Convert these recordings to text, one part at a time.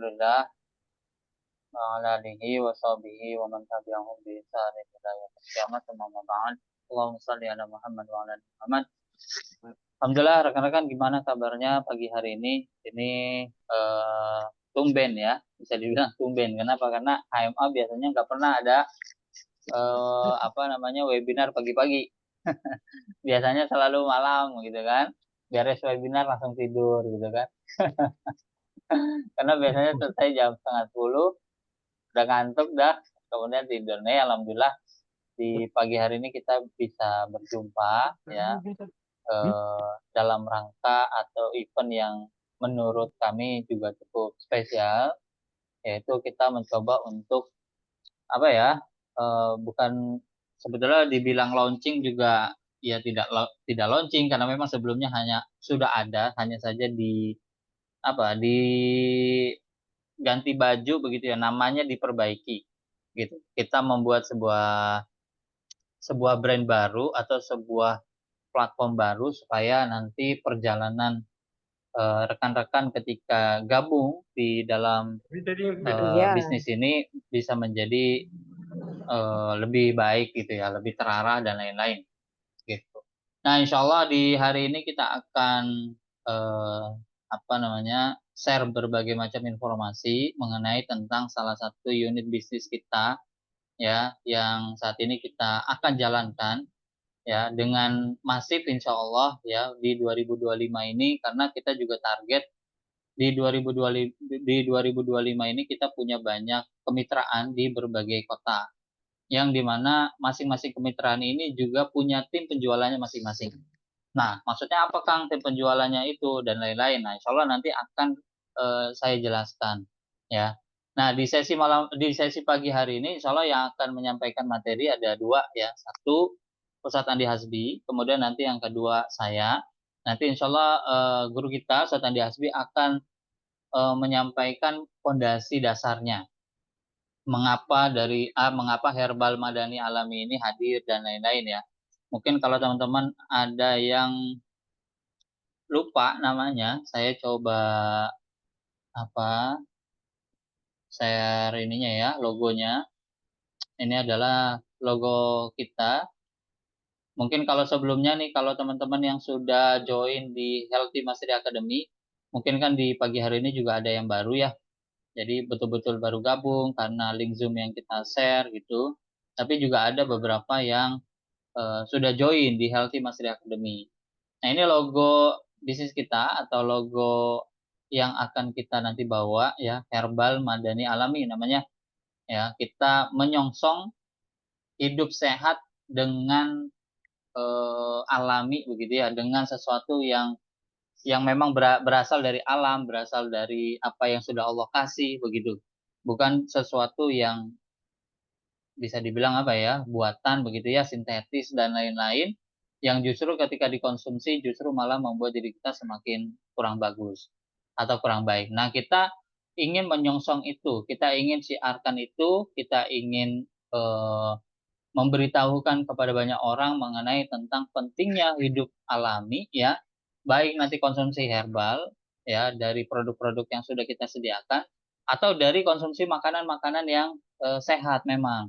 Rasulillah wa ala alihi wa sahbihi wa man tabi'ahum bi ihsan ila yaumil qiyamah amma ba'd. Allahumma shalli ala Muhammad wa ala ali Muhammad. Alhamdulillah rekan-rekan, gimana kabarnya pagi hari ini? Ini tumben ya, bisa dibilang tumben. Kenapa? Karena HMA biasanya nggak pernah ada webinar pagi-pagi. Biasanya selalu malam gitu kan. Beres webinar langsung tidur gitu kan. Karena biasanya selesai jam setengah 10, udah ngantuk dah, kemudian tidur. Nih, alhamdulillah di pagi hari ini kita bisa berjumpa ya dalam rangka atau event yang menurut kami juga cukup spesial, yaitu kita mencoba untuk apa ya, bukan sebetulnya dibilang launching juga ya, tidak launching karena memang sebelumnya sudah ada, hanya saja diganti baju begitu ya, namanya diperbaiki gitu. Kita membuat sebuah brand baru atau sebuah platform baru supaya nanti perjalanan rekan-rekan ketika gabung di dalam bisnis ini bisa menjadi lebih baik gitu ya, lebih terarah dan lain-lain gitu. Nah, insya Allah di hari ini kita akan eh, share berbagai macam informasi mengenai tentang salah satu unit bisnis kita ya, yang saat ini kita akan jalankan ya dengan masif insya Allah ya di 2025 ini, karena kita juga target di 2025 ini kita punya banyak kemitraan di berbagai kota, yang dimana masing-masing kemitraan ini juga punya tim penjualannya masing-masing. Nah, maksudnya apa Kang tim penjualannya itu dan lain-lain? Nah, insya Allah nanti akan saya jelaskan ya. Nah, di sesi pagi hari ini, insya Allah yang akan menyampaikan materi ada dua ya. Satu, Ustadz Andi Hasbi, kemudian nanti yang kedua saya. Nanti insya Allah guru kita, Ustadz Andi Hasbi, akan menyampaikan fondasi dasarnya. Mengapa Herbal Madani Alami ini hadir dan lain-lain ya. Mungkin kalau teman-teman ada yang lupa namanya, saya coba share ininya ya, logonya. Ini adalah logo kita. Mungkin kalau sebelumnya nih, kalau teman-teman yang sudah join di Healthy Mastery Academy, mungkin kan di pagi hari ini juga ada yang baru ya. Jadi betul-betul baru gabung karena link Zoom yang kita share gitu. Tapi juga ada beberapa yang sudah join di Healthy Mastery Academy. Nah, ini logo bisnis kita atau logo yang akan kita nanti bawa ya, Herbal Madani Alami namanya ya. Kita menyongsong hidup sehat dengan alami begitu ya, dengan sesuatu yang memang berasal dari alam, berasal dari apa yang sudah Allah kasih begitu. Bukan sesuatu yang bisa dibilang apa ya, buatan begitu ya, sintetis dan lain-lain, yang justru ketika dikonsumsi justru malah membuat diri kita semakin kurang bagus atau kurang baik. Nah, kita ingin menyongsong itu, kita ingin siarkan itu, kita ingin memberitahukan kepada banyak orang mengenai tentang pentingnya hidup alami ya, baik nanti konsumsi herbal ya dari produk-produk yang sudah kita sediakan, atau dari konsumsi makanan-makanan yang sehat memang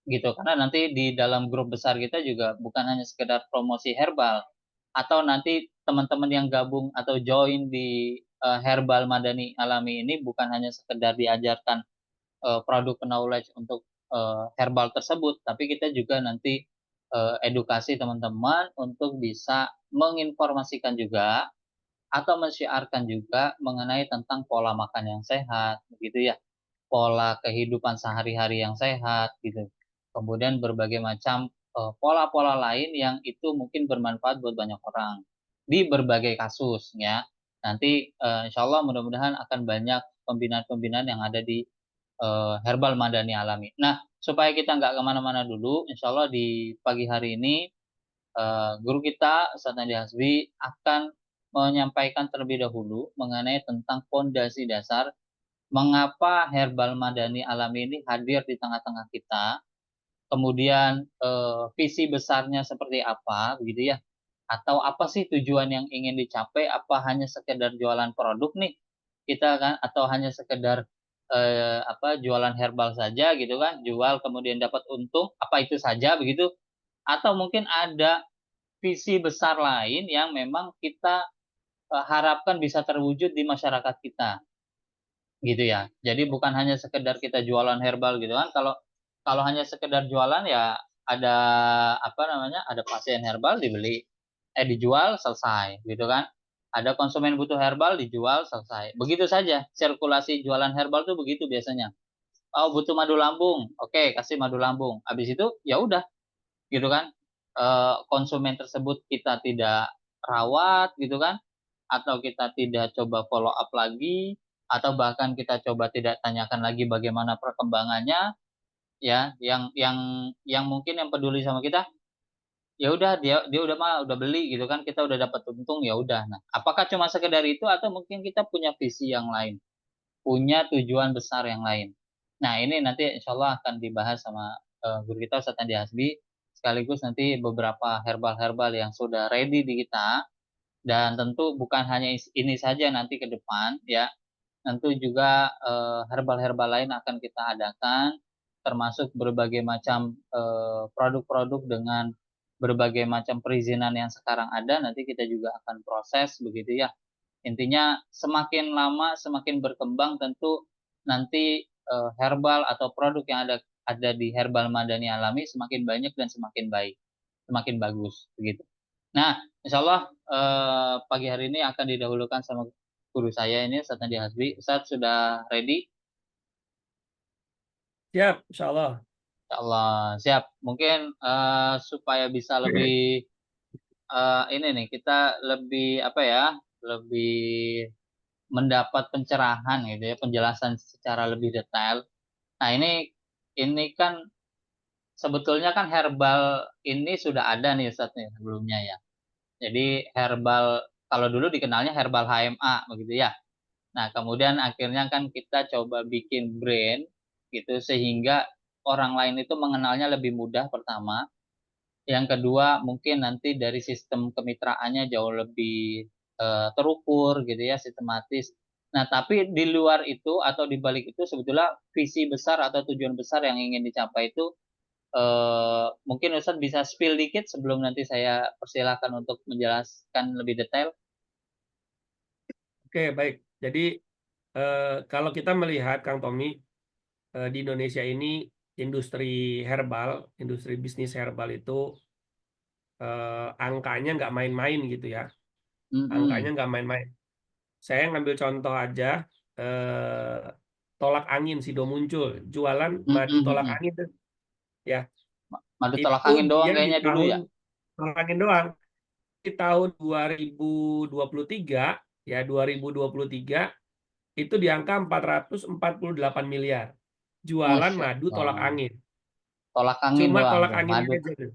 gitu. Karena nanti di dalam grup besar kita juga bukan hanya sekedar promosi herbal, atau nanti teman-teman yang gabung atau join di Herbal Madani Alami ini bukan hanya sekedar diajarkan produk knowledge untuk herbal tersebut, tapi kita juga nanti edukasi teman-teman untuk bisa menginformasikan juga atau mensyiarkan juga mengenai tentang pola makan yang sehat, begitu ya, pola kehidupan sehari-hari yang sehat, gitu. Kemudian berbagai macam pola-pola lain yang itu mungkin bermanfaat buat banyak orang di berbagai kasus, ya. Nanti insya Allah mudah-mudahan akan banyak pembinaan-pembinaan yang ada di Herbal Madani Alami. Nah, supaya kita nggak kemana-mana dulu, insya Allah di pagi hari ini guru kita Ustadz Nadi Hasbi akan menyampaikan terlebih dahulu mengenai tentang fondasi dasar mengapa Herbal Madani Alami ini hadir di tengah-tengah kita, kemudian visi besarnya seperti apa, begitu ya, atau apa sih tujuan yang ingin dicapai, apa hanya sekedar jualan produk nih, kita kan, atau hanya sekedar jualan herbal saja gitu kan, jual kemudian dapat untung, apa itu saja begitu? Atau mungkin ada visi besar lain yang memang kita harapkan bisa terwujud di masyarakat kita, gitu ya. Jadi bukan hanya sekedar kita jualan herbal gitu kan. Kalau kalau hanya sekedar jualan ya ada ada pasien herbal dibeli, dijual selesai gitu kan. Ada konsumen butuh herbal dijual selesai. Begitu saja sirkulasi jualan herbal tuh begitu biasanya. Oh, butuh madu lambung, oke kasih madu lambung. Habis itu ya udah gitu kan. Konsumen tersebut kita tidak rawat gitu kan, atau kita tidak coba follow up lagi, atau bahkan kita coba tidak tanyakan lagi bagaimana perkembangannya, ya yang mungkin yang peduli sama kita, ya udah dia dia udah beli gitu kan, kita udah dapat untung, ya udah. Nah, apakah cuma sekedar itu atau mungkin kita punya visi yang lain, punya tujuan besar yang lain. Nah, ini nanti insya Allah akan dibahas sama guru kita Ustadz Andi Hasbi, sekaligus nanti beberapa herbal-herbal yang sudah ready di kita, dan tentu bukan hanya ini saja nanti ke depan ya, tentu juga herbal-herbal lain akan kita adakan, termasuk berbagai macam produk-produk dengan berbagai macam perizinan yang sekarang ada, nanti kita juga akan proses begitu ya. Intinya semakin lama semakin berkembang, tentu nanti herbal atau produk yang ada di Herbal Madani Alami semakin banyak dan semakin baik, semakin bagus begitu. Nah, insya Allah pagi hari ini akan didahulukan sama guru saya ini, Ustadz Nadi Hasbi. Ustadz sudah ready? Siap, insya Allah. Insya Allah siap. Mungkin supaya bisa lebih ini nih, kita lebih lebih mendapat pencerahan gitu ya, penjelasan secara lebih detail. Nah, ini kan sebetulnya kan herbal ini sudah ada nih Ustadz nih sebelumnya ya. Jadi herbal, kalau dulu dikenalnya herbal HMA begitu ya. Nah, kemudian akhirnya kan kita coba bikin brand gitu sehingga orang lain itu mengenalnya lebih mudah pertama. Yang kedua, mungkin nanti dari sistem kemitraannya jauh lebih terukur gitu ya, sistematis. Nah, tapi di luar itu atau di balik itu sebetulnya visi besar atau tujuan besar yang ingin dicapai itu, mungkin Ustadz bisa spill dikit sebelum nanti saya persilahkan untuk menjelaskan lebih detail. Oke, baik. Jadi kalau kita melihat Kang Tommy, di Indonesia ini industri herbal, industri bisnis herbal itu angkanya nggak main-main gitu ya. Angkanya Mm-mm. nggak main-main. Saya ngambil contoh aja, tolak angin Sido Muncul, jualan madu tolak Mm-mm. angin tuh, ya. Madu tolak Itu angin doang dia di kayaknya dulu tahun ya. tolak angin doang. Di tahun 2023, ya 2023 itu di angka 448 miliar. Jualan Masya madu tolak Allah. angin. Tolak angin Cuma doang tolak tuh, anginnya madu. aja tuh.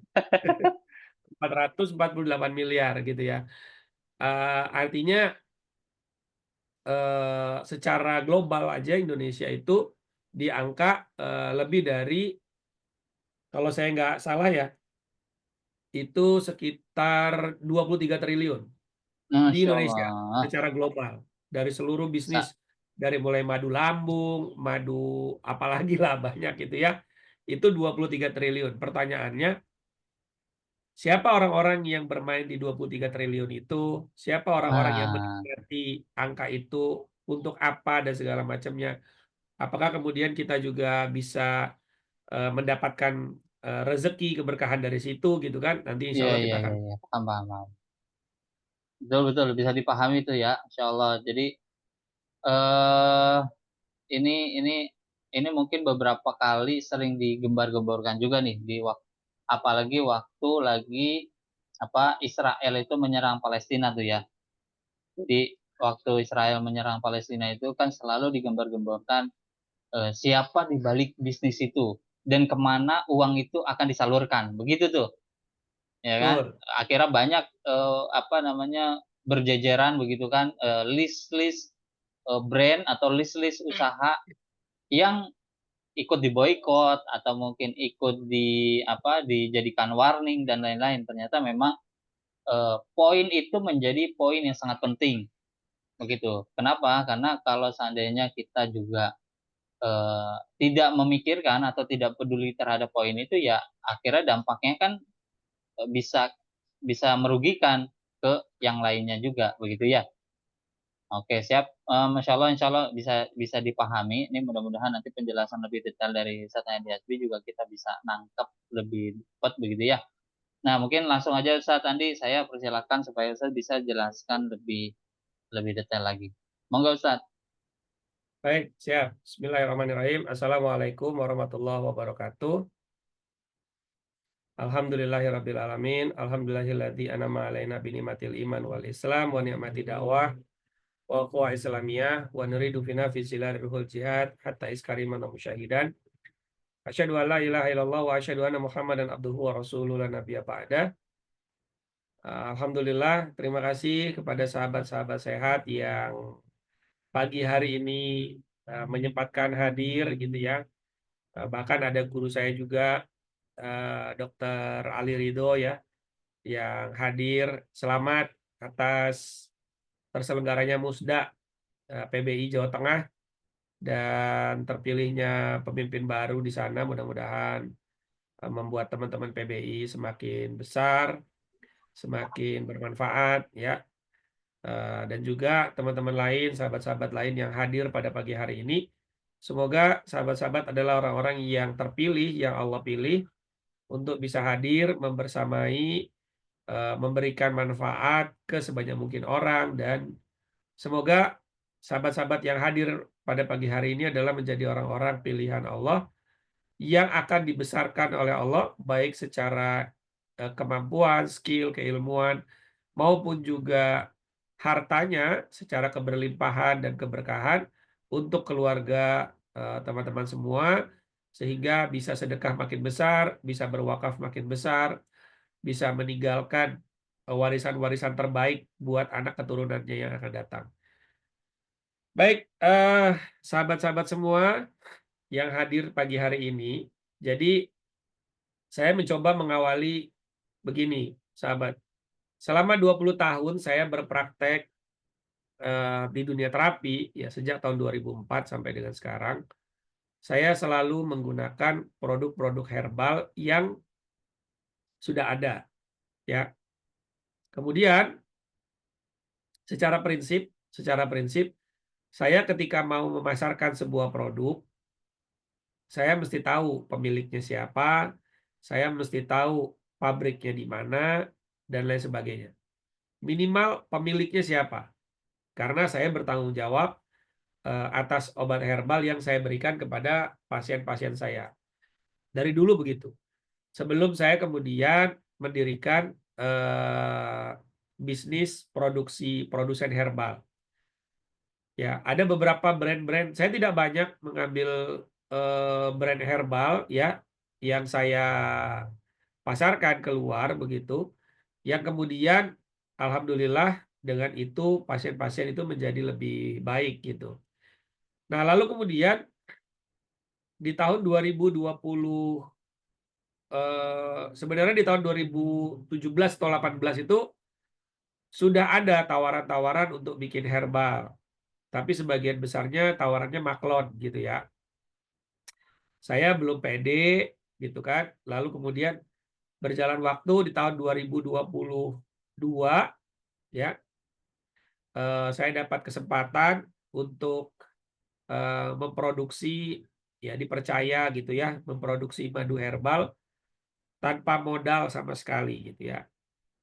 448 miliar gitu ya. Artinya secara global aja Indonesia itu di angka lebih dari, kalau saya nggak salah ya, itu sekitar 23 triliun di Masya Indonesia Allah. secara global. Dari seluruh bisnis, Sa- dari mulai madu lambung, madu apalagi lah banyak gitu ya. Itu 23 triliun. Pertanyaannya, siapa orang-orang yang bermain di 23 triliun itu? Siapa orang-orang yang Nah, menikmati angka itu? Untuk apa dan segala macamnya? Apakah kemudian kita juga bisa mendapatkan rezeki keberkahan dari situ gitu kan? Nanti insya iya, Allah iya, kita iya, akan. iya. Paham, paham, paham. Betul, betul. Bisa dipahami itu ya, Insya Allah. Jadi, eh ini ini mungkin beberapa kali sering digembar-gemborkan juga nih di waktu, apalagi waktu lagi Israel itu menyerang Palestina tuh ya. Jadi waktu Israel menyerang Palestina itu kan selalu digembar-gemborkan siapa di balik bisnis itu dan kemana uang itu akan disalurkan, begitu tuh, ya kan? Betul. Akhirnya banyak berjejeran begitu kan, list-list brand atau list-list usaha yang ikut diboikot atau mungkin ikut dijadikan warning dan lain-lain. Ternyata memang poin itu menjadi poin yang sangat penting begitu. Kenapa? Karena kalau seandainya kita juga, tidak memikirkan atau tidak peduli terhadap poin itu, ya akhirnya dampaknya kan, bisa bisa merugikan ke yang lainnya juga, begitu ya? Oke siap, insya Allah bisa bisa dipahami, ini mudah-mudahan nanti penjelasan lebih detail dari Ustadz Hadi juga kita bisa nangkep lebih cepat begitu ya. Nah mungkin langsung aja Ustadz Andi, saya persilakan supaya Ustadz bisa jelaskan lebih lebih detail lagi. Monggo Ustadz. Baik, siap. Bismillahirrahmanirrahim. Assalamualaikum warahmatullahi wabarakatuh. Alhamdulillahirrabbilalamin. Alhamdulillahilladzi an'ama alaina bini'matil iman wal islam wa ni'mati dakwah wa quwa islamiyah wa nuridu fina fi zilal ruhul jihad hatta iskariman wa musyahidan. Asyhadu an la ilaha illallah wa asyhadu anna Muhammadan abduhu wa rasuluhu la nabiyya ba'da. Alhamdulillah, terima kasih kepada sahabat-sahabat sehat yang pagi hari ini menyempatkan hadir gitu ya. Bahkan ada guru saya juga, Dr. Ali Ridho ya, yang hadir. Selamat atas terselenggaranya Musda PBI Jawa Tengah dan terpilihnya pemimpin baru di sana. Mudah-mudahan membuat teman-teman PBI semakin besar, semakin bermanfaat ya. Dan juga teman-teman lain, sahabat-sahabat lain yang hadir pada pagi hari ini. Semoga sahabat-sahabat adalah orang-orang yang terpilih, yang Allah pilih untuk bisa hadir, membersamai, memberikan manfaat ke sebanyak mungkin orang, dan semoga sahabat-sahabat yang hadir pada pagi hari ini adalah menjadi orang-orang pilihan Allah yang akan dibesarkan oleh Allah, baik secara kemampuan, skill, keilmuan, maupun juga hartanya secara keberlimpahan dan keberkahan untuk keluarga teman-teman semua, sehingga bisa sedekah makin besar, bisa berwakaf makin besar, bisa meninggalkan warisan-warisan terbaik buat anak keturunannya yang akan datang. Baik, sahabat-sahabat semua yang hadir pagi hari ini, jadi saya mencoba mengawali begini, sahabat. Selama 20 tahun saya berpraktek di dunia terapi, ya sejak tahun 2004 sampai dengan sekarang, saya selalu menggunakan produk-produk herbal yang sudah ada, ya. Kemudian secara prinsip, saya ketika mau memasarkan sebuah produk, saya mesti tahu pemiliknya siapa, saya mesti tahu pabriknya di mana, dan lain sebagainya. Minimal pemiliknya siapa, karena saya bertanggung jawab atas obat herbal yang saya berikan kepada pasien-pasien saya. Dari dulu begitu. Sebelum saya kemudian mendirikan bisnis produsen herbal. Ya, ada beberapa brand-brand. Saya tidak banyak mengambil brand herbal ya yang saya pasarkan keluar begitu. Yang kemudian alhamdulillah dengan itu pasien-pasien itu menjadi lebih baik gitu. Nah, lalu kemudian di tahun 2020, sebenarnya di tahun 2017 atau 18 itu sudah ada tawaran-tawaran untuk bikin herbal. Tapi sebagian besarnya tawarannya maklon gitu ya. Saya belum pede gitu kan. Lalu kemudian berjalan waktu di tahun 2022 ya, saya dapat kesempatan untuk memproduksi, ya dipercaya gitu ya, memproduksi madu herbal tanpa modal sama sekali gitu ya.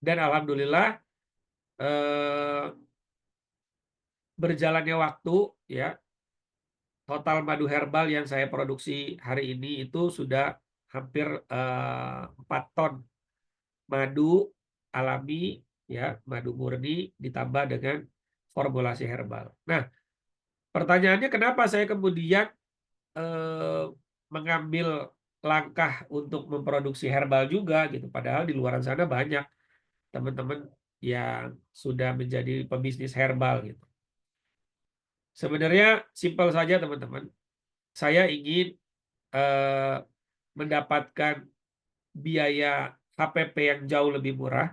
Dan alhamdulillah berjalannya waktu ya, total madu herbal yang saya produksi hari ini itu sudah hampir 4 ton madu alami ya, madu murni ditambah dengan formulasi herbal. Nah, pertanyaannya kenapa saya kemudian mengambil langkah untuk memproduksi herbal juga gitu, padahal di luar sana banyak teman-teman yang sudah menjadi pebisnis herbal gitu. Sebenarnya simpel saja teman-teman. Saya ingin mendapatkan biaya HPP yang jauh lebih murah,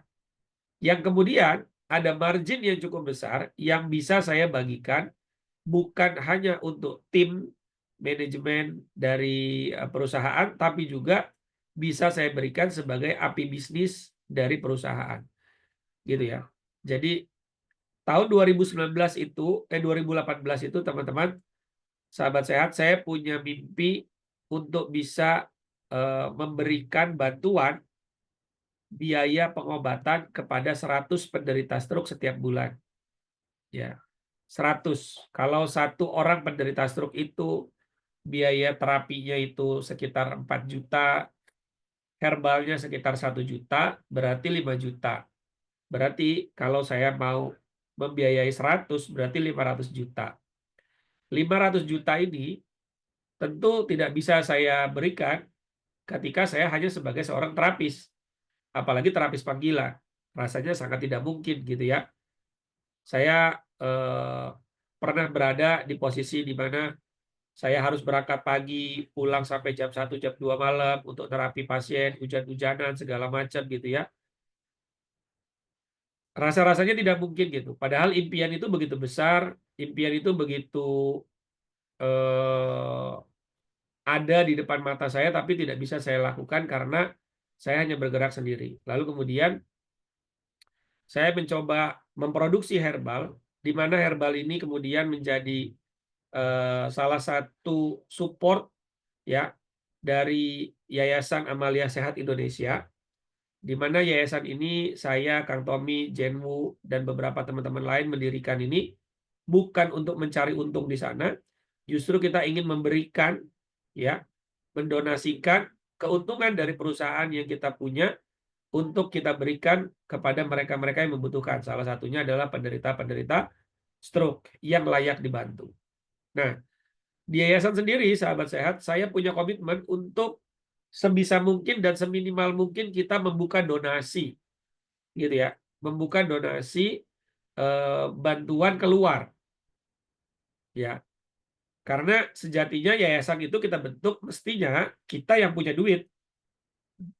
yang kemudian ada margin yang cukup besar yang bisa saya bagikan bukan hanya untuk tim manajemen dari perusahaan, tapi juga bisa saya berikan sebagai API bisnis dari perusahaan, gitu ya. Jadi tahun 2019 itu, 2018 itu teman-teman, sahabat sehat, saya punya mimpi untuk bisa memberikan bantuan biaya pengobatan kepada 100 penderita stroke setiap bulan. Ya, 100. Kalau satu orang penderita stroke itu biaya terapinya itu sekitar 4 juta, herbalnya sekitar 1 juta, berarti 5 juta. Berarti kalau saya mau membiayai 100, berarti 500 juta. 500 juta ini tentu tidak bisa saya berikan ketika saya hanya sebagai seorang terapis. Apalagi terapis panggilan. Rasanya sangat tidak mungkin gitu ya. Saya pernah berada di posisi di mana saya harus berangkat pagi, pulang sampai jam 1, jam 2 malam untuk terapi pasien, hujan-hujanan, segala macam gitu ya. Rasa-rasanya tidak mungkin gitu. Padahal impian itu begitu besar, impian itu begitu eh, ada di depan mata saya, tapi tidak bisa saya lakukan karena saya hanya bergerak sendiri. Lalu kemudian saya mencoba memproduksi herbal, di mana herbal ini kemudian menjadi salah satu support ya dari Yayasan Amalia Sehat Indonesia, di mana yayasan ini saya, Kang Tommy, Jenwu, dan beberapa teman-teman lain mendirikan ini bukan untuk mencari untung di sana, justru kita ingin memberikan ya, mendonasikan keuntungan dari perusahaan yang kita punya untuk kita berikan kepada mereka-mereka yang membutuhkan. Salah satunya adalah penderita-penderita stroke yang layak dibantu. Nah, di yayasan sendiri, sahabat sehat, saya punya komitmen untuk sebisa mungkin dan seminimal mungkin kita membuka donasi, gitu ya, membuka donasi bantuan keluar, ya, karena sejatinya yayasan itu kita bentuk mestinya kita yang punya duit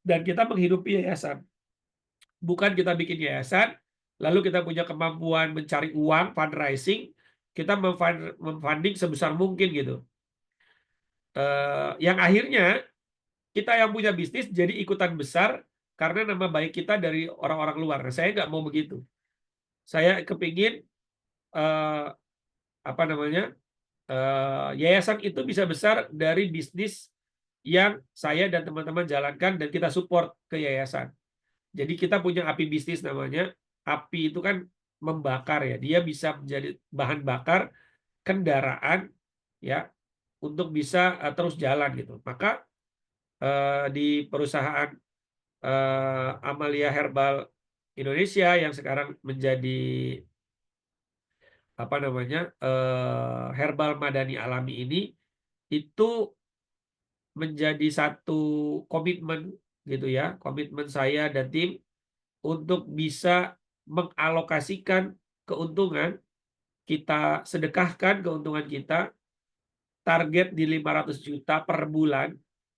dan kita menghidupi yayasan, bukan kita bikin yayasan lalu kita punya kemampuan mencari uang fundraising, kita memfunding sebesar mungkin gitu, yang akhirnya kita yang punya bisnis jadi ikutan besar karena nama baik kita dari orang-orang luar. Nah, saya nggak mau begitu. Saya kepingin apa namanya yayasan itu bisa besar dari bisnis yang saya dan teman-teman jalankan dan kita support ke yayasan. Jadi kita punya API bisnis namanya. API itu kan membakar ya. Dia bisa menjadi bahan bakar kendaraan ya untuk bisa terus jalan gitu. Maka di perusahaan Amalia Herbal Indonesia yang sekarang menjadi apa namanya Herbal Madani Alami ini itu menjadi satu komitmen gitu ya, komitmen saya dan tim untuk bisa mengalokasikan keuntungan, kita sedekahkan keuntungan kita, target di 500 juta per bulan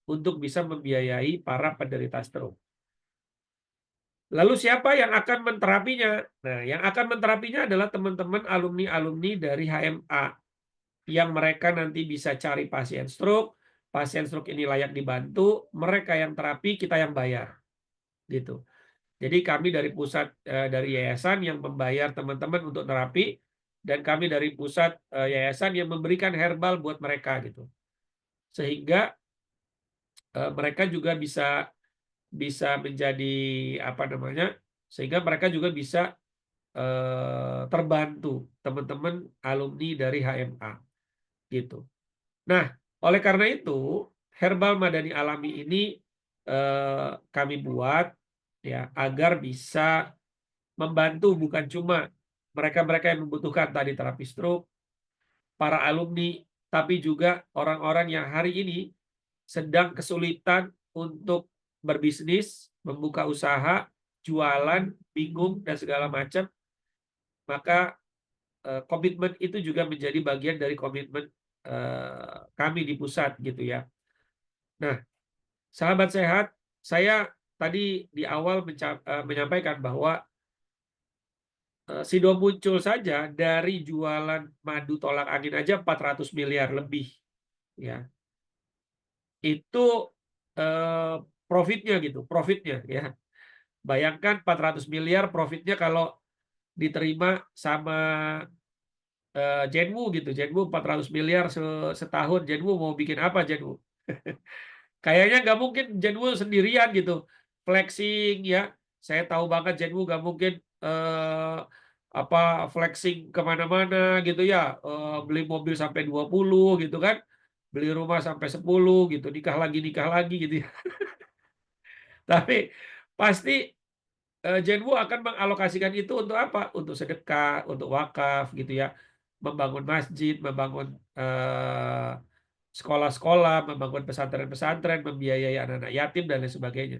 untuk bisa membiayai para penderita stroke. Lalu siapa yang akan menterapinya? Nah, yang akan menterapinya adalah teman-teman alumni-alumni dari HMA yang mereka nanti bisa cari pasien stroke ini layak dibantu, mereka yang terapi, kita yang bayar. Gitu. Jadi kami dari pusat dari yayasan yang membayar teman-teman untuk terapi dan kami dari pusat yayasan yang memberikan herbal buat mereka gitu. Sehingga mereka juga bisa menjadi apa namanya? Sehingga mereka juga bisa terbantu teman-teman alumni dari HMA gitu. Nah, oleh karena itu herbal madani alami ini kami buat ya agar bisa membantu bukan cuma mereka-mereka yang membutuhkan tadi terapi stroke, para alumni, tapi juga orang-orang yang hari ini sedang kesulitan untuk berbisnis, membuka usaha, jualan, bingung dan segala macam, maka komitmen itu juga menjadi bagian dari komitmen kami di pusat gitu ya. Nah, sahabat sehat, saya tadi di awal menyampaikan bahwa Sido muncul saja dari jualan madu tolak angin aja 400 miliar lebih, ya. Itu eh, profitnya gitu, profitnya ya. Bayangkan 400 miliar profitnya kalau diterima sama Jenwu gitu. Jenwu 400 miliar setahun. Jenwu mau bikin apa Jenwu? Kayaknya nggak mungkin Jenwu sendirian gitu. Flexing ya. Saya tahu banget Jenwu nggak mungkin apa flexing kemana-mana gitu ya. Beli mobil sampai 20 gitu kan. Beli rumah sampai 10 gitu. Nikah lagi gitu ya. Tapi pasti Jenwu akan mengalokasikan itu untuk apa? Untuk sedekah, untuk wakaf gitu ya. Membangun masjid, membangun sekolah-sekolah, membangun pesantren-pesantren, membiayai anak-anak yatim dan lain sebagainya.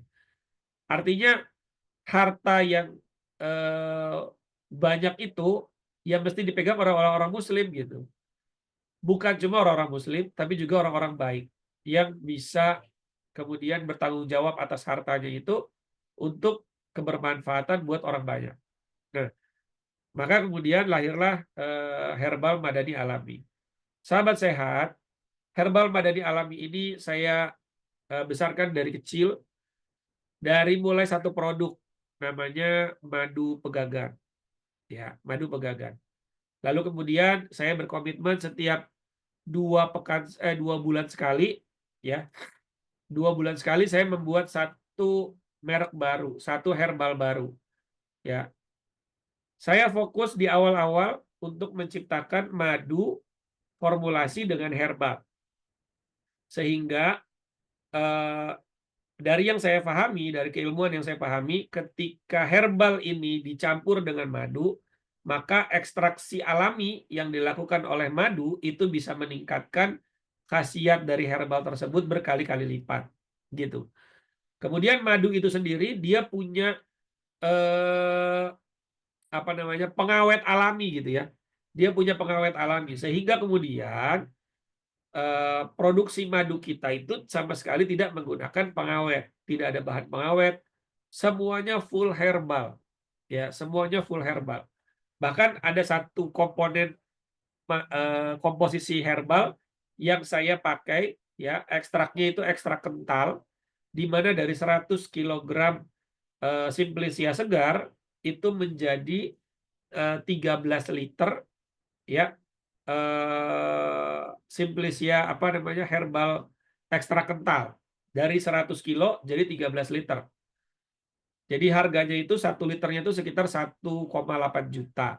Artinya harta yang eh, banyak itu yang mesti dipegang orang-orang Muslim gitu. Bukan cuma orang-orang Muslim, tapi juga orang-orang baik yang bisa kemudian bertanggung jawab atas hartanya itu untuk kebermanfaatan buat orang banyak. Nah, maka kemudian lahirlah herbal madani alami. Sahabat sehat, herbal madani alami ini saya besarkan dari kecil, dari mulai satu produk namanya madu pegagan, ya madu pegagan. Lalu kemudian saya berkomitmen setiap 2 bulan sekali, ya 2 bulan sekali saya membuat satu merek baru, satu herbal baru, ya. Saya fokus di awal-awal untuk menciptakan madu formulasi dengan herbal, sehingga eh, dari yang saya pahami, dari keilmuan yang saya pahami, ketika herbal ini dicampur dengan madu, maka ekstraksi alami yang dilakukan oleh madu itu bisa meningkatkan khasiat dari herbal tersebut berkali-kali lipat, gitu. Kemudian madu itu sendiri dia punya eh, apa namanya pengawet alami gitu ya. Dia punya pengawet alami sehingga kemudian produksi madu kita itu sama sekali tidak menggunakan pengawet, tidak ada bahan pengawet, semuanya full herbal, ya semuanya full herbal. Bahkan ada satu komponen komposisi herbal yang saya pakai, ya ekstraknya itu ekstrak kental, di mana dari 100 kg Simplicia segar itu menjadi 13 liter, ya Simplicia apa namanya herbal ekstra kental dari 100 kilo jadi 13 liter. Jadi harganya itu 1 liternya itu sekitar 1,8 juta.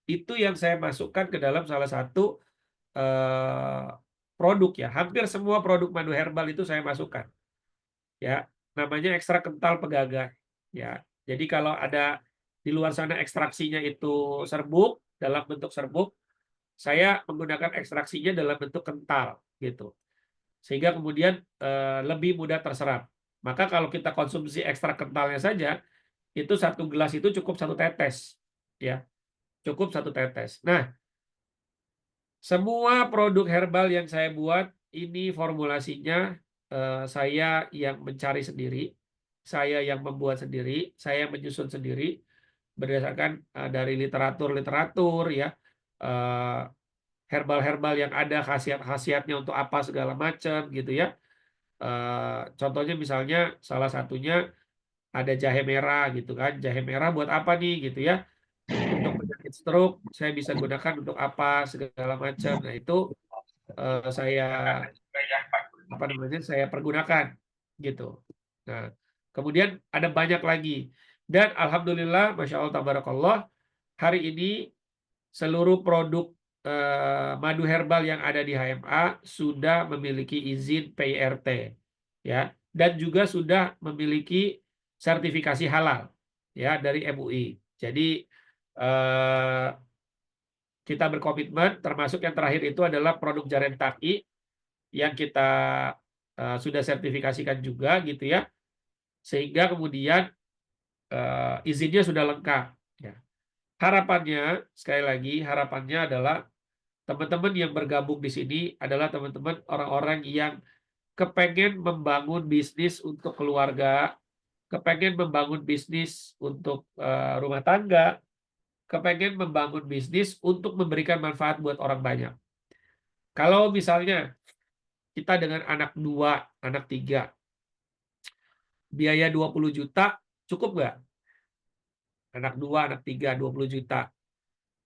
Itu yang saya masukkan ke dalam salah satu produk ya. Hampir semua produk madu herbal itu saya masukkan. Ya, namanya ekstra kental pegagan. Ya. Jadi kalau ada di luar sana ekstraksinya itu serbuk dalam bentuk serbuk, saya menggunakan ekstraksinya dalam bentuk kental gitu, sehingga kemudian lebih mudah terserap. Maka kalau kita konsumsi ekstrak kentalnya saja, itu satu gelas itu cukup 1 tetes, ya cukup 1 tetes. Nah, semua produk herbal yang saya buat ini formulasinya saya yang mencari sendiri, saya yang membuat sendiri, saya menyusun sendiri berdasarkan dari literatur ya. Herbal-herbal yang ada khasiat-khasiatnya untuk apa segala macam gitu ya. Contohnya misalnya salah satunya ada jahe merah gitu kan. Jahe merah buat apa nih gitu ya. Untuk penyakit stroke saya bisa gunakan untuk apa segala macam. Nah, itu saya apa namanya saya pergunakan gitu. Nah, kemudian ada banyak lagi dan alhamdulillah masya Allah tabarakallah hari ini seluruh produk madu herbal yang ada di HMA sudah memiliki izin PIRT, ya, dan juga sudah memiliki sertifikasi halal, ya, dari MUI. Jadi kita berkomitmen, termasuk yang terakhir itu adalah produk Jaren Taki yang kita sudah sertifikasikan juga, gitu ya, sehingga kemudian izinnya sudah lengkap. Ya. Harapannya, sekali lagi, harapannya adalah teman-teman yang bergabung di sini adalah teman-teman orang-orang yang kepengen membangun bisnis untuk keluarga, kepengen membangun bisnis untuk rumah tangga, kepengen membangun bisnis untuk memberikan manfaat buat orang banyak. Kalau misalnya kita dengan anak 2, anak 3, biaya 20 juta, cukup nggak? Anak 2, anak 3, 20 juta.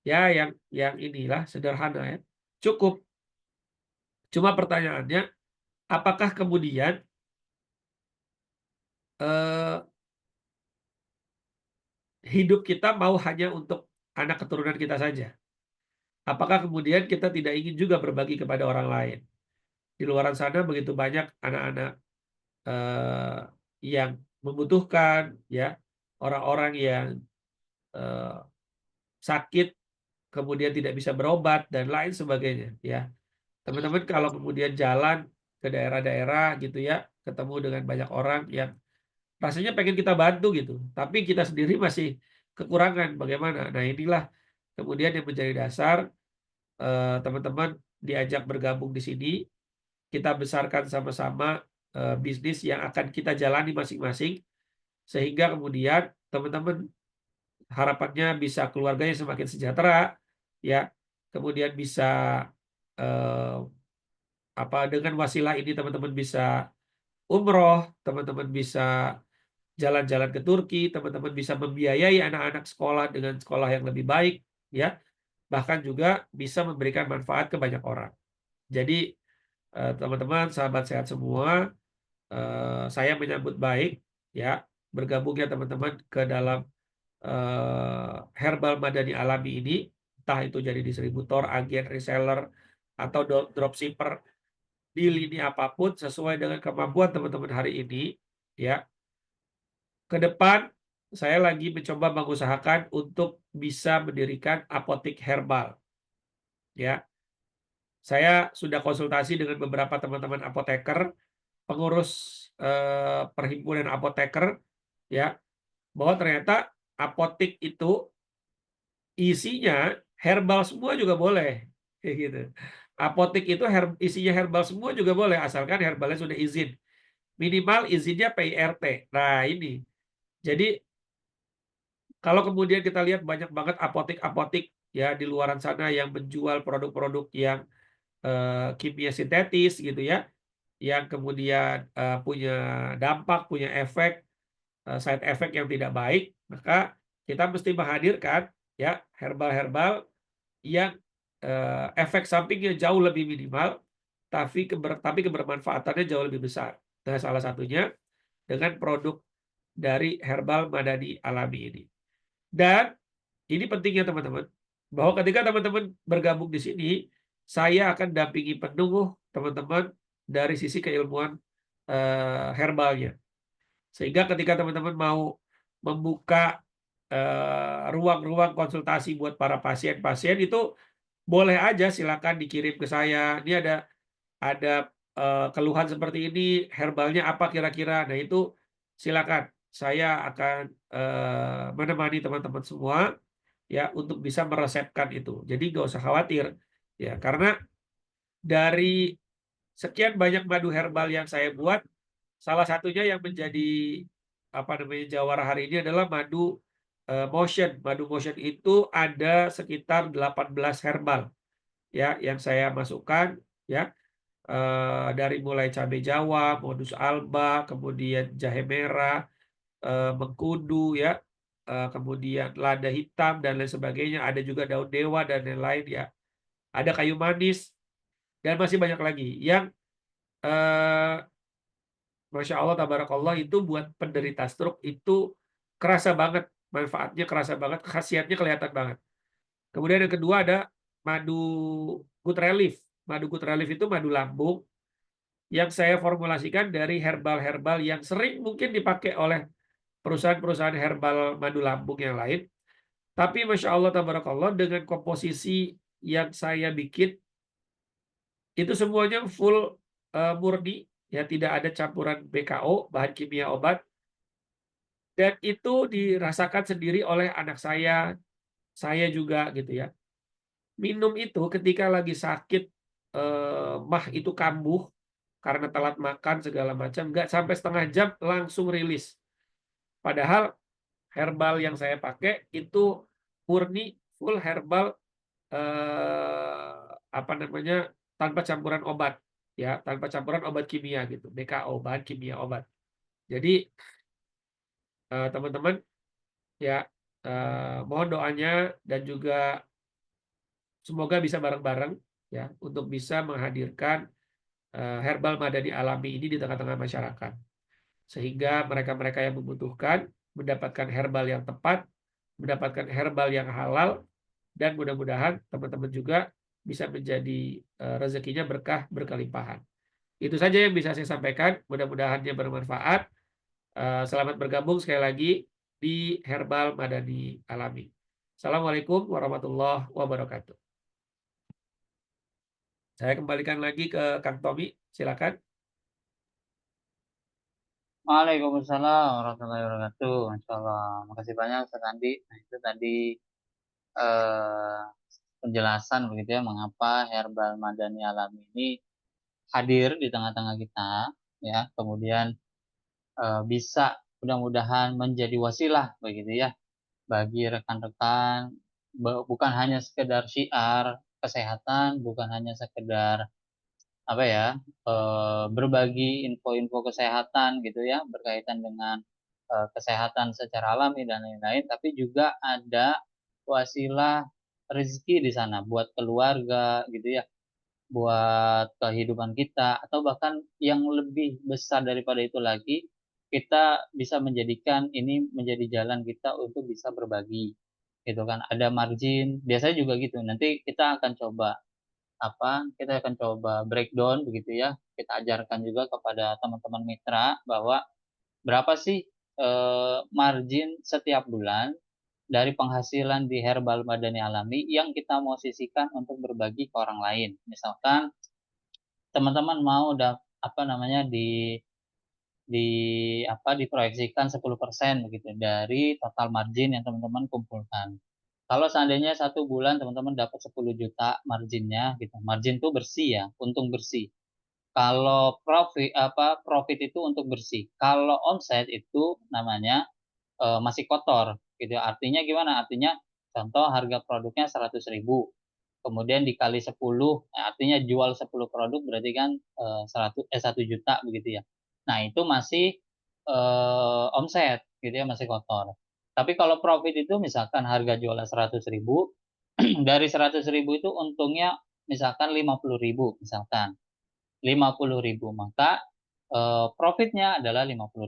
Ya yang inilah sederhana ya. Cukup. Cuma pertanyaannya, apakah kemudian eh, hidup kita mau hanya untuk anak keturunan kita saja? Apakah kemudian kita tidak ingin juga berbagi kepada orang lain? Di luar sana begitu banyak anak-anak eh, yang membutuhkan, ya, orang-orang yang eh, sakit kemudian tidak bisa berobat dan lain sebagainya, ya. Teman-teman kalau kemudian jalan ke daerah-daerah gitu ya, ketemu dengan banyak orang yang rasanya pengen kita bantu gitu, tapi kita sendiri masih kekurangan bagaimana. Nah, inilah kemudian yang menjadi dasar teman-teman diajak bergabung di sini, kita besarkan sama-sama bisnis yang akan kita jalani masing-masing, sehingga kemudian teman-teman harapannya bisa keluarganya semakin sejahtera, ya. Kemudian bisa eh, dengan wasilah ini teman-teman bisa umroh, teman-teman bisa jalan-jalan ke Turki, teman-teman bisa membiayai anak-anak sekolah dengan sekolah yang lebih baik, ya. Bahkan juga bisa memberikan manfaat ke banyak orang. Jadi teman-teman, sahabat sehat semua, saya menyambut baik ya bergabungnya teman-teman ke dalam herbal madani alami ini, entah itu jadi distributor, agen, reseller, atau dropshipper di lini apapun sesuai dengan kemampuan teman-teman hari ini, ya. Ke depan saya lagi mencoba mengusahakan untuk bisa mendirikan apotik herbal, ya. Saya sudah konsultasi dengan beberapa teman-teman apoteker, pengurus perhimpunan apoteker, ya, bahwa ternyata apotik itu isinya herbal semua juga boleh, kayak gitu. Apotik itu isinya herbal semua juga boleh, asalkan herbalnya sudah izin. Minimal izinnya PIRT. Nah, ini. Jadi, kalau kemudian kita lihat banyak banget apotik-apotik ya di luaran sana yang menjual produk-produk yang kimia sintetis gitu ya, yang kemudian punya dampak, punya efek, side effect yang tidak baik, maka kita mesti menghadirkan ya herbal-herbal yang efek sampingnya jauh lebih minimal, tapi kebermanfaatannya jauh lebih besar. Nah, salah satunya dengan produk dari herbal madani alami ini. Dan ini pentingnya teman-teman, bahwa ketika teman-teman bergabung di sini, saya akan dampingi penuh teman-teman dari sisi keilmuan herbalnya. Sehingga ketika teman-teman mau membuka ruang-ruang konsultasi buat para pasien-pasien itu boleh aja silakan dikirim ke saya. Ini ada keluhan seperti ini, herbalnya apa kira-kira. Nah, itu silakan. Saya akan menemani teman-teman semua ya untuk bisa meresepkan itu. Jadi nggak usah khawatir ya, karena dari sekian banyak madu herbal yang saya buat, salah satunya yang menjadi jawara hari ini adalah madu motion. Madu motion itu ada sekitar 18 herbal ya yang saya masukkan ya, dari mulai cabai Jawa, modus alba, kemudian jahe merah, mengkudu ya, kemudian lada hitam dan lain sebagainya. Ada juga daun dewa dan lain-lain ya. Ada kayu manis dan masih banyak lagi yang eh, Masya Allah, tabarakallah, itu buat penderita stroke itu kerasa banget, manfaatnya kerasa banget, khasiatnya kelihatan banget. Kemudian yang kedua ada madu good relief. Madu good relief itu madu lambung yang saya formulasikan dari herbal-herbal yang sering mungkin dipakai oleh perusahaan-perusahaan herbal madu lambung yang lain. Tapi Masya Allah, tabarakallah, dengan komposisi yang saya bikin, itu semuanya full murni, ya tidak ada campuran BKO, bahan kimia obat, dan itu dirasakan sendiri oleh anak saya juga gitu ya. Minum itu ketika lagi sakit, mah itu kambuh karena telat makan segala macam, nggak sampai setengah jam langsung rilis. Padahal herbal yang saya pakai itu murni full herbal, apa namanya, tanpa campuran obat, ya, tanpa campuran obat kimia gitu, BKO, bahan kimia obat. Jadi, teman-teman ya, mohon doanya dan juga semoga bisa bareng-bareng ya untuk bisa menghadirkan herbal madani alami ini di tengah-tengah masyarakat. Sehingga mereka-mereka yang membutuhkan mendapatkan herbal yang tepat, mendapatkan herbal yang halal, dan mudah-mudahan teman-teman juga bisa menjadi rezekinya berkah berkelimpahan. Itu saja yang bisa saya sampaikan, mudah-mudahannya bermanfaat. Selamat bergabung sekali lagi di Herbal Madani Alami. Assalamualaikum warahmatullahi wabarakatuh. Saya kembalikan lagi ke Kang Tommy, silakan. Waalaikumsalam warahmatullahi wabarakatuh. Masya Allah. Makasih banyak Ustaz Andi. Nah, itu tadi eh, penjelasan begitu ya mengapa herbal madani alami ini hadir di tengah-tengah kita ya. Kemudian bisa mudah-mudahan menjadi wasilah begitu ya bagi rekan-rekan, bukan hanya sekedar syiar kesehatan, bukan hanya sekedar apa ya, berbagi info-info kesehatan gitu ya berkaitan dengan kesehatan secara alami dan lain-lain, tapi juga ada wasilah rezeki di sana buat keluarga gitu ya, buat kehidupan kita, atau bahkan yang lebih besar daripada itu lagi, kita bisa menjadikan ini menjadi jalan kita untuk bisa berbagi gitu kan, ada margin biasanya juga gitu. Nanti kita akan coba kita akan coba breakdown begitu ya, kita ajarkan juga kepada teman-teman mitra bahwa berapa sih margin setiap bulan dari penghasilan di herbal madani alami yang kita mau sisihkan untuk berbagi ke orang lain. Misalkan teman-teman mau apa namanya di diproyeksikan 10% begitu dari total margin yang teman-teman kumpulkan. Kalau seandainya satu bulan teman-teman dapat 10 juta marginnya gitu. Margin itu bersih ya, untung bersih. Kalau profit itu untuk bersih. Kalau omset itu namanya masih kotor gitu. Artinya gimana? Artinya contoh harga produknya 100.000. Kemudian dikali 10, artinya jual 10 produk berarti kan 1 juta begitu ya. Nah, itu masih omset gitu ya, masih kotor. Tapi kalau profit itu misalkan harga jualnya 100.000, dari 100.000 itu untungnya misalkan 50.000 misalkan. 50.000, maka profitnya adalah 50.000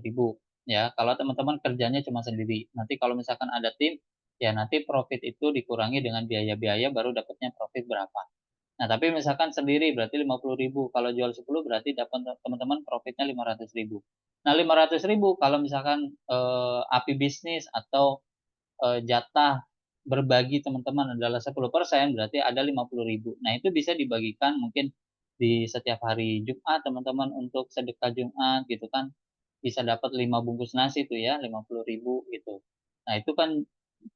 ya. Kalau teman-teman kerjanya cuma sendiri, nanti kalau misalkan ada tim, ya nanti profit itu dikurangi dengan biaya-biaya baru dapatnya profit berapa. Nah, tapi misalkan sendiri berarti 50.000, kalau jual 10 berarti dapat teman-teman profitnya 500.000. Nah, 500.000 kalau misalkan api bisnis atau jatah berbagi teman-teman adalah 10%, berarti ada 50.000. Nah, itu bisa dibagikan mungkin di setiap hari Jumat teman-teman untuk sedekah Jumat gitu kan. Bisa dapat 5 bungkus nasi tuh ya, 50.000 gitu. Nah, itu kan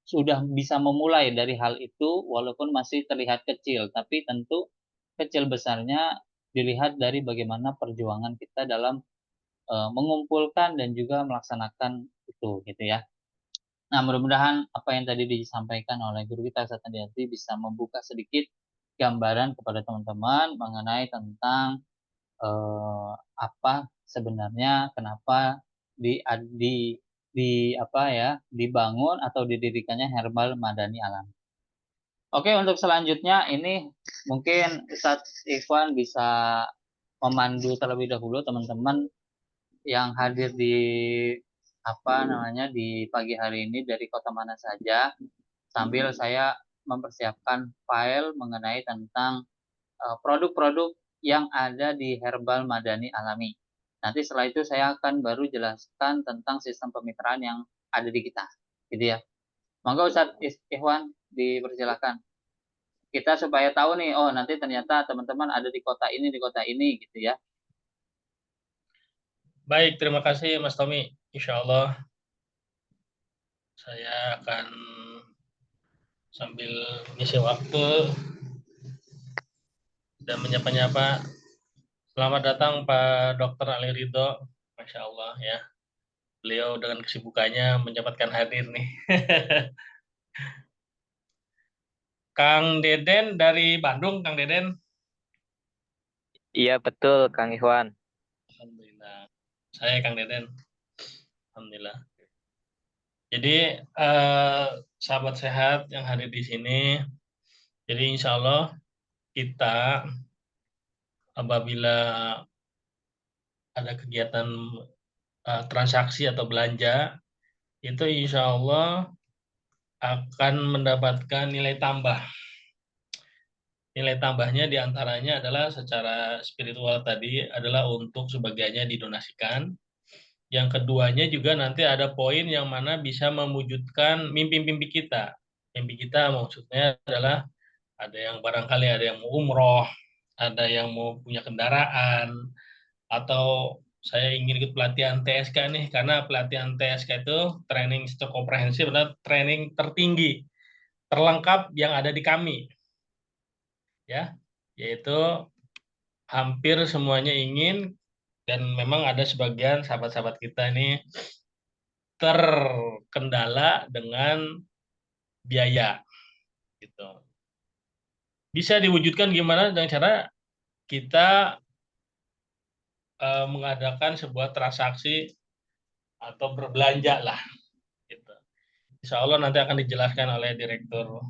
sudah bisa memulai dari hal itu walaupun masih terlihat kecil, tapi tentu kecil besarnya dilihat dari bagaimana perjuangan kita dalam mengumpulkan dan juga melaksanakan itu gitu ya. Nah, mudah-mudahan apa yang tadi disampaikan oleh guru kita Ustaz Andi bisa membuka sedikit gambaran kepada teman-teman mengenai tentang apa sebenarnya kenapa di di apa ya, dibangun atau didirikannya Herbal Madani Alam. Oke, untuk selanjutnya ini mungkin Ustadz Ikhwan bisa memandu terlebih dahulu teman-teman yang hadir di di pagi hari ini dari kota mana saja, sambil saya mempersiapkan file mengenai tentang produk-produk yang ada di Herbal Madani Alami. Nanti setelah itu saya akan baru jelaskan tentang sistem pemitraan yang ada di kita, gitu ya. Monggo Ustadz Ikhwan dipersilakan. Kita supaya tahu nih, oh nanti ternyata teman-teman ada di kota ini, gitu ya. Baik, terima kasih Mas Tommy. Insya Allah saya akan sambil mengisi waktu dan menyapa-nyapa. Selamat datang Pak Dr. Ali Ridho. Masya Allah ya. Beliau dengan kesibukannya menyempatkan hadir nih. Kang Deden dari Bandung, Kang Deden. Iya betul, Kang Ikhwan. Alhamdulillah. Saya Kang Deden. Alhamdulillah. Jadi sahabat sehat yang hadir di sini, jadi insya Allah kita apabila ada kegiatan transaksi atau belanja, itu insya Allah akan mendapatkan nilai tambah. Nilai tambahnya diantaranya adalah secara spiritual tadi adalah untuk sebagiannya didonasikan. Yang keduanya juga nanti ada poin yang mana bisa mewujudkan mimpi-mimpi kita. Mimpi kita maksudnya adalah ada yang barangkali ada yang mau umroh, ada yang mau punya kendaraan, atau saya ingin ikut pelatihan TSK nih, karena pelatihan TSK itu training secara komprehensif adalah training tertinggi, terlengkap yang ada di kami. Ya, yaitu hampir semuanya ingin, dan memang ada sebagian sahabat-sahabat kita ini terkendala dengan biaya gitu. Bisa diwujudkan gimana? Dengan cara kita mengadakan sebuah transaksi atau berbelanja lah gitu. Insya Allah nanti akan dijelaskan oleh Direktur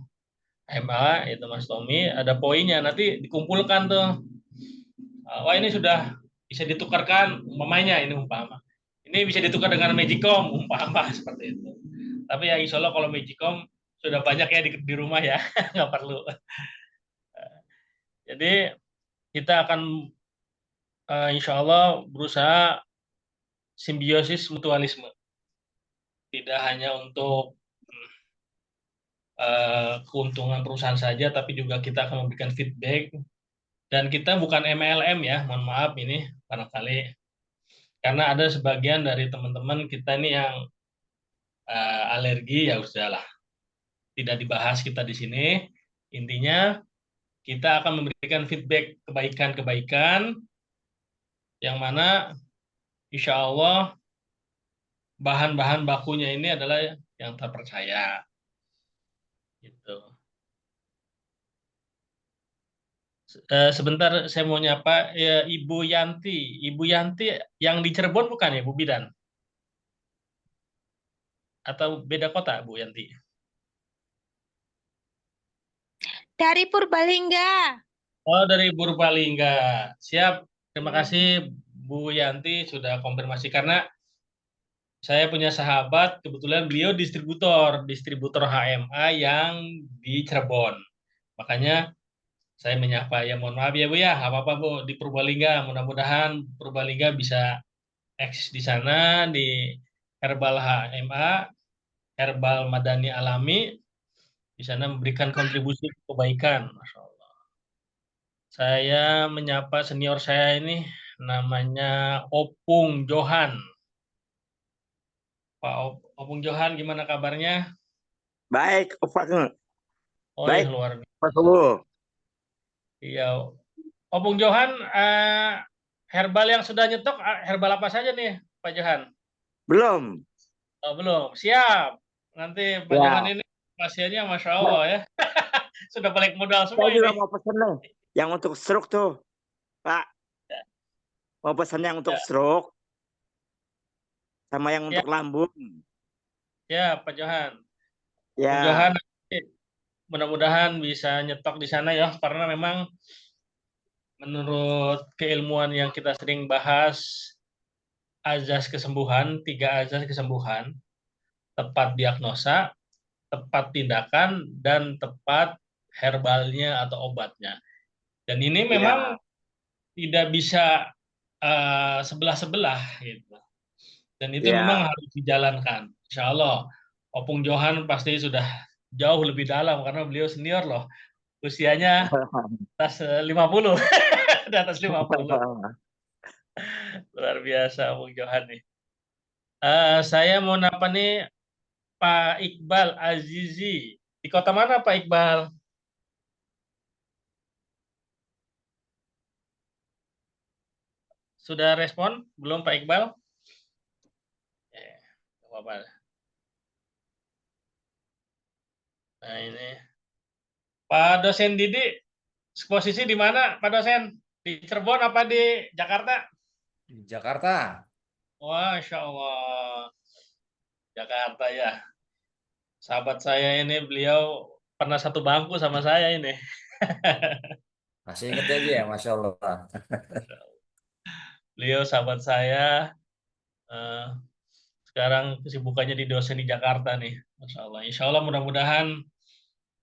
MA itu Mas Tommy, ada poinnya nanti dikumpulkan tuh. Wah ini sudah bisa ditukarkan umpamanya, ini umpama. Ini bisa ditukar dengan Magicom umpama seperti itu. Tapi ya insya Allah kalau Magicom sudah banyak ya di rumah ya, nggak perlu. Jadi kita akan insya Allah berusaha simbiosis mutualisme. Tidak hanya untuk keuntungan perusahaan saja, tapi juga kita akan memberikan feedback. Dan kita bukan MLM ya, mohon maaf ini barangkali. Karena ada sebagian dari teman-teman kita ini yang alergi, ya udahlah. Tidak dibahas kita di sini. Intinya kita akan memberikan feedback kebaikan-kebaikan yang mana insya Allah bahan-bahan bakunya ini adalah yang terpercaya. Gitu. Sebentar saya mau nyapa ya, Ibu Yanti. Ibu Yanti yang di Cirebon bukan ya, Bu Bidan? Atau beda kota, Bu Yanti? Dari Purbalingga. Oh, dari Purbalingga. Siap. Terima kasih Bu Yanti sudah konfirmasi, karena saya punya sahabat, kebetulan beliau distributor HMA yang di Cirebon. Makanya saya menyapa, ya mohon maaf ya Bu ya, apa-apa Bu, di Purbalingga. Mudah-mudahan Purbalingga bisa eksis di sana, di Herbal HMA, Herbal Madani Alami, di sana memberikan kontribusi kebaikan. Masya Allah. Saya menyapa senior saya ini, namanya Opung Johan. Pak Opung Johan, gimana kabarnya? Baik, Pak. Oh Baik, ya, luar biasa. Pak Subuh. Iya, Opung Johan, herbal yang sudah nyetok, herbal apa saja nih, Pak Johan? Belum. Oh, belum, siap. Nanti Pak Ya. Johan ini pasiennya Masya Allah ya. Sudah balik modal semua Saya juga ini. mau pesen nih, yang untuk stroke tuh, Pak. Mau pesen yang untuk stroke, sama yang untuk lambung. Ya, Pak Johan. Ya. Pak Johan, mudah-mudahan bisa nyetok di sana ya, karena memang menurut keilmuan yang kita sering bahas, azas kesembuhan, 3 azas kesembuhan, tepat diagnosa, tepat tindakan, dan tepat herbalnya atau obatnya. Dan ini memang tidak bisa sebelah-sebelah gitu. Dan itu memang harus dijalankan. Insya Allah, Opung Johan pasti sudah jauh lebih dalam karena beliau senior loh. Usianya atas 50. Di atas 50. Luar biasa Opung Johan nih. Saya mau napa nih Pak Iqbal Azizi. Di kota mana Pak Iqbal? Sudah respon? Belum Pak Iqbal? Apa-apa. Nah ini. Pak dosen Didi, posisi di mana Pak dosen? Di Cirebon apa di Jakarta? Di Jakarta. Wah, Masya Allah. Jakarta ya. Sahabat saya ini, beliau pernah satu bangku sama saya ini. Masih inget aja ya, Masya Allah. Beliau sahabat saya, eh, sekarang kesibukannya di dosen di Jakarta nih. Masya Allah. Insya Allah mudah-mudahan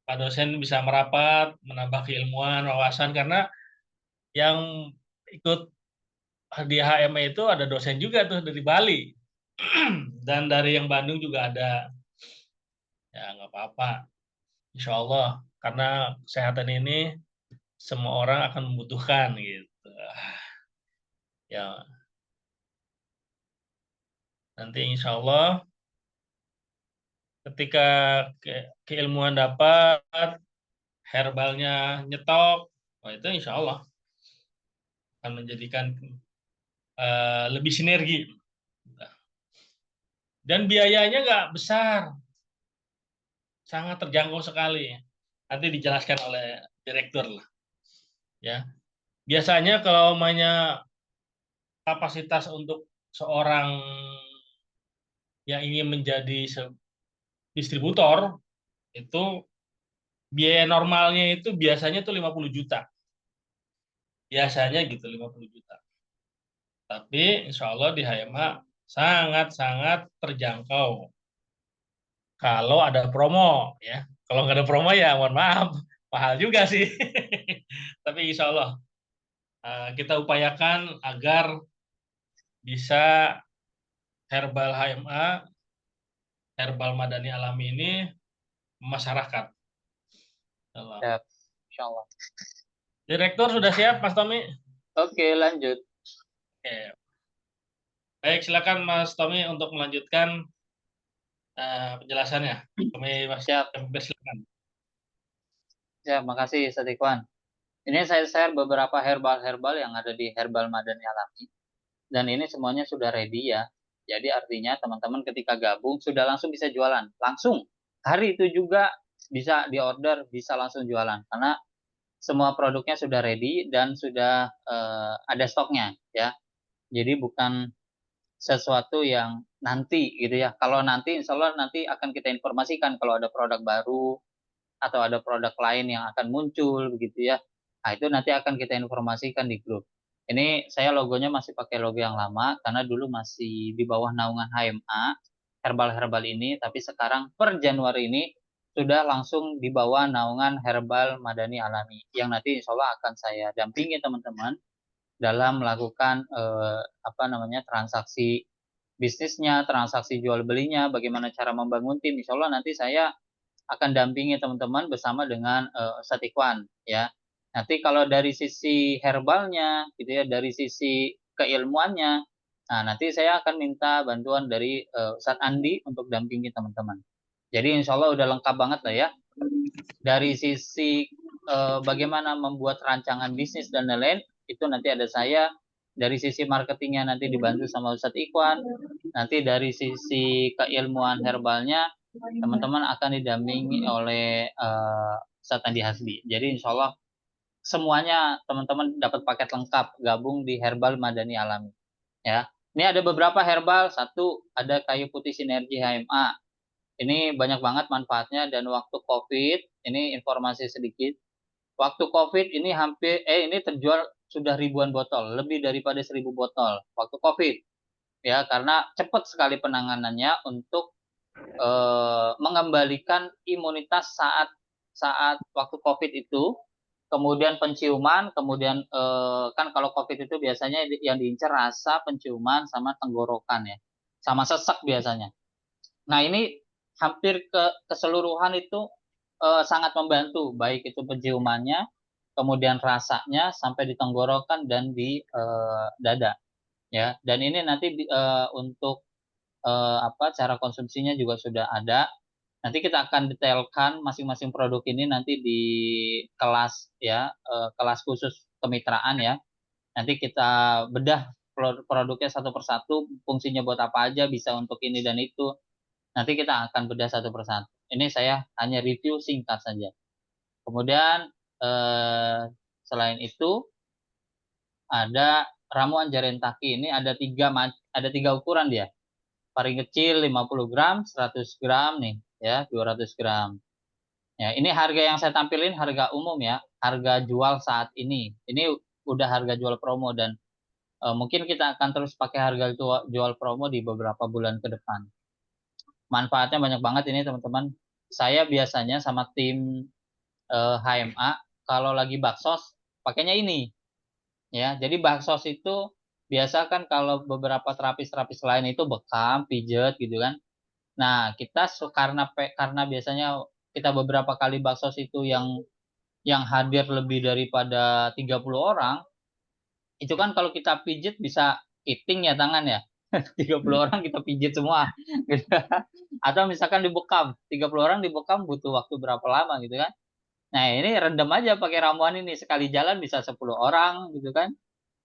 Pak dosen bisa merapat, menambah keilmuan, wawasan, karena yang ikut di HME itu ada dosen juga tuh dari Bali. Dan dari yang Bandung juga ada. Ya nggak apa-apa. Insya Allah. Karena kesehatan ini semua orang akan membutuhkan gitu. Ya, nanti insya Allah ketika keilmuan dapat, herbalnya nyetok, itu insya Allah akan menjadikan lebih sinergi. Dan biayanya nggak besar, sangat terjangkau sekali. Nanti dijelaskan oleh direktur lah. Ya, biasanya kalau namanya kapasitas untuk seorang yang ingin menjadi distributor itu biaya normalnya itu biasanya tuh 50 juta. Biasanya gitu 50 juta. Tapi insya Allah di HMA sangat-sangat terjangkau. Kalau ada promo ya. Kalau nggak ada promo ya mohon maaf, mahal juga sih. Tapi insya Allah kita upayakan agar bisa herbal HMA, herbal madani alami ini masyarakat. Ya, insya Allah. Direktur sudah siap, Mas Tommy? Oke, lanjut. Oke. Baik, silakan Mas Tommy untuk melanjutkan penjelasannya. Kami Siap. silakan. Ya, makasih Satikwan. Ini saya share beberapa herbal-herbal yang ada di Herbal Madani Alami. Dan ini semuanya sudah ready ya. Jadi artinya teman-teman ketika gabung sudah langsung bisa jualan. Langsung. Hari itu juga bisa diorder, bisa langsung jualan. Karena semua produknya sudah ready dan sudah ada stoknya ya. Jadi bukan sesuatu yang nanti gitu ya. Kalau nanti insya Allah nanti akan kita informasikan kalau ada produk baru atau ada produk lain yang akan muncul begitu ya. Nah, itu nanti akan kita informasikan di grup. Ini saya logonya masih pakai logo yang lama karena dulu masih di bawah naungan HMA herbal-herbal ini, tapi sekarang per Januari ini sudah langsung di bawah naungan Herbal Madani Alami yang nanti insya Allah akan saya dampingi teman-teman dalam melakukan transaksi bisnisnya, transaksi jual belinya, bagaimana cara membangun tim. Insya Allah nanti saya akan dampingi teman-teman bersama dengan Ustadz Ikhwan ya. Nanti kalau dari sisi herbalnya gitu ya, dari sisi keilmuannya, nah nanti saya akan minta bantuan dari Ustadz Andi untuk dampingi teman-teman. Jadi insya Allah udah lengkap banget lah ya. Dari sisi bagaimana membuat rancangan bisnis dan lain-lain, itu nanti ada saya. Dari sisi marketingnya nanti dibantu sama Ustadz Ikhwan. Nanti dari sisi keilmuan herbalnya, teman-teman akan didampingi oleh Ustadz Andi Hasbi. Jadi insya Allah semuanya teman-teman dapat paket lengkap gabung di Herbal Madani Alami. Ya, ini ada beberapa herbal. Satu ada kayu putih sinergi HMA. Ini banyak banget manfaatnya dan waktu COVID, ini informasi sedikit. Waktu COVID ini ini terjual sudah ribuan botol, lebih daripada 1000 botol waktu COVID. Ya, karena cepat sekali penanganannya untuk mengembalikan imunitas saat waktu COVID itu, kemudian penciuman, kemudian kan kalau COVID itu biasanya yang diincar rasa, penciuman, sama tenggorokan ya, sama sesak biasanya. Nah ini hampir keseluruhan itu sangat membantu, baik itu penciumannya, kemudian rasanya sampai di tenggorokan dan di dada ya. Dan ini nanti untuk cara konsumsinya juga sudah ada. Nanti kita akan detailkan masing-masing produk ini nanti di kelas ya, kelas khusus kemitraan ya. Nanti kita bedah produknya satu persatu, fungsinya buat apa aja, bisa untuk ini dan itu. Nanti kita akan bedah satu persatu. Ini saya hanya review singkat saja. Kemudian selain itu ada ramuan Jarentaki. Ini ada tiga ukuran dia. Paling kecil 50 gram, 100 gram nih ya, 200 gram. Ya, ini harga yang saya tampilin harga umum ya, harga jual saat ini. Ini udah harga jual promo dan mungkin kita akan terus pakai harga jual promo di beberapa bulan ke depan. Manfaatnya banyak banget ini teman-teman. Saya biasanya sama tim HMA kalau lagi baksos pakainya ini. Ya, jadi baksos itu biasa kan kalau beberapa terapis-terapis lain itu bekam, pijet gitu kan. Nah, kita karena biasanya kita beberapa kali baksos itu yang hadir lebih daripada 30 orang, itu kan kalau kita pijet bisa kiting ya tangan ya. 30 orang kita pijet semua. Gitu. Atau misalkan dibekam, 30 orang dibekam butuh waktu berapa lama gitu kan. Nah, ini rendam aja pakai ramuan ini, sekali jalan bisa 10 orang gitu kan.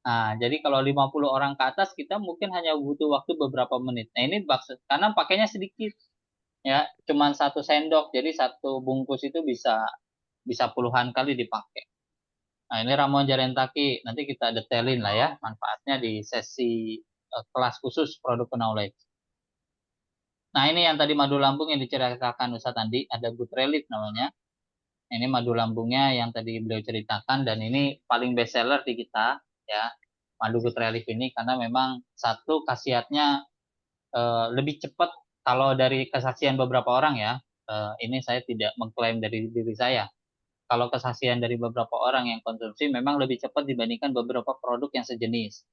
Nah, jadi kalau 50 orang ke atas kita mungkin hanya butuh waktu beberapa menit. Nah, ini karena pakainya sedikit. Ya, cuman 1 sendok. Jadi 1 bungkus itu bisa puluhan kali dipakai. Nah, ini ramuan Jarentaki. Nanti kita detailin lah ya manfaatnya di sesi kelas khusus produk knowledge. Nah, ini yang tadi madu lambung yang diceritakan Ustaz Andi, ada Good Relief namanya. Ini madu lambungnya yang tadi beliau ceritakan dan ini paling best seller di kita ya. Madu Good Relief ini karena memang satu khasiatnya lebih cepat kalau dari kesaksian beberapa orang ya. Ini saya tidak mengklaim dari diri saya. Kalau kesaksian dari beberapa orang yang konsumsi memang lebih cepat dibandingkan beberapa produk yang sejenis.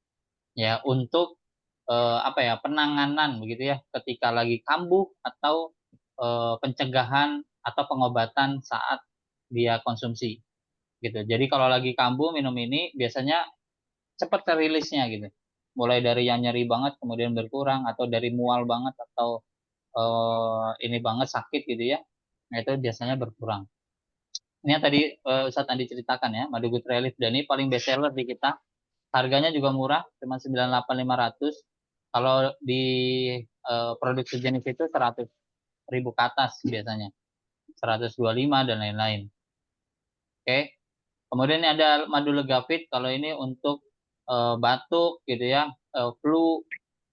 Ya, untuk penanganan begitu ya ketika lagi kambuh atau pencegahan atau pengobatan saat dia konsumsi gitu. Jadi kalau lagi kambuh minum ini biasanya cepat terilisnya gitu. Mulai dari yang nyeri banget kemudian berkurang atau dari mual banget atau ini banget sakit gitu ya. Nah, itu biasanya berkurang. Ini yang tadi Ustadz Andi ceritakan ya, Madu Good Relief dan ini paling best seller di kita. Harganya juga murah, cuma 98.500. Kalau di produk sejenis itu 100.000 ke atas biasanya. 125 dan lain-lain. Oke. Kemudian ini ada madu Legavit, kalau ini untuk batuk gitu ya, flu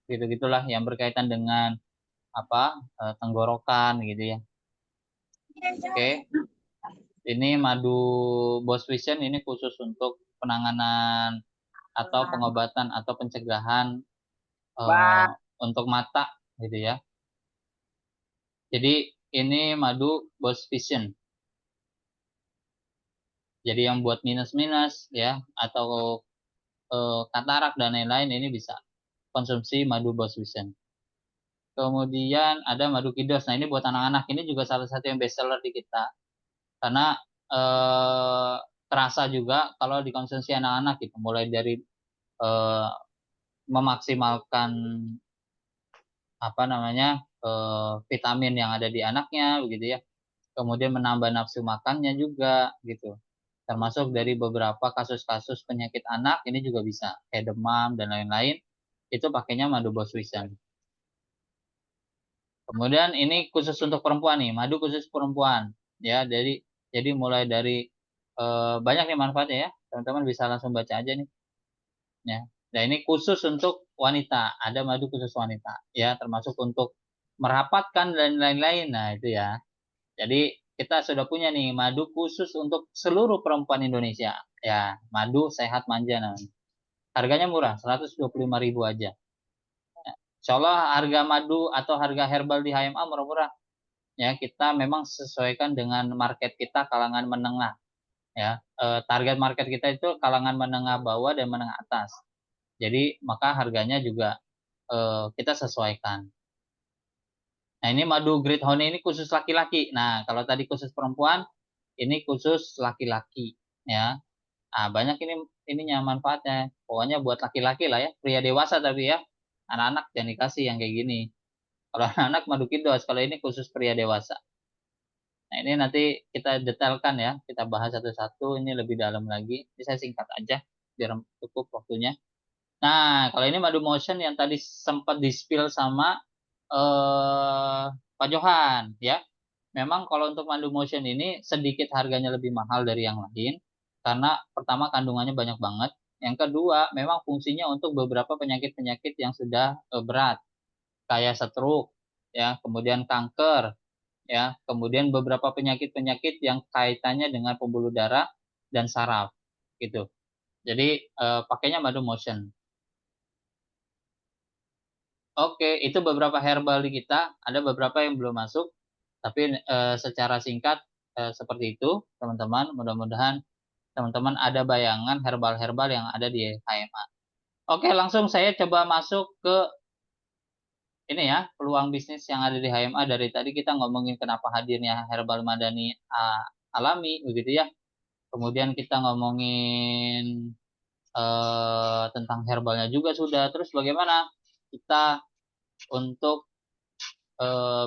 gitu-gitulah yang berkaitan dengan tenggorokan gitu ya. Oke. Ini madu Boss Vision ini khusus untuk penanganan atau pengobatan atau pencegahan untuk mata gitu ya. Jadi ini madu Boss Vision. Jadi yang buat minus-minus ya atau katarak dan lain-lain ini bisa konsumsi madu Boss Vision. Kemudian ada madu Kidos. Nah, ini buat anak-anak, ini juga salah satu yang best seller di kita. Karena terasa juga kalau dikonsumsi anak-anak gitu, mulai dari memaksimalkan vitamin yang ada di anaknya begitu ya. Kemudian menambah nafsu makannya juga gitu. Termasuk dari beberapa kasus-kasus penyakit anak ini juga bisa kayak demam dan lain-lain. Itu pakainya madu Boss Vision. Kemudian ini khusus untuk perempuan nih, madu khusus perempuan ya. Jadi mulai dari banyak nih manfaatnya ya. Teman-teman bisa langsung baca aja nih. Ya. Nah, ini khusus untuk wanita, ada madu khusus wanita ya, termasuk untuk merapatkan dan lain-lain. Nah, itu ya. Jadi kita sudah punya nih madu khusus untuk seluruh perempuan Indonesia. Ya, madu sehat manja namanya. Harganya murah, 125.000 aja. Ya. Insya Allah harga madu atau harga herbal di HMA murah-murah. Ya, kita memang sesuaikan dengan market kita kalangan menengah. Ya, target market kita itu kalangan menengah bawah dan menengah atas. Jadi maka harganya juga kita sesuaikan. Nah, ini madu Great Honey ini khusus laki-laki. Nah, kalau tadi khusus perempuan, ini khusus laki-laki ya. Nah, banyak ininya manfaatnya. Pokoknya buat laki-laki lah ya, pria dewasa tapi ya. Anak-anak jangan dikasih yang kayak gini. Kalau anak-anak madu Kidos, kalau ini khusus pria dewasa. Nah, ini nanti kita detailkan ya, kita bahas satu-satu, ini lebih dalam lagi. Ini saya singkat aja biar cukup waktunya. Nah, kalau ini madu motion yang tadi sempat di-spill sama Pak Johan ya. memang kalau untuk madu motion ini sedikit harganya lebih mahal dari yang lain karena pertama kandungannya banyak banget. Yang kedua, memang fungsinya untuk beberapa penyakit-penyakit yang sudah berat kayak stroke, ya, kemudian kanker, ya, kemudian beberapa penyakit-penyakit yang kaitannya dengan pembuluh darah dan saraf, gitu. Jadi pakainya madu motion. Oke, itu beberapa herbal di kita. Ada beberapa yang belum masuk, tapi secara singkat seperti itu, teman-teman. Mudah-mudahan teman-teman ada bayangan herbal-herbal yang ada di HMA. Oke, langsung saya coba masuk ke ini ya, peluang bisnis yang ada di HMA. Dari tadi kita ngomongin kenapa hadirnya Herbal Madani Alami, begitu ya. Kemudian kita ngomongin tentang herbalnya juga sudah. Terus bagaimana kita untuk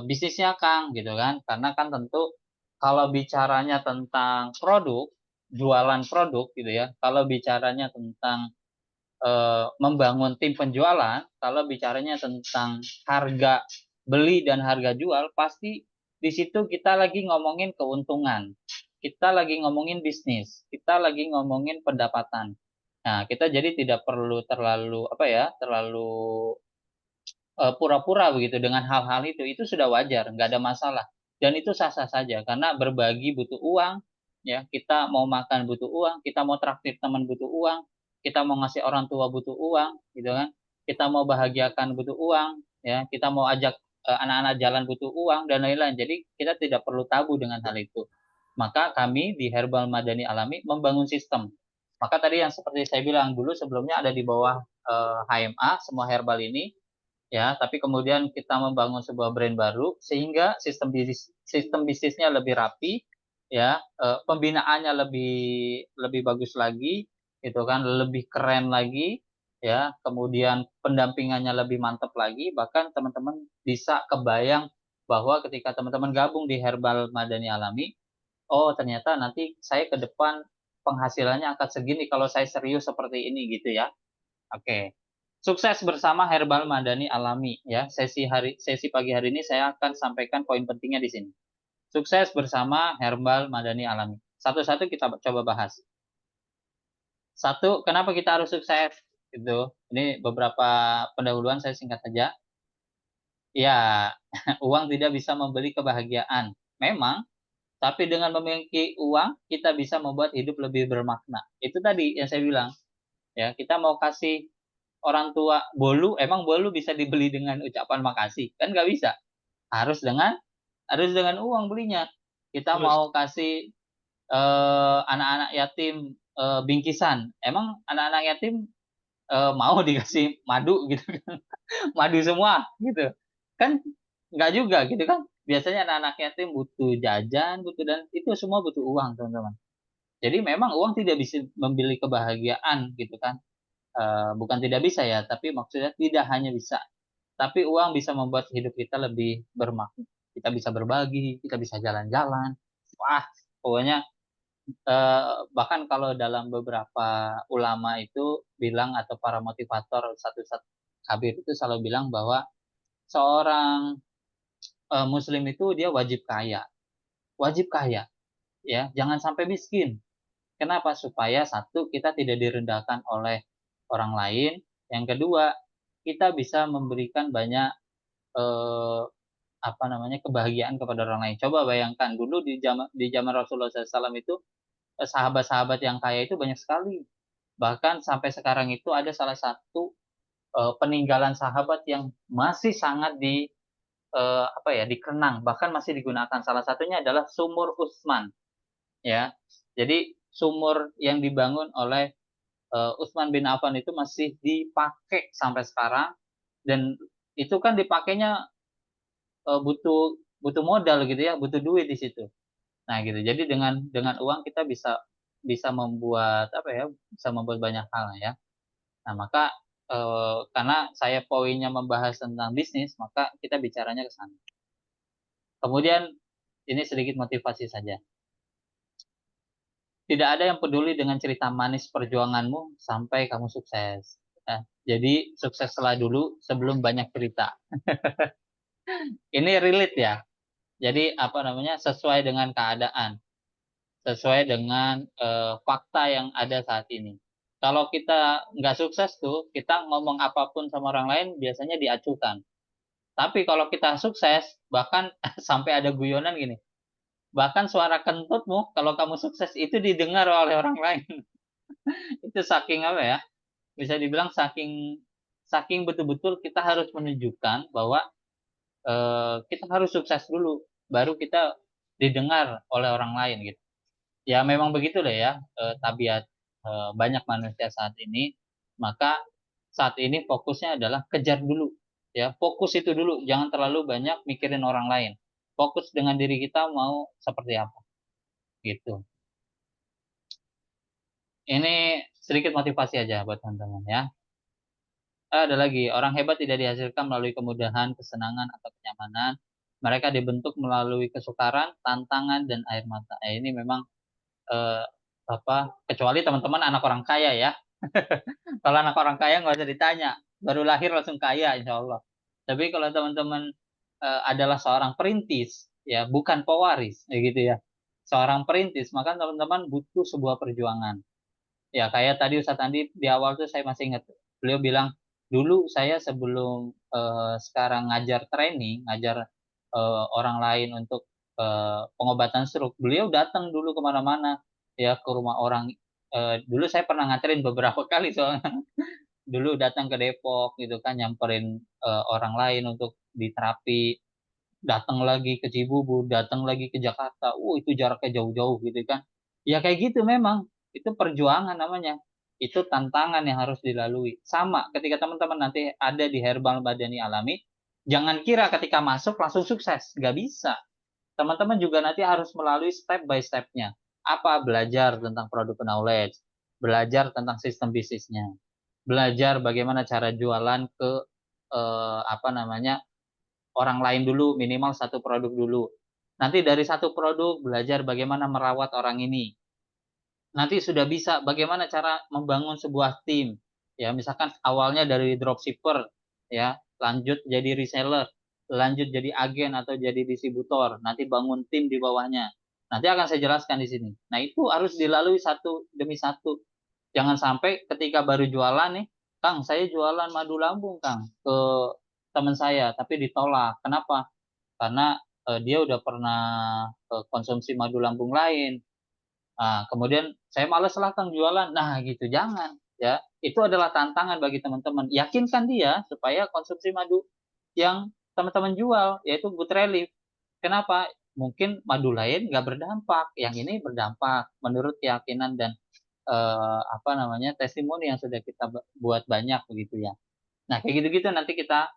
bisnisnya Kang, gitu kan? Karena kan tentu kalau bicaranya tentang produk, jualan produk gitu ya. Kalau bicaranya tentang membangun tim penjualan, kalau bicaranya tentang harga beli dan harga jual, pasti di situ kita lagi ngomongin keuntungan, kita lagi ngomongin bisnis, kita lagi ngomongin pendapatan. Nah, kita jadi tidak perlu terlalu pura-pura begitu dengan hal-hal itu sudah wajar, nggak ada masalah. Dan itu sah-sah saja karena berbagi butuh uang, ya kita mau makan butuh uang, kita mau traktir teman butuh uang, kita mau ngasih orang tua butuh uang, gitu kan? Kita mau bahagiakan butuh uang, ya kita mau ajak anak-anak jalan butuh uang dan lain-lain. Jadi kita tidak perlu tabu dengan hal itu. Maka kami di Herbal Madani Alami membangun sistem. Maka tadi yang seperti saya bilang dulu sebelumnya ada di bawah HMA semua herbal ini, ya, tapi kemudian kita membangun sebuah brand baru sehingga sistem bisnisnya lebih rapi, ya, pembinaannya lebih bagus lagi, gitu kan, lebih keren lagi, ya, kemudian pendampingannya lebih mantap lagi, bahkan teman-teman bisa kebayang bahwa ketika teman-teman gabung di Herbal Madani Alami, oh ternyata nanti saya ke depan penghasilannya akan segini kalau saya serius seperti ini gitu ya. Oke. Sukses bersama Herbal Madani Alami ya. Sesi pagi hari ini saya akan sampaikan poin pentingnya di sini. Sukses bersama Herbal Madani Alami. Satu-satu kita coba bahas. Satu, kenapa kita harus sukses? Gitu. Ini beberapa pendahuluan saya singkat saja. Ya, uang tidak bisa membeli kebahagiaan. Memang, tapi dengan memiliki uang kita bisa membuat hidup lebih bermakna. Itu tadi yang saya bilang. Ya, kita mau kasih orang tua bolu, emang bolu bisa dibeli dengan ucapan makasih? Kan nggak bisa. Harus dengan uang belinya. Kita Terus. mau kasih anak-anak yatim bingkisan. Emang anak-anak yatim mau dikasih madu gitu kan? Madu semua gitu. Kan nggak juga gitu kan. Biasanya anak-anak yatim butuh jajan, dan itu semua butuh uang, teman-teman. Jadi memang uang tidak bisa membeli kebahagiaan gitu kan. Bukan tidak bisa ya, tapi maksudnya tidak hanya bisa, tapi uang bisa membuat hidup kita lebih bermakna. Kita bisa berbagi, kita bisa jalan-jalan. Wah, pokoknya bahkan kalau dalam beberapa ulama itu bilang atau para motivator satu kabir itu selalu bilang bahwa seorang muslim itu dia wajib kaya, ya, jangan sampai miskin. Kenapa? Supaya satu, kita tidak direndahkan oleh orang lain. Yang kedua, kita bisa memberikan banyak kebahagiaan kepada orang lain. Coba bayangkan dulu di zaman Rasulullah SAW itu sahabat-sahabat yang kaya itu banyak sekali. Bahkan sampai sekarang itu ada salah satu peninggalan sahabat yang masih sangat dikenang, bahkan masih digunakan. Salah satunya adalah sumur Utsman, ya. Jadi sumur yang dibangun oleh Utsman bin Affan itu masih dipakai sampai sekarang, dan itu kan dipakainya butuh butuh modal gitu ya, butuh duit di situ. Nah gitu. Jadi dengan uang kita bisa bisa membuat bisa membuat banyak hal ya. Nah maka karena saya poinnya membahas tentang bisnis, maka kita bicaranya ke sana. Kemudian ini sedikit motivasi saja. Tidak ada yang peduli dengan cerita manis perjuanganmu sampai kamu sukses. Jadi sukseslah dulu sebelum banyak cerita. Ini relate ya. Jadi apa namanya, sesuai dengan keadaan, sesuai dengan fakta yang ada saat ini. Kalau kita nggak sukses tuh, kita ngomong apapun sama orang lain biasanya diacukan. Tapi kalau kita sukses, bahkan sampai ada guyonan gini, bahkan suara kentutmu kalau kamu sukses itu didengar oleh orang lain. Itu saking apa ya? Bisa dibilang saking saking betul-betul kita harus menunjukkan bahwa kita harus sukses dulu, baru kita didengar oleh orang lain gitu. Ya memang begitulah ya, tabiat banyak manusia saat ini. Maka saat ini fokusnya adalah kejar dulu, ya fokus itu dulu, jangan terlalu banyak mikirin orang lain. Fokus dengan diri kita mau seperti apa, gitu. Ini sedikit motivasi aja buat teman-teman ya. Ada lagi, orang hebat tidak dihasilkan melalui kemudahan, kesenangan, atau kenyamanan. Mereka dibentuk melalui kesukaran, tantangan, dan air mata. Ini memang eh, kecuali teman-teman anak orang kaya ya. Kalau anak orang kaya nggak usah ditanya, baru lahir langsung kaya insya Allah. Tapi kalau teman-teman adalah seorang perintis, ya bukan pewaris, ya gitu ya. Seorang perintis, maka teman-teman butuh sebuah perjuangan. Ya kayak tadi Ustadz Andi di awal tuh saya masih ingat, beliau bilang dulu saya sebelum sekarang ngajar training, ngajar orang lain untuk pengobatan stroke, beliau datang dulu kemana-mana ya ke rumah orang. Dulu saya pernah nganterin beberapa kali soalnya. Dulu datang ke Depok gitu kan, nyamperin orang lain untuk diterapi, datang lagi ke Cibubur, datang lagi ke Jakarta. Itu jaraknya jauh-jauh gitu kan. Ya kayak gitu memang. Itu perjuangan namanya. Itu tantangan yang harus dilalui. Sama ketika teman-teman nanti ada di Herbal Madani Alami, jangan kira ketika masuk langsung sukses. Nggak bisa. Teman-teman juga nanti harus melalui step by step-nya. Apa? Belajar tentang produk knowledge, belajar tentang sistem bisnisnya, belajar bagaimana cara jualan ke apa namanya, orang lain dulu, minimal satu produk dulu. Nanti dari satu produk belajar bagaimana merawat orang ini. Nanti sudah bisa bagaimana cara membangun sebuah tim. Ya, misalkan awalnya dari dropshipper, ya, lanjut jadi reseller, lanjut jadi agen atau jadi distributor, nanti bangun tim di bawahnya. Nanti akan saya jelaskan di sini. Nah, itu harus dilalui satu demi satu. Jangan sampai ketika baru jualan nih, Kang, saya jualan madu lambung, Kang, ke teman saya, tapi ditolak. Kenapa? Karena dia udah pernah konsumsi madu lambung lain. Nah, kemudian saya males lah Kang jualan. Nah, gitu jangan ya. Itu adalah tantangan bagi teman-teman. Yakinkan dia supaya konsumsi madu yang teman-teman jual, yaitu Good Relief. Kenapa? Mungkin madu lain nggak berdampak, yang ini berdampak menurut keyakinan dan apa namanya, testimoni yang sudah kita buat banyak begitu ya. Nah, kayak gitu-gitu nanti kita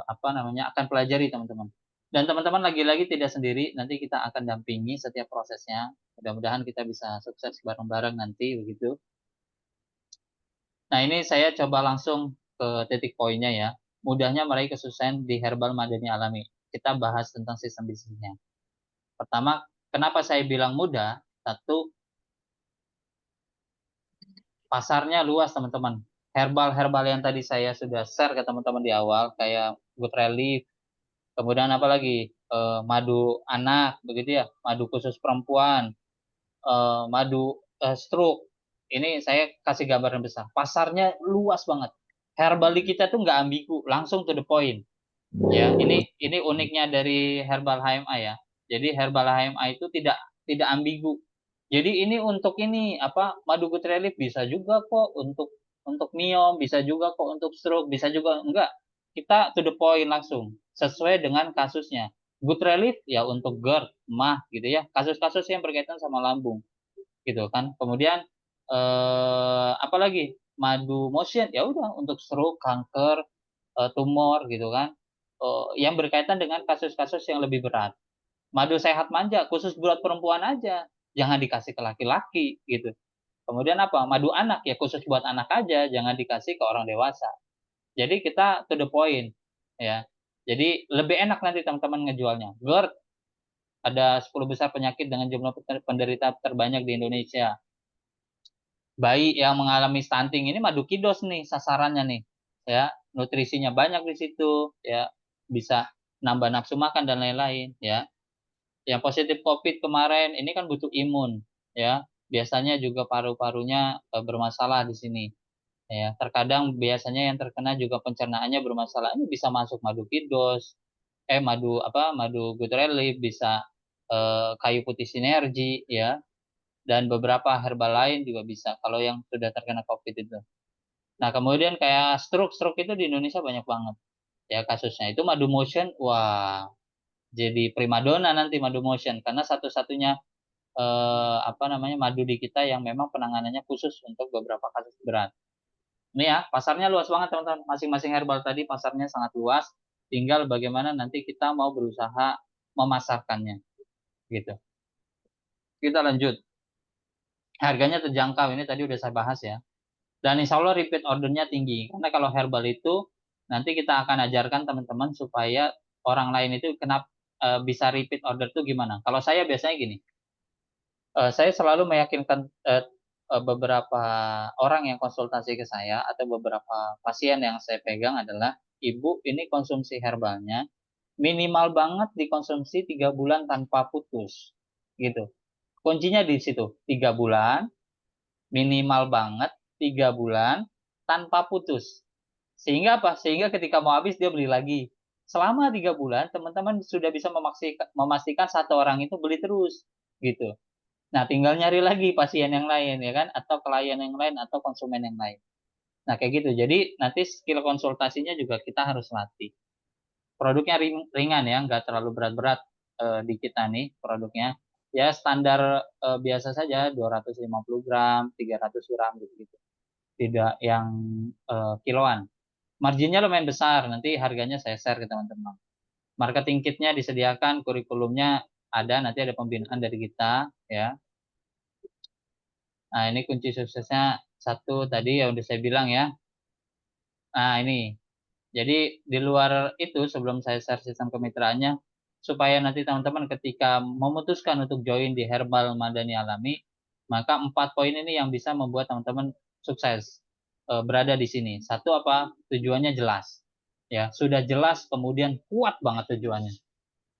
apa namanya, akan pelajari teman-teman. Dan teman-teman lagi-lagi tidak sendiri, nanti kita akan dampingi setiap prosesnya. Mudah-mudahan kita bisa sukses bareng-bareng nanti begitu. Nah, ini saya coba langsung ke titik poinnya ya. Mudahnya meraih kesuksesan di Herbal Madani Alami. Kita bahas tentang sistem bisnisnya. Pertama, kenapa saya bilang mudah? Satu, pasarnya luas teman-teman. Herbal-herbal yang tadi saya sudah share ke teman-teman di awal, kayak Good Relief, kemudian apa lagi? Madu anak, begitu ya, madu khusus perempuan, madu stroke. Ini saya kasih gambaran besar. Pasarnya luas banget. Herbal di kita tuh nggak ambigu, langsung to the point. Ya, ini uniknya dari Herbal HMA ya. Jadi Herbal HMA itu tidak ambigu. Jadi ini untuk ini apa, madu Good Relief bisa juga kok untuk miom, bisa juga kok untuk stroke, bisa juga enggak. Kita to the point langsung sesuai dengan kasusnya. Good Relief ya untuk GERD, MAH gitu ya. Kasus-kasus yang berkaitan sama lambung gitu kan. Kemudian apalagi madu motion ya udah untuk stroke, kanker, tumor gitu kan. Yang berkaitan dengan kasus-kasus yang lebih berat. Madu sehat manja khusus buat perempuan aja, jangan dikasih ke laki-laki gitu. Kemudian apa? Madu anak ya khusus buat anak aja, jangan dikasih ke orang dewasa. Jadi kita to the point ya. Jadi lebih enak nanti teman-teman ngejualnya. GERD ada 10 besar penyakit dengan jumlah penderita terbanyak di Indonesia. Bayi yang mengalami stunting ini madu kidos nih sasarannya nih. Ya, nutrisinya banyak di situ ya. Bisa nambah nafsu makan dan lain-lain ya. Yang positif COVID kemarin ini kan butuh imun ya. Biasanya juga paru-parunya bermasalah di sini ya. Terkadang biasanya yang terkena juga pencernaannya bermasalah. Ini bisa masuk madu kidos, madu good relief, bisa kayu putih sinergi ya, dan beberapa herbal lain juga bisa kalau yang sudah terkena COVID itu. Nah, kemudian kayak stroke itu di Indonesia banyak banget ya kasusnya. Itu madu motion, wah, jadi primadona nanti madu motion karena satu-satunya madu di kita yang memang penanganannya khusus untuk beberapa kasus berat. Ini ya, pasarnya luas banget teman-teman. Masing-masing herbal tadi pasarnya sangat luas. Tinggal bagaimana nanti kita mau berusaha memasarkannya. Gitu. Kita lanjut. Harganya terjangkau, ini tadi udah saya bahas ya. Dan insya Allah repeat ordernya tinggi. Karena kalau herbal itu nanti kita akan ajarkan teman-teman supaya orang lain itu bisa repeat order itu gimana. Kalau saya biasanya gini, saya selalu meyakinkan beberapa orang yang konsultasi ke saya atau beberapa pasien yang saya pegang adalah, ibu ini konsumsi herbalnya minimal banget dikonsumsi 3 bulan tanpa putus. Gitu. Kuncinya di situ, 3 bulan, minimal banget 3 bulan tanpa putus. Sehingga apa? Sehingga ketika mau habis dia beli lagi. Selama 3 bulan teman-teman sudah bisa memastikan satu orang itu beli terus gitu. Nah, tinggal nyari lagi pasien yang lain ya kan, atau klien yang lain atau konsumen yang lain. Nah, kayak gitu. Jadi nanti skill konsultasinya juga kita harus latih. Produknya ringan ya, nggak terlalu berat-berat di kita nih produknya. Ya standar biasa saja 250 gram, 300 gram gitu-gitu. Tidak yang kiloan. Marginnya lumayan besar, nanti harganya saya share ke teman-teman. Marketing kitnya disediakan, kurikulumnya ada, nanti ada pembinaan dari kita ya. Nah, ini kunci suksesnya satu tadi yang udah saya bilang ya. Nah, ini. Jadi di luar itu sebelum saya share sistem kemitraannya, supaya nanti teman-teman ketika memutuskan untuk join di Herbal Madani Alami, maka 4 poin ini yang bisa membuat teman-teman sukses berada di sini. Satu apa? Tujuannya jelas. Ya, sudah jelas kemudian kuat banget tujuannya.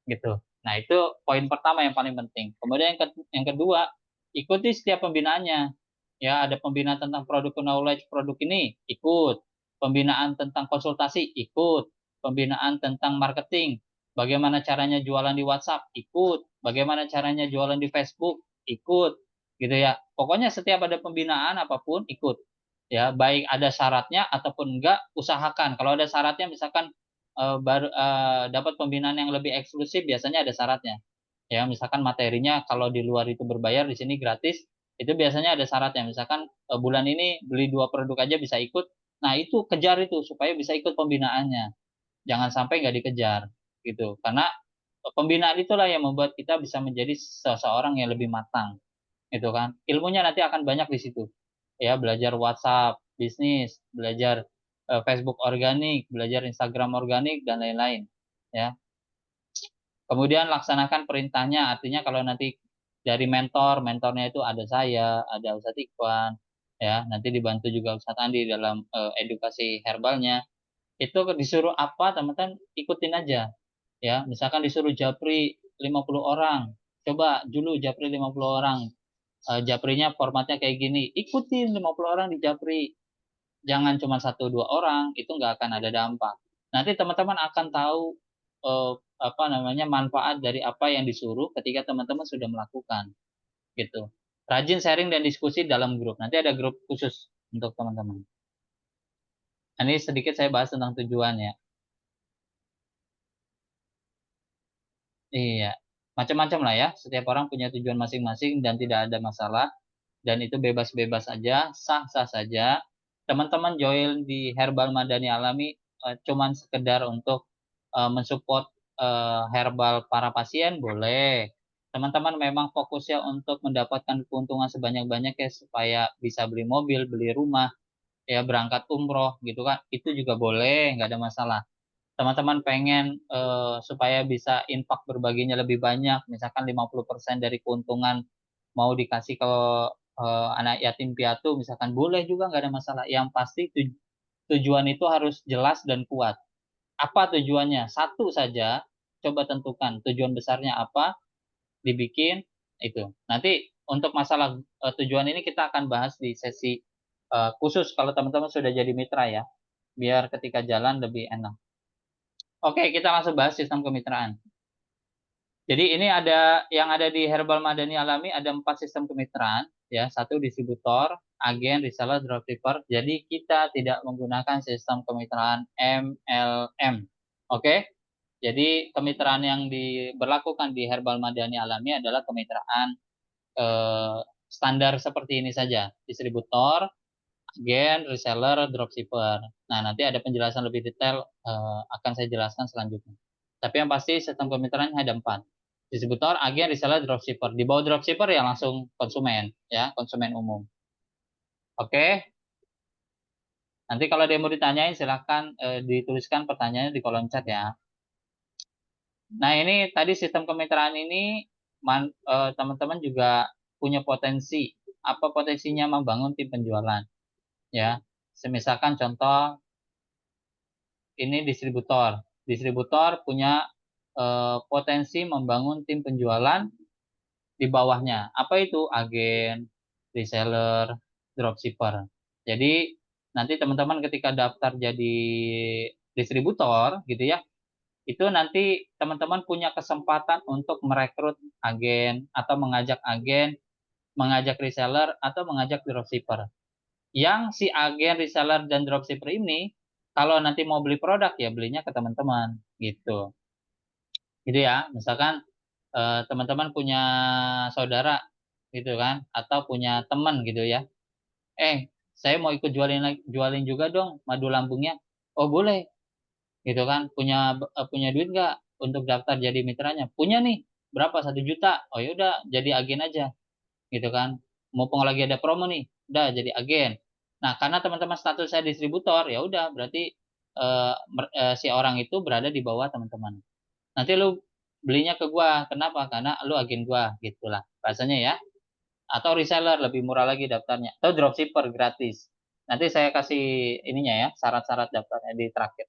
Gitu. Nah, itu poin pertama yang paling penting. Kemudian yang kedua, ikuti setiap pembinaannya. Ya, ada pembinaan tentang produk knowledge produk ini, ikut. Pembinaan tentang konsultasi, ikut. Pembinaan tentang marketing, bagaimana caranya jualan di WhatsApp, ikut. Bagaimana caranya jualan di Facebook, ikut. Gitu ya. Pokoknya setiap ada pembinaan apapun, ikut. Ya, baik ada syaratnya ataupun enggak, usahakan. Kalau ada syaratnya misalkan dapat pembinaan yang lebih eksklusif, biasanya ada syaratnya. Ya, misalkan materinya kalau di luar itu berbayar, di sini gratis, itu biasanya ada syaratnya. Misalkan bulan ini beli 2 produk aja bisa ikut. Nah, itu kejar itu supaya bisa ikut pembinaannya. Jangan sampai nggak dikejar gitu. Karena pembinaan itulah yang membuat kita bisa menjadi seseorang yang lebih matang. Gitu kan. Ilmunya nanti akan banyak di situ. Ya, belajar WhatsApp bisnis, belajar Facebook organik, belajar Instagram organik dan lain-lain, ya. Kemudian laksanakan perintahnya, artinya kalau nanti dari mentornya itu ada saya, ada Ustadz Ikhwan, ya, nanti dibantu juga Ustadz Andi dalam edukasi herbalnya. Itu disuruh apa, teman-teman ikutin aja. Ya, misalkan disuruh japri 50 orang, coba dulu japri 50 orang. Japrinya formatnya kayak gini, ikutin 50 orang di japri. Jangan cuma 1-2 orang, itu nggak akan ada dampak. Nanti teman-teman akan tahu manfaat dari apa yang disuruh ketika teman-teman sudah melakukan. Gitu. Rajin sharing dan diskusi dalam grup. Nanti ada grup khusus untuk teman-teman. Ini sedikit saya bahas tentang tujuan ya. Iya, macam-macam lah ya. Setiap orang punya tujuan masing-masing dan tidak ada masalah. Dan itu bebas-bebas aja, sah-sah saja. Teman-teman join di Herbal Madani Alami cuman sekedar untuk mensupport herbal para pasien, boleh. Teman-teman memang fokusnya untuk mendapatkan keuntungan sebanyak-banyaknya supaya bisa beli mobil, beli rumah, ya berangkat umroh gitu kan. Itu juga boleh, nggak ada masalah. Teman-teman pengen supaya bisa infak berbaginya lebih banyak, misalkan 50% dari keuntungan mau dikasih ke anak yatim piatu, misalkan boleh juga, nggak ada masalah. Yang pasti tujuan itu harus jelas dan kuat. Apa tujuannya? Satu saja, coba tentukan tujuan besarnya apa, dibikin itu. Nanti untuk masalah tujuan ini kita akan bahas di sesi khusus kalau teman-teman sudah jadi mitra ya, biar ketika jalan lebih enak. Oke, kita langsung bahas sistem kemitraan. Jadi ini yang ada di Herbal Madani Alami ada 4 sistem kemitraan ya, 1 distributor, agen, reseller, dropshipper. Jadi kita tidak menggunakan sistem kemitraan MLM. Oke? Jadi kemitraan yang diberlakukan di Herbal Madani Alami adalah kemitraan standar seperti ini saja, distributor, agen, reseller, dropshipper. Nah, nanti ada penjelasan lebih detail akan saya jelaskan selanjutnya. Tapi yang pasti sistem kemitraan ada 4. Distributor, agen, reseller, dropshipper. Di bawah dropshipper ya langsung konsumen, ya, konsumen umum. Oke. Nanti kalau ada yang mau ditanyain silahkan dituliskan pertanyaannya di kolom chat ya. Nah, ini tadi sistem kemitraan ini teman-teman juga punya potensi. Apa potensinya membangun tim penjualan? Ya, misalkan contoh ini distributor. Distributor punya potensi membangun tim penjualan di bawahnya. Apa itu? Agen, reseller, dropshipper. Jadi nanti teman-teman ketika daftar jadi distributor gitu ya, itu nanti teman-teman punya kesempatan untuk merekrut agen atau mengajak agen, mengajak reseller atau mengajak dropshipper. Yang si agen, reseller, dan dropshipper ini kalau nanti mau beli produk ya belinya ke teman-teman gitu. Gitu ya, misalkan teman-teman punya saudara gitu kan atau punya teman gitu ya. Saya mau ikut jualin juga dong madu lambungnya. Oh, boleh. Gitu kan. Punya duit nggak untuk daftar jadi mitranya? Punya nih. Berapa? 1 juta. Oh, yaudah jadi agen aja. Gitu kan. Mumpung lagi ada promo nih, udah jadi agen. Nah, karena teman-teman status saya distributor, ya udah berarti si orang itu berada di bawah teman-teman. Nanti lu belinya ke gua, kenapa? Karena lu agen gua, gitulah bahasanya ya. Atau reseller lebih murah lagi daftarnya. Atau dropshipper gratis. Nanti saya kasih ininya ya, syarat-syarat daftarnya di terakhir.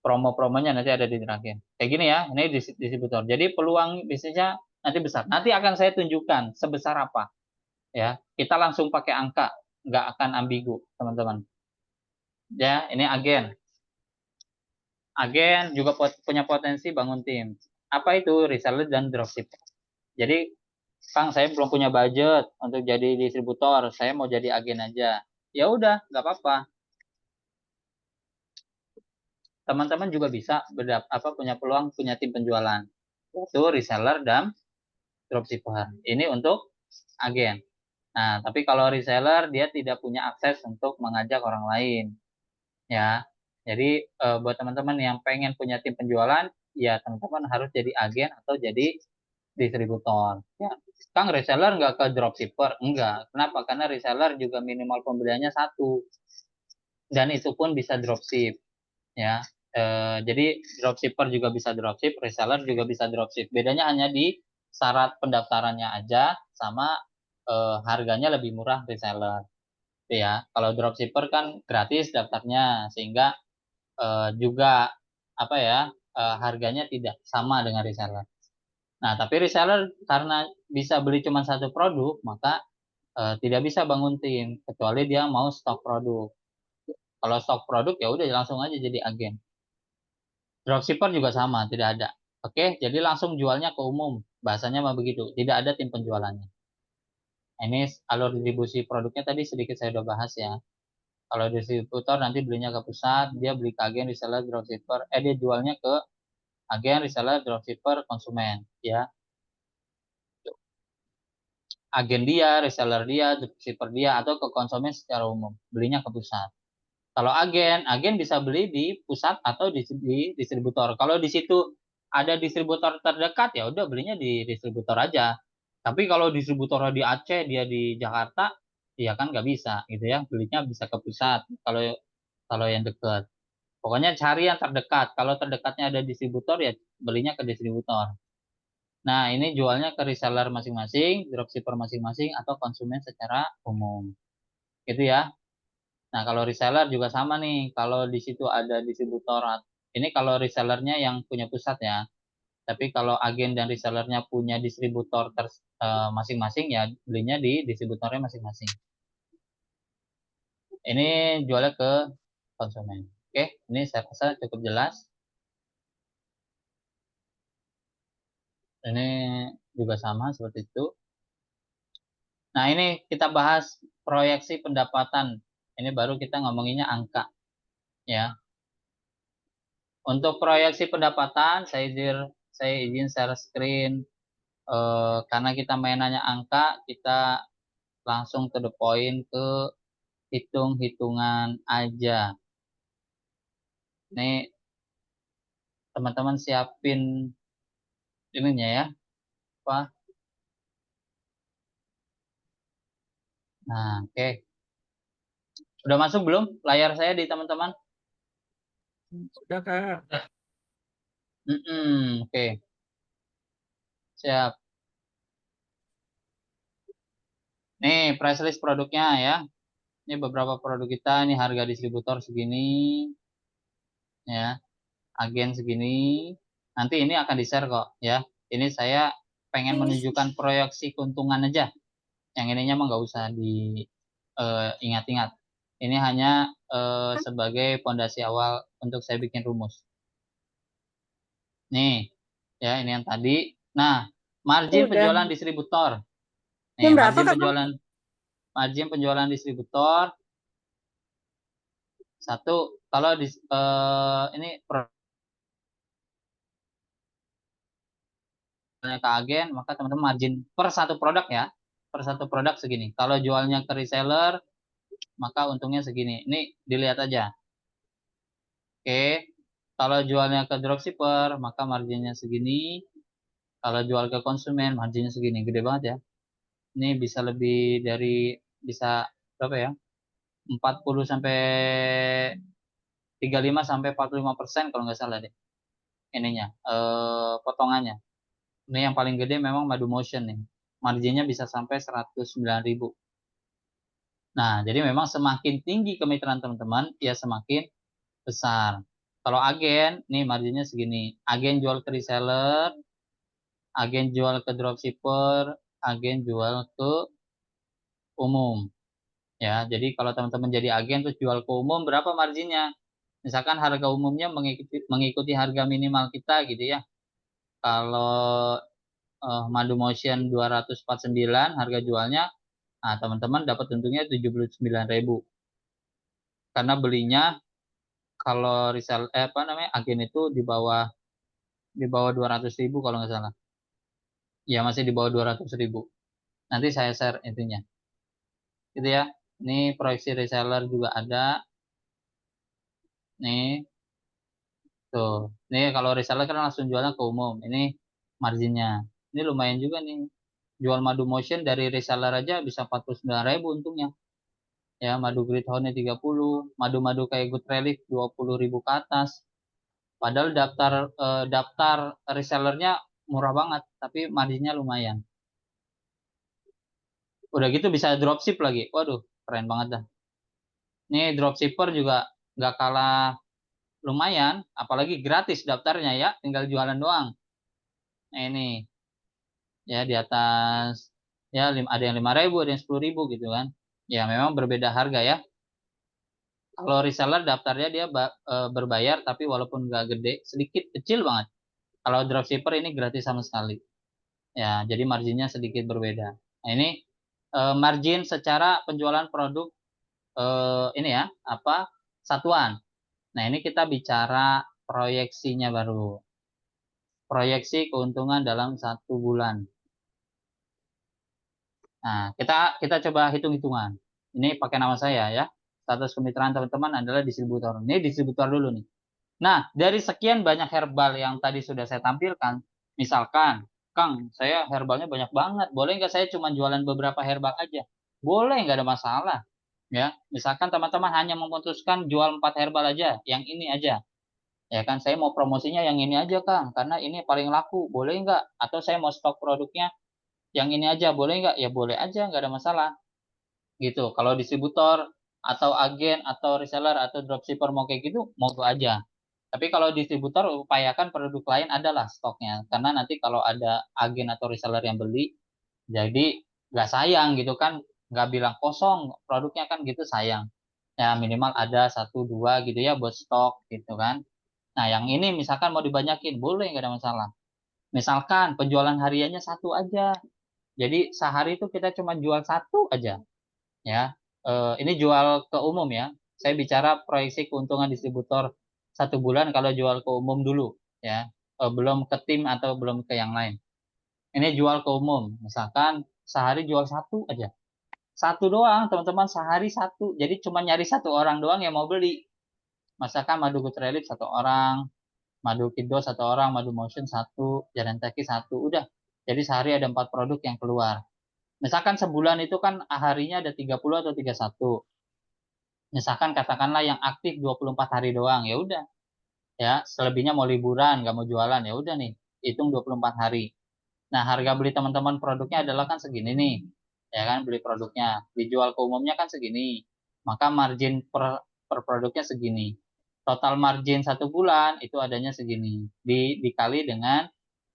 Promo-promonya nanti ada di terakhir. Kayak gini ya, ini distributor. Jadi peluang bisnisnya nanti besar. Nanti akan saya tunjukkan sebesar apa. Ya, kita langsung pakai angka, nggak akan ambigu, teman-teman. Ya, ini agen. Agen juga punya potensi bangun tim. Apa itu? Reseller dan dropshipper. Jadi, Kang, saya belum punya budget untuk jadi distributor. Saya mau jadi agen aja. Ya udah, nggak apa-apa. Teman-teman juga bisa punya peluang punya tim penjualan. Itu reseller dan dropshipper. Ini untuk agen. Nah, tapi kalau reseller dia tidak punya akses untuk mengajak orang lain. Ya. Jadi buat teman-teman yang pengen punya tim penjualan, ya teman-teman harus jadi agen atau jadi distributor. Ya. Kang, reseller nggak ke dropshipper? Enggak. Kenapa? Karena reseller juga minimal pembeliannya 1. Dan itu pun bisa dropship. Ya. Jadi dropshipper juga bisa dropship, reseller juga bisa dropship. Bedanya hanya di syarat pendaftarannya aja sama harganya lebih murah reseller. Ya, kalau dropshipper kan gratis daftarnya sehingga juga apa ya harganya tidak sama dengan reseller. Nah, tapi reseller karena bisa beli cuma 1 produk, maka tidak bisa bangun tim kecuali dia mau stok produk. Kalau stok produk ya udah langsung aja jadi agen. Dropshipper juga sama, tidak ada. Oke, jadi langsung jualnya ke umum. Bahasanya mah begitu, tidak ada tim penjualannya. Ini alur distribusi produknya tadi sedikit saya udah bahas ya. Kalau distributor nanti belinya ke pusat, dia beli ke agen, reseller, dropshipper. Dia jualnya ke agen, reseller, dropshipper, konsumen. Ya, agen dia, reseller dia, dropshipper dia, atau ke konsumen secara umum. Belinya ke pusat. Kalau agen bisa beli di pusat atau di distributor. Kalau di situ ada distributor terdekat, ya udah belinya di distributor aja. Tapi kalau distributor di Aceh, dia di Jakarta, ya kan nggak bisa gitu ya. Belinya bisa ke pusat kalau yang dekat. Pokoknya cari yang terdekat. Kalau terdekatnya ada distributor, ya belinya ke distributor. Nah, ini jualnya ke reseller masing-masing, dropshipper masing-masing, atau konsumen secara umum. Gitu ya. Nah, kalau reseller juga sama nih. Kalau di situ ada distributor Ini kalau resellernya yang punya pusat ya. Tapi kalau agen dan resellernya punya distributor masing-masing ya belinya di distributornya masing-masing. Ini jualnya ke konsumen. Oke, ini saya rasa cukup jelas. Ini juga sama seperti itu. Nah, ini kita bahas proyeksi pendapatan. Ini baru kita ngomonginnya angka. Ya. Untuk proyeksi pendapatan, saya izin share screen. Karena kita mainannya angka, kita langsung to the point ke hitung-hitungan aja. Ini teman-teman siapin ininya ya. Apa? Nah, oke. Udah masuk belum layar saya di teman-teman? Sudah, Kak. Oke. Siap. Nih, price list produknya ya. Ini beberapa produk kita, ini harga distributor segini. Ya. Agen segini. Nanti ini akan di-share kok ya. Ini saya pengen menunjukkan proyeksi keuntungan aja. Yang ininya mah nggak usah diingat-ingat. Ini hanya sebagai fondasi awal untuk saya bikin rumus. Nih, ya ini yang tadi. Nah, margin penjualan distributor. Nih, margin penjualan distributor. Satu, kalau ini ke agen, maka teman-teman margin per satu produk ya. Per satu produk segini. Kalau jualnya ke reseller, maka untungnya segini. Ini dilihat aja. Oke. Kalau jualnya ke dropshipper, maka marginnya segini. Kalau jual ke konsumen, marginnya segini. Gede banget ya. Ini bisa lebih dari, bisa berapa ya? 40 sampai 35 sampai 45% kalau nggak salah deh. Ininya, potongannya. Ini yang paling gede memang Madu Motion nih. Marginnya bisa sampai 109.000. Nah, jadi memang semakin tinggi kemitraan teman-teman, ya semakin besar. Kalau agen, nih marginnya segini. Agen jual ke reseller, agen jual ke dropshipper, agen jual ke umum. Ya, jadi kalau teman-teman jadi agen terus jual ke umum, berapa marginnya? Misalkan harga umumnya mengikuti harga minimal kita gitu ya. Kalau Madu Motion 249 harga jualnya, nah teman-teman dapat untungnya 79.000. Karena belinya kalau agen itu di bawah 200.000 kalau nggak salah. Ya masih di bawah 200.000. Nanti saya share intinya. Gitu ya. Ini proyeksi reseller juga ada. Nih. Tuh. Nih kalau reseller kan langsung jualnya ke umum. Ini marginnya. Ini lumayan juga nih. Jual Madu Motion dari reseller aja bisa 49.000 untungnya. Ya, Madu Great Honey 30, madu-madu kayak Good Relief 20.000 ke atas. Padahal daftar resellernya murah banget, tapi marginnya lumayan. Udah gitu bisa dropship lagi. Waduh, keren banget dah. Nih dropshipper juga nggak kalah lumayan, apalagi gratis daftarnya ya, tinggal jualan doang. Nah ini ya di atas ya ada yang 5.000, ada yang 10.000 gitu kan. Ya memang berbeda harga ya. Kalau reseller daftarnya dia berbayar, tapi walaupun nggak gede, sedikit kecil banget. Kalau dropshipper ini gratis sama sekali. Ya, jadi marginnya sedikit berbeda. Nah ini margin secara penjualan produk ini ya satuan. Nah ini kita bicara proyeksinya baru. Proyeksi keuntungan dalam 1 bulan. Nah kita coba hitung-hitungan. Ini pakai nama saya ya. Status kemitraan teman-teman adalah distributor. Ini distributor dulu nih. Nah dari sekian banyak herbal yang tadi sudah saya tampilkan, misalkan Kang, saya herbalnya banyak banget. Boleh nggak saya cuma jualan beberapa herbal aja? Boleh, nggak ada masalah. Ya, misalkan teman-teman hanya memutuskan jual 4 herbal aja, yang ini aja. Ya kan, saya mau promosinya yang ini aja, Kang, karena ini paling laku. Boleh nggak? Atau saya mau stok produknya yang ini aja, boleh nggak? Ya boleh aja, nggak ada masalah. Gitu. Kalau distributor atau agen atau reseller atau dropshipper mau kayak gitu, mau aja. Tapi kalau distributor upayakan produk lain adalah stoknya, karena nanti kalau ada agen atau reseller yang beli, jadi nggak sayang gitu kan, nggak bilang kosong produknya kan gitu sayang. Ya minimal ada 1 2 gitu ya buat stok gitu kan. Nah yang ini misalkan mau dibanyakin boleh nggak ada masalah. Misalkan penjualan hariannya 1 aja, jadi sehari itu kita cuma jual 1 aja ya. Ini jual ke umum ya. Saya bicara proyeksi keuntungan distributor 1 bulan kalau jual ke umum dulu ya. Belum ke tim atau belum ke yang lain. Ini jual ke umum, misalkan sehari jual 1 aja. 1 doang teman-teman, sehari 1. Jadi cuma nyari 1 orang doang yang mau beli. Misalkan madu Gutrelip 1 orang, madu Kido 1 orang, madu Motion 1, Jalan Teki 1, udah. Jadi sehari ada 4 produk yang keluar. Misalkan sebulan itu kan harinya ada 30 atau 31. Misalkan katakanlah yang aktif 24 hari doang, ya udah. Ya, selebihnya mau liburan, nggak mau jualan, ya udah nih, hitung 24 hari. Nah, harga beli teman-teman produknya adalah kan segini nih. Ya kan, beli produknya. Dijual ke umumnya kan segini. Maka margin per produknya segini. Total margin 1 bulan itu adanya segini. Dikali dengan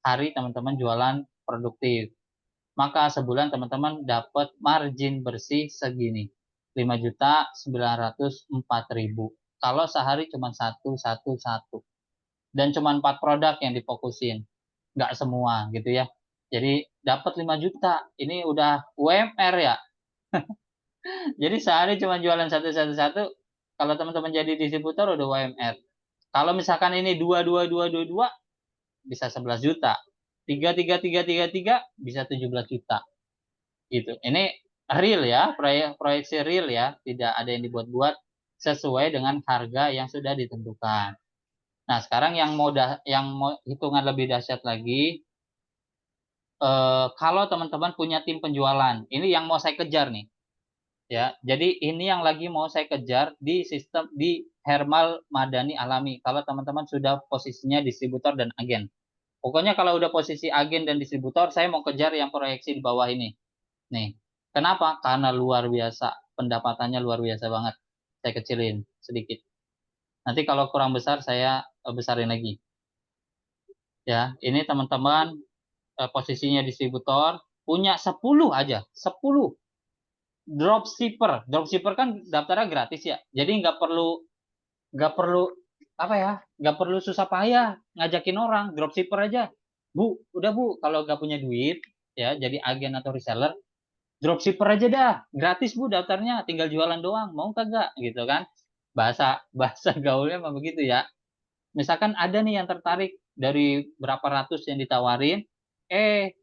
hari teman-teman jualan produktif. Maka sebulan teman-teman dapat margin bersih segini. 5.904.000. Kalau sehari cuma 1. Dan cuma 4 produk yang difokusin. Nggak semua gitu ya. Jadi dapat 5 juta. Ini udah UMR ya. Jadi sehari cuma jualan 1. Kalau teman-teman jadi distributor udah UMR. Kalau misalkan ini 2 bisa 11 juta. 3 bisa 17 juta. Gitu. Ini real ya, proyeksi real ya, tidak ada yang dibuat-buat, sesuai dengan harga yang sudah ditentukan. Nah, sekarang yang mau hitungan lebih dahsyat lagi, kalau teman-teman punya tim penjualan, ini yang mau saya kejar nih. Ya, jadi ini yang lagi mau saya kejar di sistem di Hermal Madani Alami. Kalau teman-teman sudah posisinya distributor dan agen. Pokoknya kalau udah posisi agen dan distributor, saya mau kejar yang proyeksi di bawah ini. Nih, kenapa? Karena luar biasa, pendapatannya luar biasa banget. Saya kecilin sedikit. Nanti kalau kurang besar, saya besarin lagi. Ya, ini teman-teman posisinya distributor, punya 10 aja, 10 dropshipper. Dropshipper kan daftarnya gratis ya. Jadi nggak perlu apa ya? Nggak perlu susah payah ngajakin orang. Dropshipper aja. Bu, udah Bu, kalau nggak punya duit ya, jadi agen atau reseller, dropshipper aja dah. Gratis Bu daftarnya, tinggal jualan doang. Mau kagak gitu kan? Bahasa bahasa gaulnya memang begitu ya. Misalkan ada nih yang tertarik dari berapa ratus yang ditawarin,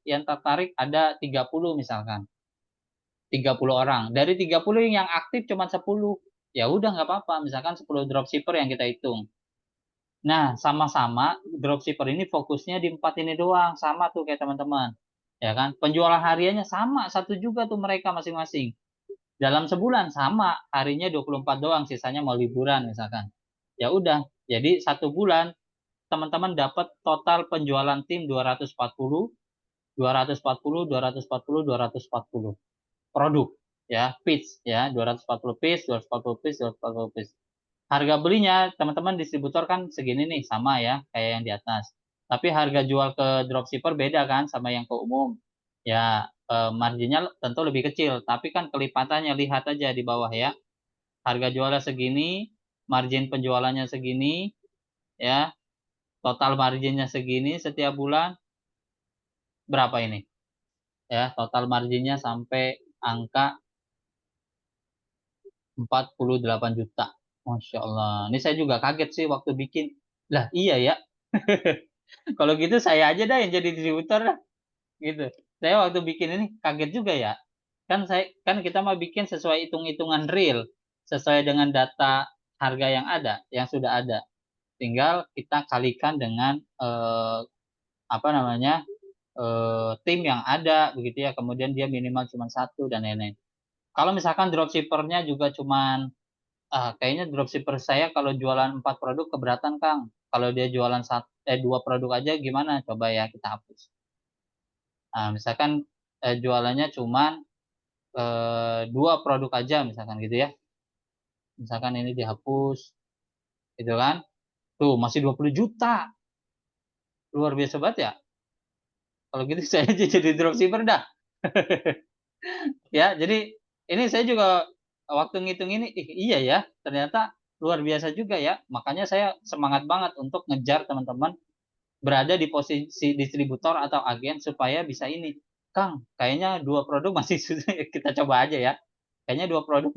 yang tertarik ada 30 misalkan. 30 orang. Dari 30 yang aktif cuma 10. Ya udah nggak apa-apa, misalkan 10 dropshipper yang kita hitung. Nah, sama-sama dropshipper ini fokusnya di 4 ini doang, sama tuh kayak teman-teman. Ya kan? Penjualan hariannya sama, 1 juga tuh mereka masing-masing. Dalam sebulan sama, harinya 24 doang, sisanya mau liburan misalkan. Ya udah, jadi 1 bulan teman-teman dapat total penjualan tim 240 produk ya, piece ya, 240 piece, 240 piece, 240 piece. Harga belinya teman-teman distributor kan segini nih, sama ya kayak yang di atas. Tapi harga jual ke dropshipper beda kan sama yang ke umum. Ya, marginnya tentu lebih kecil, tapi kan kelipatannya lihat aja di bawah ya. Harga jualnya segini, margin penjualannya segini, ya, total marginnya segini setiap bulan. Berapa ini? Ya, total marginnya sampai angka 48 juta. Masya Allah. Ini saya juga kaget sih waktu bikin. Lah iya ya. Kalau gitu saya aja dah yang jadi distributor dah. Gitu. Saya waktu bikin ini kaget juga ya. Kan kita mau bikin sesuai hitung-hitungan real, sesuai dengan data harga yang ada, yang sudah ada. Tinggal kita kalikan dengan apa namanya? Tim yang ada begitu ya. Kemudian dia minimal cuma 1 dan lain-lain. Kalau misalkan dropshippernya juga cuman kayaknya dropshipper saya kalau jualan 4 produk keberatan Kang. Kalau dia jualan 2 produk aja gimana? Coba ya kita hapus. Nah, misalkan jualannya cuman 2 produk aja misalkan gitu ya. Misalkan ini dihapus gitu kan. Tuh, masih 20 juta. Luar biasa banget ya. Kalau gitu saya aja jadi dropshipper dah. Ya, jadi ini saya juga waktu ngitung ini, iya ya, ternyata luar biasa juga ya. Makanya saya semangat banget untuk ngejar teman-teman berada di posisi distributor atau agen supaya bisa ini. Kang, kayaknya 2 produk masih kita coba aja ya. Kayaknya 2 produk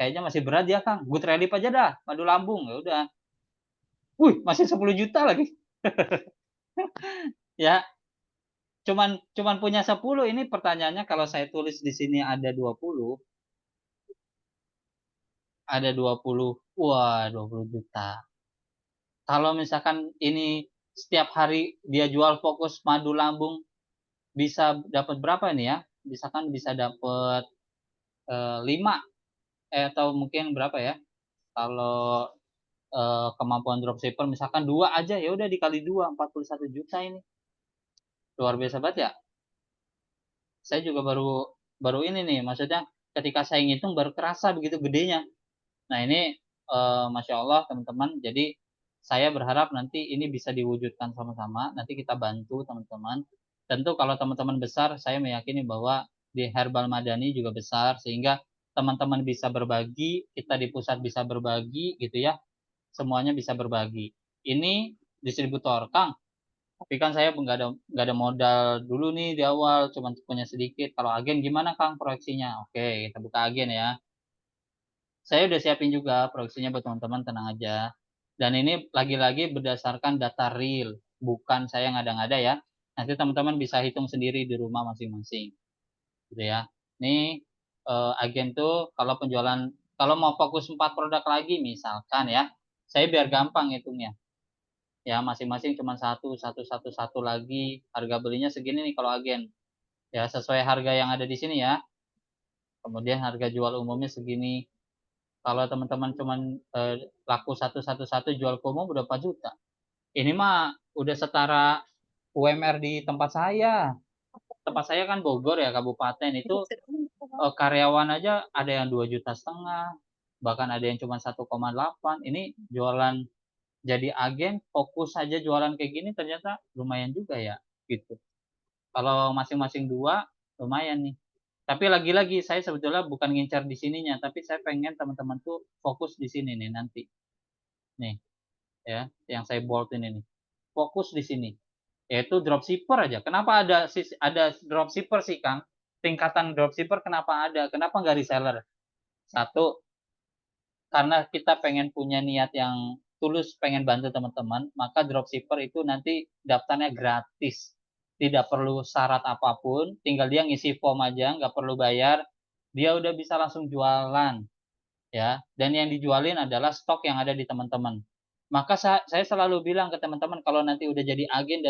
kayaknya masih berat ya, Kang. Good Relief aja dah, madu lambung. Ya udah. Wih, masih 10 juta lagi. Ya, cuman punya 10 ini pertanyaannya kalau saya tulis di sini ada 20, wah 20 juta. Kalau misalkan ini setiap hari dia jual fokus madu lambung bisa dapat berapa nih ya? Misalkan bisa dapat 5 atau mungkin berapa ya? Kalau kemampuan dropshipper misalkan 2 aja ya udah dikali 2 41 juta ini. Luar biasa banget ya. Saya juga baru ini nih, maksudnya ketika saya ngitung baru kerasa begitu gedenya. Nah ini Masya Allah teman-teman, jadi saya berharap nanti ini bisa diwujudkan sama-sama, nanti kita bantu teman-teman. Tentu kalau teman-teman besar, saya meyakini bahwa di Herbal Madani juga besar, sehingga teman-teman bisa berbagi, kita di pusat bisa berbagi gitu ya, semuanya bisa berbagi. Ini distributor, Kang, tapi kan saya nggak ada modal dulu nih di awal, cuma punya sedikit. Kalau agen gimana Kang proyeksinya? Oke, kita buka agen ya. Saya udah siapin juga proyeksinya buat teman-teman, tenang aja. Dan ini lagi-lagi berdasarkan data real, bukan saya ngada-ngada ya. Nanti teman-teman bisa hitung sendiri di rumah masing-masing. Gitu ya. Ini agen tuh kalau mau fokus 4 produk lagi misalkan ya, saya biar gampang hitungnya. Ya masing-masing cuma satu lagi, harga belinya segini nih kalau agen ya, sesuai harga yang ada di sini ya, kemudian harga jual umumnya segini. Kalau teman-teman cuma laku satu jual umum berapa juta, ini mah udah setara UMR di tempat saya kan Bogor ya kabupaten, itu karyawan aja ada yang 2,5 juta, bahkan ada yang cuma 1,8. Ini jualan jadi agen fokus saja jualan kayak gini ternyata lumayan juga ya gitu. Kalau masing-masing 2 lumayan nih. Tapi lagi-lagi saya sebetulnya bukan ngincar di sininya, tapi saya pengen teman-teman tuh fokus di sini nih nanti. Nih ya, yang saya bold ini nih. Fokus di sini. Yaitu dropshipper aja. Kenapa ada dropshipper sih, Kang? Tingkatan dropshipper kenapa ada? Kenapa nggak reseller? Satu, karena kita pengen punya niat yang tulus pengen bantu teman-teman, maka dropshipper itu nanti daftarnya gratis. Tidak perlu syarat apapun, tinggal dia ngisi form aja, nggak perlu bayar, dia udah bisa langsung jualan. Ya, dan yang dijualin adalah stok yang ada di teman-teman. Maka saya selalu bilang ke teman-teman kalau nanti udah jadi agen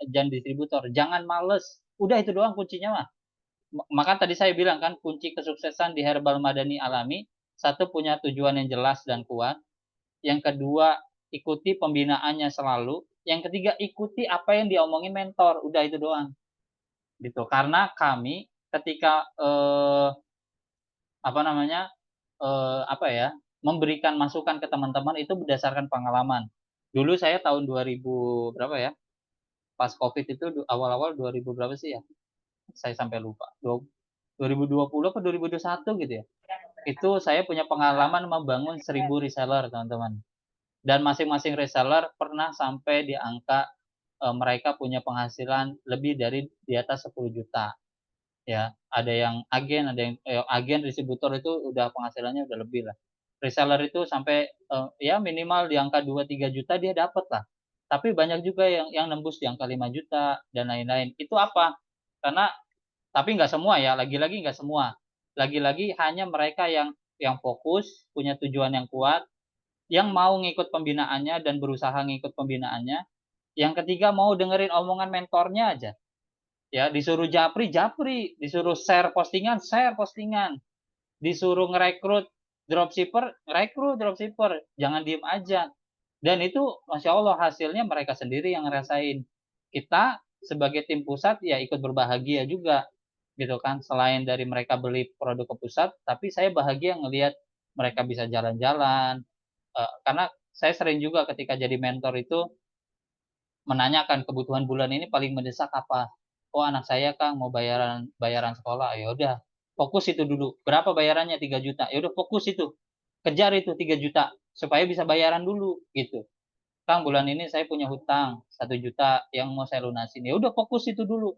dan distributor, jangan males. Udah itu doang kuncinya mah. Maka tadi saya bilang kan kunci kesuksesan di Herbal Madani Alami, satu punya tujuan yang jelas dan kuat. Yang kedua, ikuti pembinaannya selalu. Yang ketiga, ikuti apa yang diomongin mentor. Udah itu doang. Gitu. Karena kami ketika memberikan masukan ke teman-teman itu berdasarkan pengalaman. Dulu saya tahun 2000 berapa ya? Pas Covid itu awal-awal 2000 berapa sih ya? Saya sampai lupa. 2020 atau 2021 gitu ya. Itu saya punya pengalaman membangun 1000 reseller, teman-teman. Dan masing-masing reseller pernah sampai di angka mereka punya penghasilan lebih dari di atas 10 juta. Ya, ada yang agen distributor itu udah penghasilannya udah lebih lah. Reseller itu sampai ya minimal di angka 2-3 juta dia dapat lah. Tapi banyak juga yang nembus di angka 5 juta dan lain-lain. Itu apa? Tapi nggak semua ya, lagi-lagi nggak semua. Lagi-lagi hanya mereka yang fokus, punya tujuan yang kuat, yang mau ngikut pembinaannya dan berusaha ngikut pembinaannya. Yang ketiga mau dengerin omongan mentornya aja. Ya, disuruh japri, disuruh share postingan, disuruh ngerekrut dropshipper, dropshipper. Jangan diem aja. Dan itu Masya Allah hasilnya mereka sendiri yang ngerasain. Kita sebagai tim pusat ya ikut berbahagia juga gitu kan. Selain dari mereka beli produk ke pusat, tapi saya bahagia ngelihat mereka bisa jalan-jalan. Karena saya sering juga ketika jadi mentor itu menanyakan kebutuhan bulan ini paling mendesak apa. Oh, anak saya Kang mau bayaran sekolah. Ya udah, fokus itu dulu. Berapa bayarannya? 3 juta. Ya udah fokus itu. Kejar itu 3 juta supaya bisa bayaran dulu gitu. Kang, bulan ini saya punya hutang 1 juta yang mau saya lunasin. Ya udah fokus itu dulu.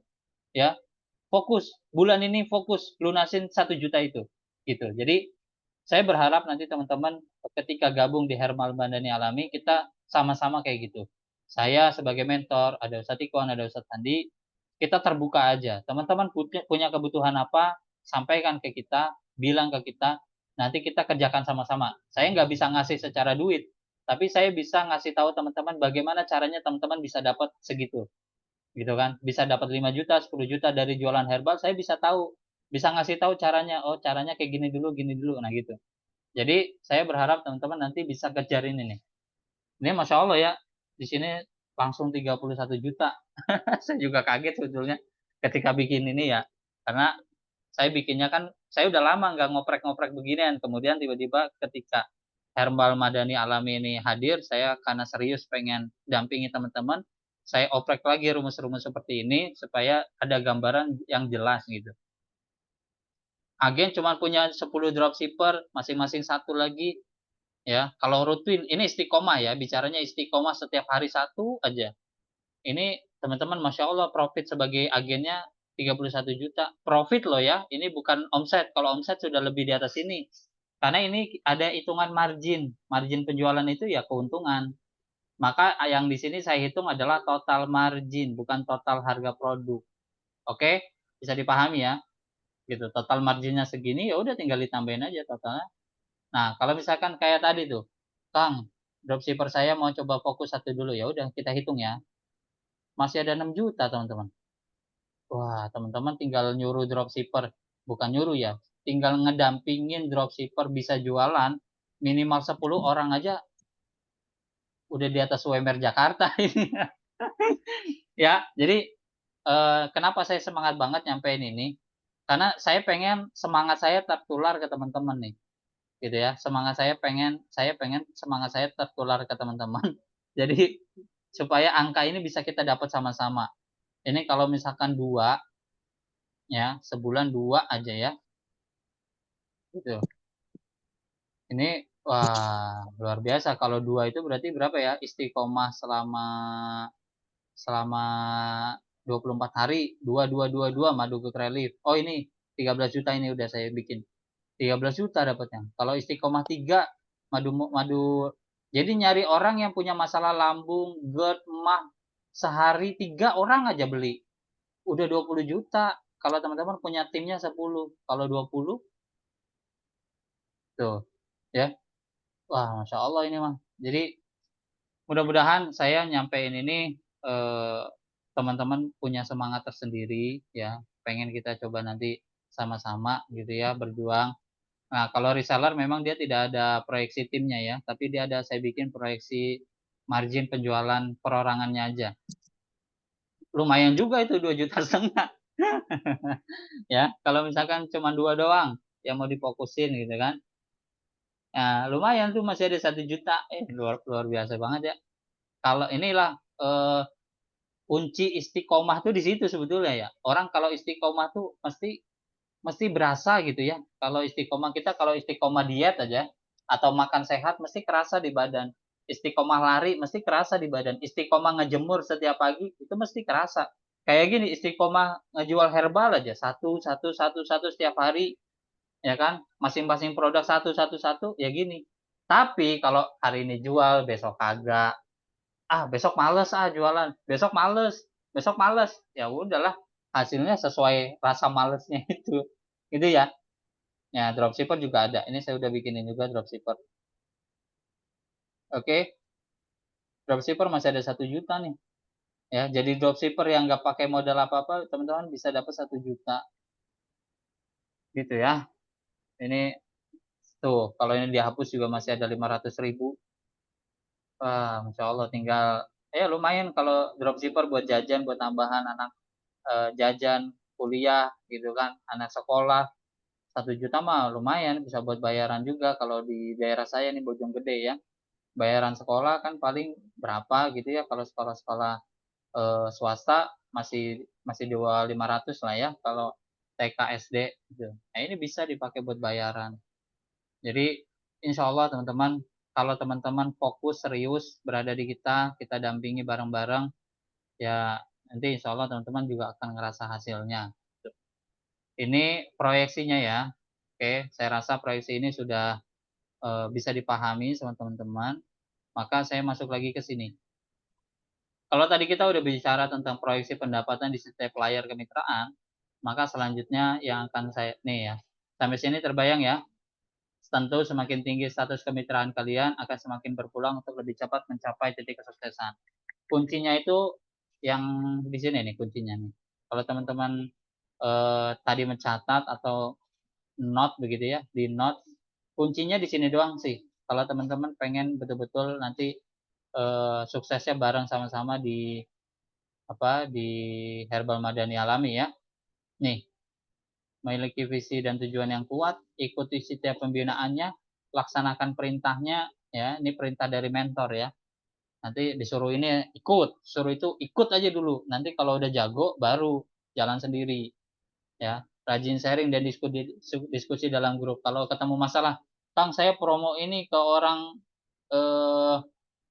Ya, fokus. Bulan ini fokus lunasin 1 juta itu. Gitu. Jadi saya berharap nanti teman-teman ketika gabung di Hermal Bandani Alami, kita sama-sama kayak gitu. Saya sebagai mentor, ada Ustadz Ikwan, ada Ustadz Andi, kita terbuka aja. Teman-teman punya kebutuhan apa, sampaikan ke kita, bilang ke kita, nanti kita kerjakan sama-sama. Saya nggak bisa ngasih secara duit, tapi saya bisa ngasih tahu teman-teman bagaimana caranya teman-teman bisa dapat segitu. Gitu kan, bisa dapat 5 juta, 10 juta dari jualan herbal, saya bisa tahu, bisa ngasih tahu caranya, oh caranya kayak gini dulu, nah gitu. Jadi saya berharap teman-teman nanti bisa kejar ini nih. Ini Masya Allah ya, di sini langsung 31 juta. Saya juga kaget sebetulnya ketika bikin ini ya, karena saya bikinnya kan, saya udah lama nggak ngoprek-ngoprek beginian, kemudian tiba-tiba ketika Herbal Madani Alami ini hadir, saya karena serius pengen dampingi teman-teman, saya oprek lagi rumus-rumus seperti ini supaya ada gambaran yang jelas gitu. Agen cuma punya 10 dropshipper, masing-masing satu lagi. Ya, kalau rutin, ini istiqomah ya, bicaranya istiqomah setiap hari satu aja. Ini teman-teman, Masya Allah, profit sebagai agennya 31 juta. Profit loh ya, ini bukan omset. Kalau omset sudah lebih di atas ini. Karena ini ada hitungan margin. Margin penjualan itu ya keuntungan. Maka yang di sini saya hitung adalah total margin, bukan total harga produk. Oke, bisa dipahami ya. Gitu, total marginnya segini, ya udah tinggal ditambahin aja totalnya. Nah, kalau misalkan kayak tadi tuh, Kang, dropshipper saya mau coba fokus satu dulu, ya udah kita hitung ya. Masih ada 6 juta, teman-teman. Wah, teman-teman tinggal nyuruh dropshipper, bukan nyuruh ya, tinggal ngedampingin dropshipper bisa jualan, minimal 10 orang aja udah di atas UMR Jakarta ini. Ya, jadi kenapa saya semangat banget nyampein ini? Karena saya pengen semangat saya tertular ke teman-teman nih. Gitu ya, saya pengen semangat saya tertular ke teman-teman. Jadi supaya angka ini bisa kita dapat sama-sama. Ini kalau misalkan 2 ya, sebulan 2 aja ya. Gitu. Ini wah, luar biasa. Kalau 2 itu berarti berapa ya? Istiqomah selama 24 hari, 2 madu good relief. Oh, ini 13 juta ini udah saya bikin. 13 juta dapatnya. Kalau istiqomah 3, madu. Jadi nyari orang yang punya masalah lambung, GERD, mah, sehari 3 orang aja beli. Udah 20 juta. Kalau teman-teman punya timnya 10. Kalau 20, tuh. Ya. Wah, Masya Allah ini mah. Jadi mudah-mudahan saya nyampein ini teman-teman punya semangat tersendiri ya. Pengen kita coba nanti sama-sama gitu ya, berjuang. Nah, kalau reseller memang dia tidak ada proyeksi timnya ya, tapi dia ada, saya bikin proyeksi margin penjualan perorangannya aja. Lumayan juga itu 2,5 juta. Ya, kalau misalkan cuma 2 doang yang mau difokusin gitu kan. Nah, lumayan tuh masih ada 1 juta. Luar biasa banget ya. Kalau inilah kunci istiqomah tuh di situ sebetulnya ya. Orang kalau istiqomah tuh mesti berasa gitu ya. Kalau istiqomah diet aja atau makan sehat mesti kerasa di badan. Istiqomah lari mesti kerasa di badan. Istiqomah ngejemur setiap pagi itu mesti kerasa. Kayak gini, istiqomah ngejual herbal aja satu setiap hari, ya kan? Masing-masing produk satu ya gini. Tapi kalau hari ini jual, besok kagak. Besok males jualan. Besok males. Ya udahlah, hasilnya sesuai rasa malesnya itu. Gitu ya. Ya, dropshipper juga ada. Ini saya udah bikinin juga dropshipper. Oke. Dropshipper masih ada 1 juta nih. Ya, jadi dropshipper yang nggak pakai modal apa-apa, teman-teman bisa dapat 1 juta. Gitu ya. Ini tuh, kalau ini dihapus juga masih ada 500.000. Wah, Masya Allah, tinggal lumayan kalau dropshipper buat jajan, buat tambahan anak jajan kuliah gitu kan, anak sekolah. 1 juta mah lumayan, bisa buat bayaran juga kalau di daerah saya nih Bojonggede ya. bayaran sekolah kan paling berapa gitu ya, kalau sekolah-sekolah swasta masih 500 lah ya, kalau TK SD gitu. Nah, ini bisa dipakai buat bayaran. Jadi insya Allah teman-teman, kalau teman-teman fokus serius berada di kita dampingi bareng-bareng, ya nanti insya Allah teman-teman juga akan ngerasa hasilnya. Ini proyeksinya ya. Oke, saya rasa proyeksi ini sudah bisa dipahami sama teman-teman. Maka saya masuk lagi ke sini. Kalau tadi kita udah bicara tentang proyeksi pendapatan di setiap layar kemitraan, maka selanjutnya yang akan saya, nih ya, sampai sini terbayang ya, tentu semakin tinggi status kemitraan kalian akan semakin berpeluang untuk lebih cepat mencapai titik kesuksesan. Kuncinya itu yang di sini nih kuncinya nih. Kalau teman-teman tadi mencatat atau note begitu ya, di note, kuncinya di sini doang sih. Kalau teman-teman pengen betul-betul nanti suksesnya bareng sama-sama di Herbal Madani Alami ya. Nih, memiliki visi dan tujuan yang kuat, ikuti setiap pembinaannya, laksanakan perintahnya ya. Ini perintah dari mentor ya. Nanti disuruh ini ikut, suruh itu ikut aja dulu. Nanti kalau udah jago baru jalan sendiri ya. Rajin sharing dan diskusi dalam grup. Kalau ketemu masalah, Kang saya promo ini ke orang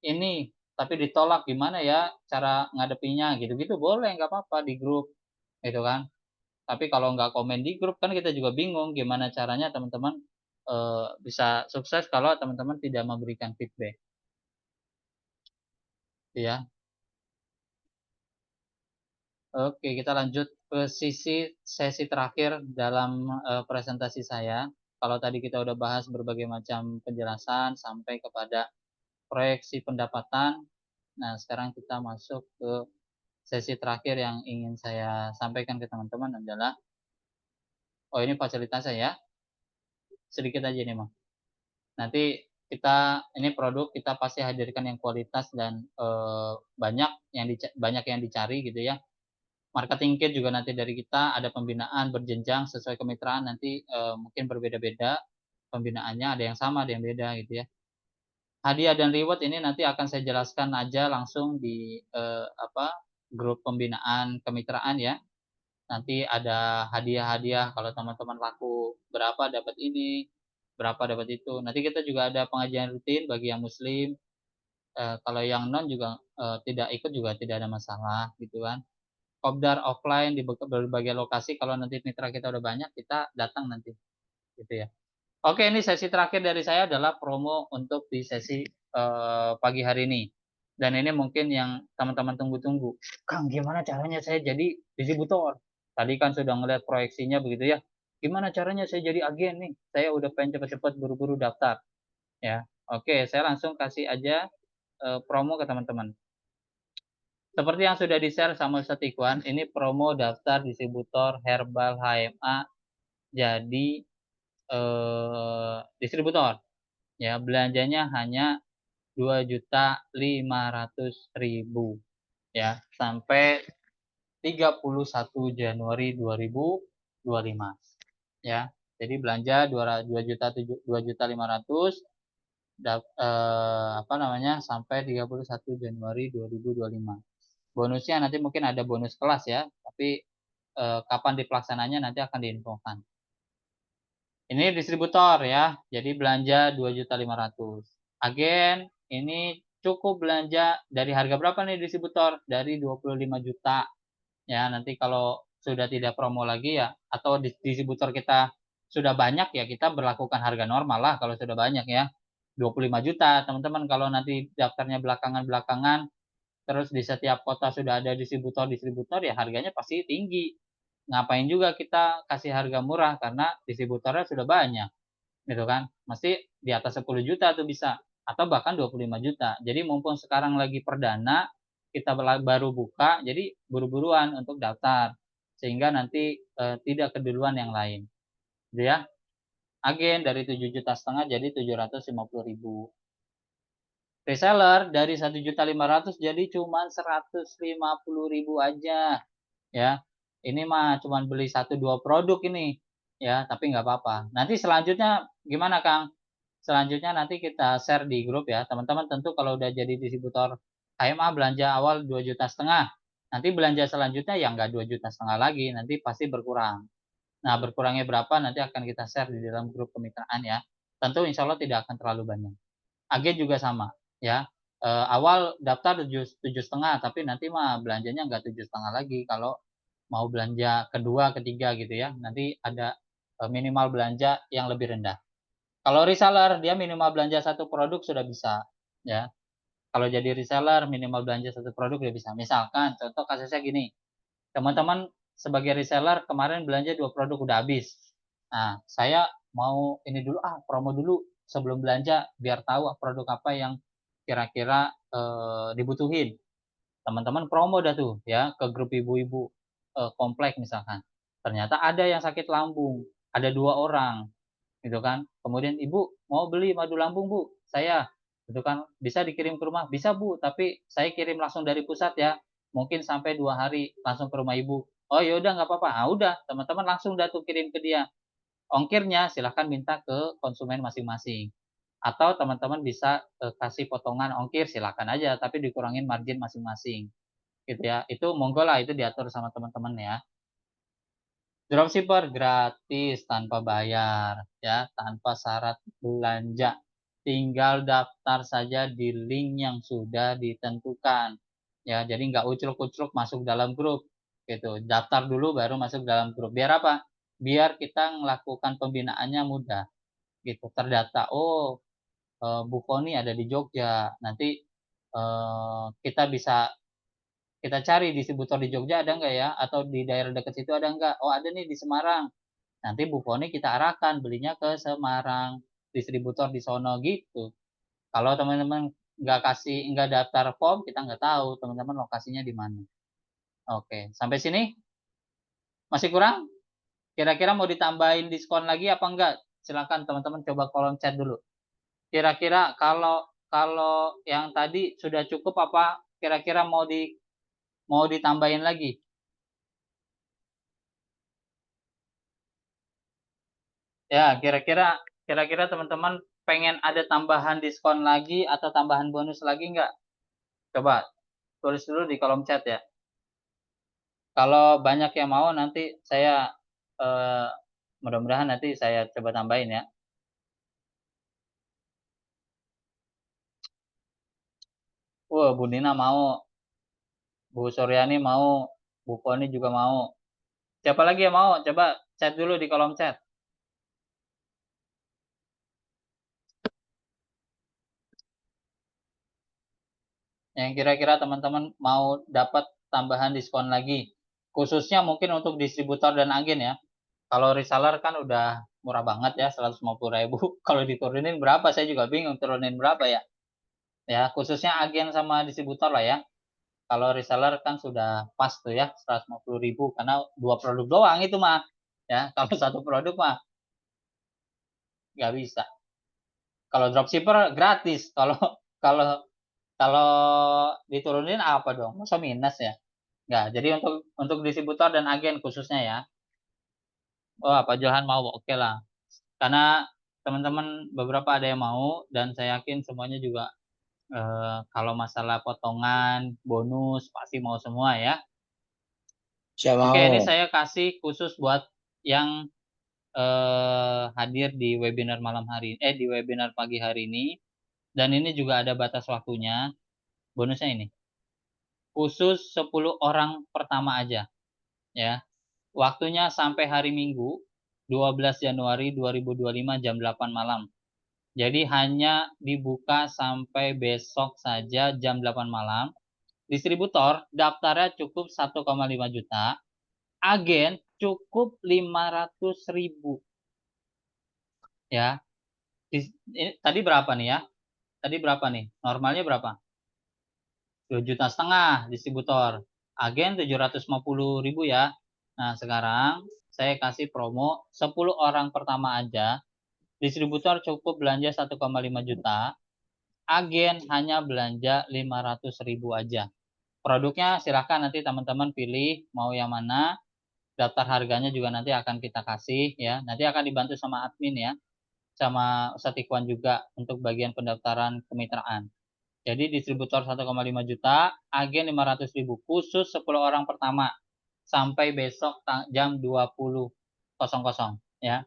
ini tapi ditolak, gimana ya cara ngadepinya gitu-gitu, boleh nggak apa-apa di grup gitu kan. Tapi kalau nggak komen di grup kan kita juga bingung gimana caranya teman-teman bisa sukses kalau teman-teman tidak memberikan feedback ya. Oke, kita lanjut ke sesi terakhir dalam presentasi saya. Kalau tadi kita udah bahas berbagai macam penjelasan sampai kepada proyeksi pendapatan. Nah, sekarang kita masuk ke sesi terakhir yang ingin saya sampaikan ke teman-teman adalah, oh ini fasilitasnya ya, sedikit aja nih, Mas. Nanti ini produk kita pasti hadirkan yang kualitas dan banyak yang dicari gitu ya. Marketing kit juga nanti dari kita, ada pembinaan berjenjang sesuai kemitraan, nanti mungkin berbeda-beda pembinaannya, ada yang sama, ada yang beda gitu ya. Hadiah dan reward ini nanti akan saya jelaskan aja langsung di grup pembinaan kemitraan ya. Nanti ada hadiah-hadiah, kalau teman-teman laku berapa dapat ini, berapa dapat itu. Nanti kita juga ada pengajian rutin bagi yang muslim. Kalau yang non juga tidak ikut juga tidak ada masalah gitu kan. Kopdar offline di berbagai lokasi, kalau nanti mitra kita udah banyak kita datang nanti gitu ya. Oke, ini sesi terakhir dari saya adalah promo untuk di sesi pagi hari ini. Dan ini mungkin yang teman-teman tunggu-tunggu. Kang, gimana caranya saya jadi distributor? Tadi kan sudah ngeliat proyeksinya begitu ya. Gimana caranya saya jadi agen nih? Saya udah pengen cepat-cepat buru-buru daftar. Ya, oke, saya langsung kasih aja promo ke teman-teman. Seperti yang sudah di-share sama Ustadz Ikhwan, ini promo daftar distributor Herbal HMA jadi distributor. Ya, belanjanya hanya 2.500.000 ya sampai 31 Januari 2025 ya. Jadi belanja 2.500.000 sampai 31 Januari 2025. Bonusnya nanti mungkin ada bonus kelas ya, tapi kapan dipelaksananya nanti akan diinfokan. Ini distributor ya, jadi belanja 2.500.000. Agen ini cukup belanja dari harga berapa nih distributor? Dari 25 juta. Ya, nanti kalau sudah tidak promo lagi ya, atau distributor kita sudah banyak ya, kita berlakukan harga normal lah kalau sudah banyak ya. 25 juta, teman-teman, kalau nanti daftarnya belakangan-belakangan, terus di setiap kota sudah ada distributor ya harganya pasti tinggi. Ngapain juga kita kasih harga murah karena distributornya sudah banyak gitu kan, mesti di atas 10 juta tuh bisa, atau bahkan 25 juta. Jadi mumpung sekarang lagi perdana, kita baru buka, jadi buru-buruan untuk daftar sehingga nanti tidak keduluan yang lain gitu ya. Agen dari 7,5 juta jadi 750.000. Reseller dari 1.500.000 jadi cuma 150.000 aja ya. Ini mah cuma beli 1-2 produk ini ya, tapi nggak apa-apa. Nanti selanjutnya gimana Kang? selanjutnya nanti kita share di grup ya. Teman-teman tentu kalau udah jadi distributor HMA belanja awal 2,5 juta. Nanti belanja selanjutnya ya nggak 2,5 juta lagi, nanti pasti berkurang. Nah, berkurangnya berapa nanti akan kita share di dalam grup kemitraan ya. Tentu insya Allah tidak akan terlalu banyak. Agen juga sama ya. Awal daftar 7,5, tapi nanti mah belanjanya nggak 7,5 lagi kalau mau belanja kedua, ketiga gitu ya. Nanti ada minimal belanja yang lebih rendah. Kalau reseller dia minimal belanja satu produk sudah bisa ya. Kalau jadi reseller minimal belanja satu produk udah bisa. Misalkan contoh kasusnya gini, teman-teman sebagai reseller kemarin belanja 2 produk udah habis. Nah, saya mau ini dulu promo dulu sebelum belanja biar tahu produk apa yang kira-kira dibutuhin. Teman-teman promo dah tuh ya ke grup ibu-ibu komplek misalkan. Ternyata ada yang sakit lambung, ada 2 orang gitu kan. Kemudian ibu mau beli madu lambung bu, saya gitu kan bisa dikirim ke rumah, bisa bu, tapi saya kirim langsung dari pusat ya, mungkin sampai 2 hari langsung ke rumah ibu. Oh ya udah nggak apa-apa. Ah udah teman-teman langsung dah tuh kirim ke dia. Ongkirnya silahkan minta ke konsumen masing-masing. Atau teman-teman bisa kasih potongan ongkir silakan aja, tapi dikurangin margin masing-masing gitu ya. Itu monggo lah, itu diatur sama teman-teman ya. Dropshipper gratis tanpa bayar ya, tanpa syarat belanja. Tinggal daftar saja di link yang sudah ditentukan. Ya, jadi nggak ucluk-ucluk masuk dalam grup gitu. Daftar dulu baru masuk dalam grup. Biar apa? Biar kita melakukan pembinaannya mudah gitu. Terdata, oh Bu Koni ada di Jogja. Nanti kita bisa kita cari distributor di Jogja ada nggak ya? Atau di daerah dekat situ ada nggak? Oh ada nih di Semarang. Nanti Bu Koni kita arahkan belinya ke Semarang. Distributor di sono gitu. Kalau teman-teman nggak daftar form, kita nggak tahu teman-teman lokasinya di mana. Oke, sampai sini masih kurang? Kira-kira mau ditambahin diskon lagi apa enggak? Silakan teman-teman coba kolom chat dulu. Kira-kira kalau yang tadi sudah cukup apa? Kira-kira mau ditambahin lagi? Ya, kira-kira teman-teman pengen ada tambahan diskon lagi atau tambahan bonus lagi nggak? Coba tulis dulu di kolom chat ya. Kalau banyak yang mau nanti saya mudah-mudahan nanti saya coba tambahin ya. Bu Nina mau, Bu Suryani mau, Bu Koni juga mau. Siapa lagi yang mau? Coba chat dulu di kolom chat. Yang kira-kira teman-teman mau dapat tambahan diskon lagi. Khususnya mungkin untuk distributor dan agen ya. Kalau reseller kan udah murah banget ya, 150.000. Kalau diturunin berapa? Saya juga bingung turunin berapa ya. Ya, khususnya agen sama distributor lah ya. Kalau reseller kan sudah pas tuh ya, 150.000 karena 2 produk doang itu mah. Ya, kalau satu produk mah nggak bisa. Kalau dropshipper gratis. Kalau kalau diturunin apa dong? Masa minus ya? Nggak. Jadi untuk distributor dan agen khususnya ya. Oh, Pak Johan mau, oke lah. Karena teman-teman beberapa ada yang mau dan saya yakin semuanya juga kalau masalah potongan, bonus pasti mau semua ya. Siapa Oke, ini mau? saya kasih khusus buat yang hadir di webinar di webinar pagi hari ini. Dan ini juga ada batas waktunya. Bonusnya ini. Khusus 10 orang pertama aja ya. Waktunya sampai hari Minggu 12 Januari 2025 jam 8 malam. Jadi hanya dibuka sampai besok saja jam 8 malam. Distributor daftarnya cukup 1,5 juta. Agen cukup 500.000. Ya. Tadi berapa nih ya? Tadi berapa nih? Normalnya berapa? 2,5 juta distributor. Agen 750.000 ya. Nah, sekarang saya kasih promo 10 orang pertama aja. Distributor cukup belanja 1,5 juta. Agen hanya belanja 500.000 aja. Produknya silahkan nanti teman-teman pilih mau yang mana. Daftar harganya juga nanti akan kita kasih ya. Nanti akan dibantu sama admin ya. sama Ustadz Ikhwan juga untuk bagian pendaftaran kemitraan. Jadi distributor 1,5 juta, agen 500.000 khusus 10 orang pertama sampai besok jam 20.00 ya.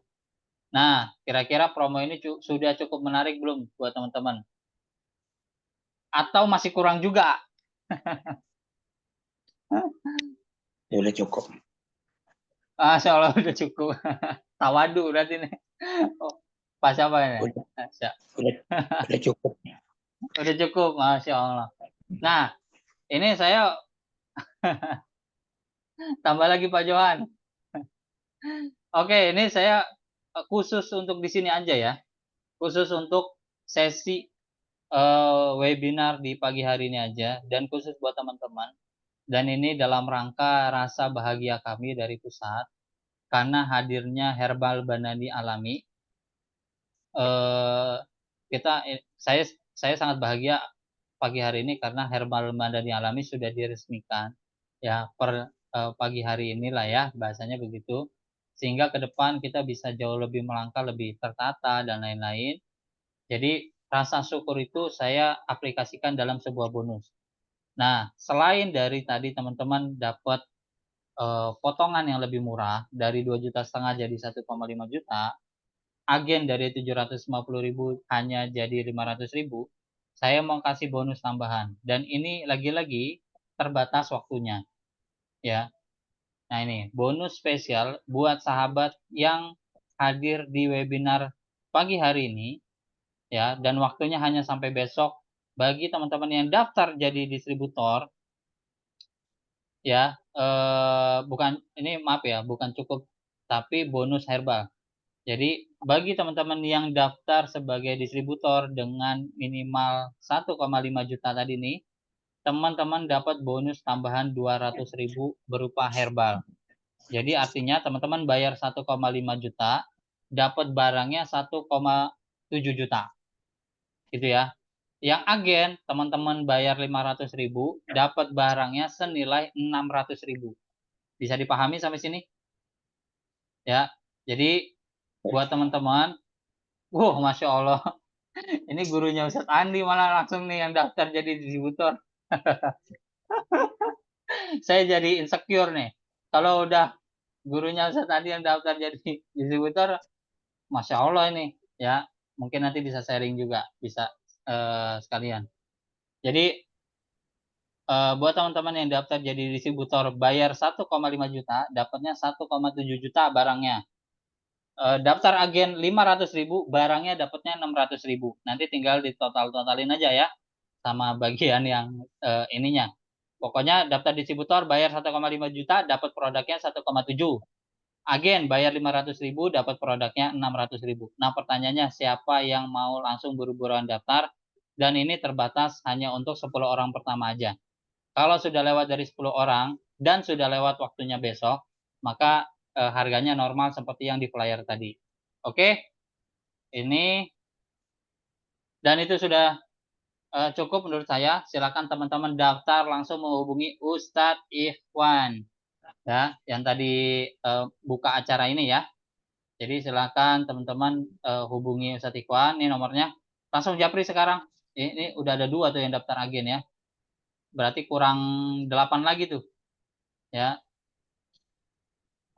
Nah, kira-kira promo ini sudah cukup menarik belum buat teman-teman? Atau masih kurang juga? Ya udah cukup. Masya Allah udah cukup. Tawadu berarti nih. Oh, pas apa ini? Udah cukup. Udah cukup, Masya Allah. Nah, ini saya tambah lagi Pak Johan. Oke, ini saya khusus untuk di sini aja ya. Khusus untuk sesi webinar di pagi hari ini aja. Dan khusus buat teman-teman. Dan ini dalam rangka rasa bahagia kami dari pusat. Karena hadirnya Herbal Banani Alami. Saya sangat bahagia pagi hari ini karena Herbal Banani Alami sudah diresmikan. Ya, per pagi hari inilah ya, bahasanya begitu. Sehingga ke depan kita bisa jauh lebih melangkah, lebih tertata, dan lain-lain. Jadi, rasa syukur itu saya aplikasikan dalam sebuah bonus. Nah, selain dari tadi teman-teman dapat potongan yang lebih murah, dari 2,5 juta jadi 1,5 juta, agen dari 750.000 hanya jadi 500.000, saya mau kasih bonus tambahan. Dan ini lagi-lagi terbatas waktunya. Ya. Nah ini, bonus spesial buat sahabat yang hadir di webinar pagi hari ini, ya, dan waktunya hanya sampai besok. Bagi teman-teman yang daftar jadi distributor, ya, bukan ini maaf ya, bukan cukup, tapi bonus herbal. Jadi bagi teman-teman yang daftar sebagai distributor dengan minimal 1,5 juta tadi nih, teman-teman dapat bonus tambahan 200.000 berupa herbal. Jadi artinya teman-teman bayar 1,5 juta, dapat barangnya 1,7 juta. Gitu ya. Yang agen, teman-teman bayar 500.000, dapat barangnya senilai 600.000. Bisa dipahami sampai sini? Ya. Jadi buat teman-teman, Masya Allah. Ini gurunya Ustadz Andi malah langsung nih yang daftar jadi distributor. Saya jadi insecure nih. Kalau udah gurunya Ustadz Andi yang daftar jadi distributor, Masya Allah ini ya, mungkin nanti bisa sharing juga, bisa sekalian. Jadi buat teman-teman yang daftar jadi distributor bayar 1,5 juta, dapatnya 1,7 juta barangnya. Daftar agen 500.000, barangnya dapatnya 600.000. Nanti tinggal ditotal-totalin aja ya sama bagian yang ininya. Pokoknya daftar distributor bayar 1,5 juta, dapat produknya 1,7. Agen bayar 500.000, dapat produknya 600.000. Nah, pertanyaannya siapa yang mau langsung buru-buruan daftar? Dan ini terbatas hanya untuk 10 orang pertama aja. Kalau sudah lewat dari 10 orang dan sudah lewat waktunya besok, maka harganya normal seperti yang di flyer tadi. Oke? Ini dan itu sudah cukup menurut saya. Silakan teman-teman daftar langsung menghubungi Ustadz Ikhwan. Ya, yang tadi buka acara ini ya. Jadi silakan teman-teman hubungi Ustadz Ikhwan, ini nomornya. Langsung japri sekarang. Ini udah ada 2 tuh yang daftar agen ya. Berarti kurang 8 lagi tuh. Ya.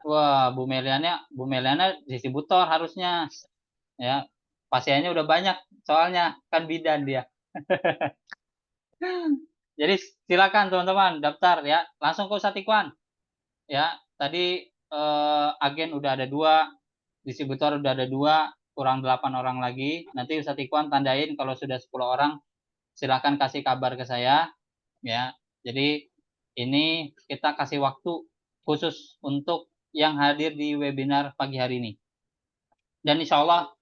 Wah, Bu Meliana distributor harusnya. Ya. Pasiennya udah banyak soalnya kan bidan dia. Jadi silakan teman-teman daftar ya. Langsung ke Ustadz Ikhwan. Ya, tadi agen udah ada 2, distributor udah ada 2, kurang 8 orang lagi. Nanti Ustadz Ikhwan tandain kalau sudah 10 orang, silakan kasih kabar ke saya. Ya, jadi ini kita kasih waktu khusus untuk yang hadir di webinar pagi hari ini. Dan insya Allah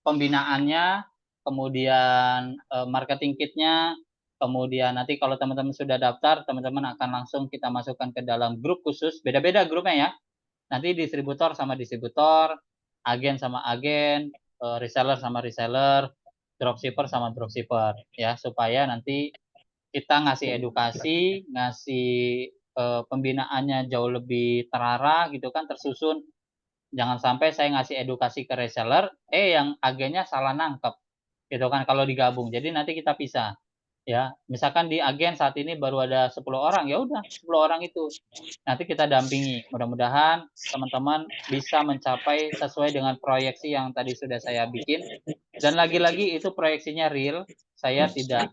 pembinaannya, kemudian marketing kitnya, kemudian nanti kalau teman-teman sudah daftar, teman-teman akan langsung kita masukkan ke dalam grup khusus. Beda-beda grupnya ya. Nanti distributor sama distributor, agen sama agen, reseller sama reseller, dropshipper sama dropshipper ya, supaya nanti kita ngasih edukasi, ngasih pembinaannya jauh lebih terarah gitu kan, tersusun. Jangan sampai saya ngasih edukasi ke reseller, yang agennya salah nangkep, gitu kan kalau digabung. Jadi nanti kita pisah, ya. Misalkan di agen saat ini baru ada 10 orang, ya udah 10 orang itu nanti kita dampingi. Mudah-mudahan teman-teman bisa mencapai sesuai dengan proyeksi yang tadi sudah saya bikin. Dan lagi-lagi itu proyeksinya real, saya tidak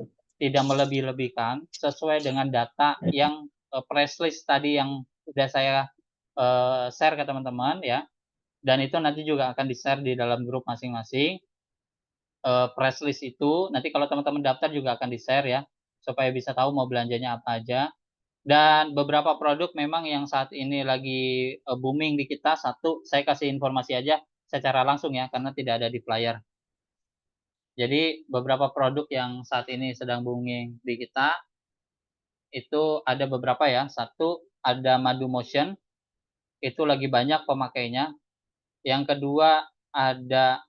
melebih-lebihkan, sesuai dengan data yang press list tadi yang sudah saya share ke teman-teman ya. Dan itu nanti juga akan di-share di dalam grup masing-masing. Press list itu nanti kalau teman-teman daftar juga akan di-share ya, supaya bisa tahu mau belanjanya apa aja. Dan beberapa produk memang yang saat ini lagi booming di kita, satu saya kasih informasi aja secara langsung ya, karena tidak ada di flyer. Jadi beberapa produk yang saat ini sedang booming di kita, itu ada beberapa ya. Satu, ada Madu Motion, itu lagi banyak pemakainya. Yang kedua, ada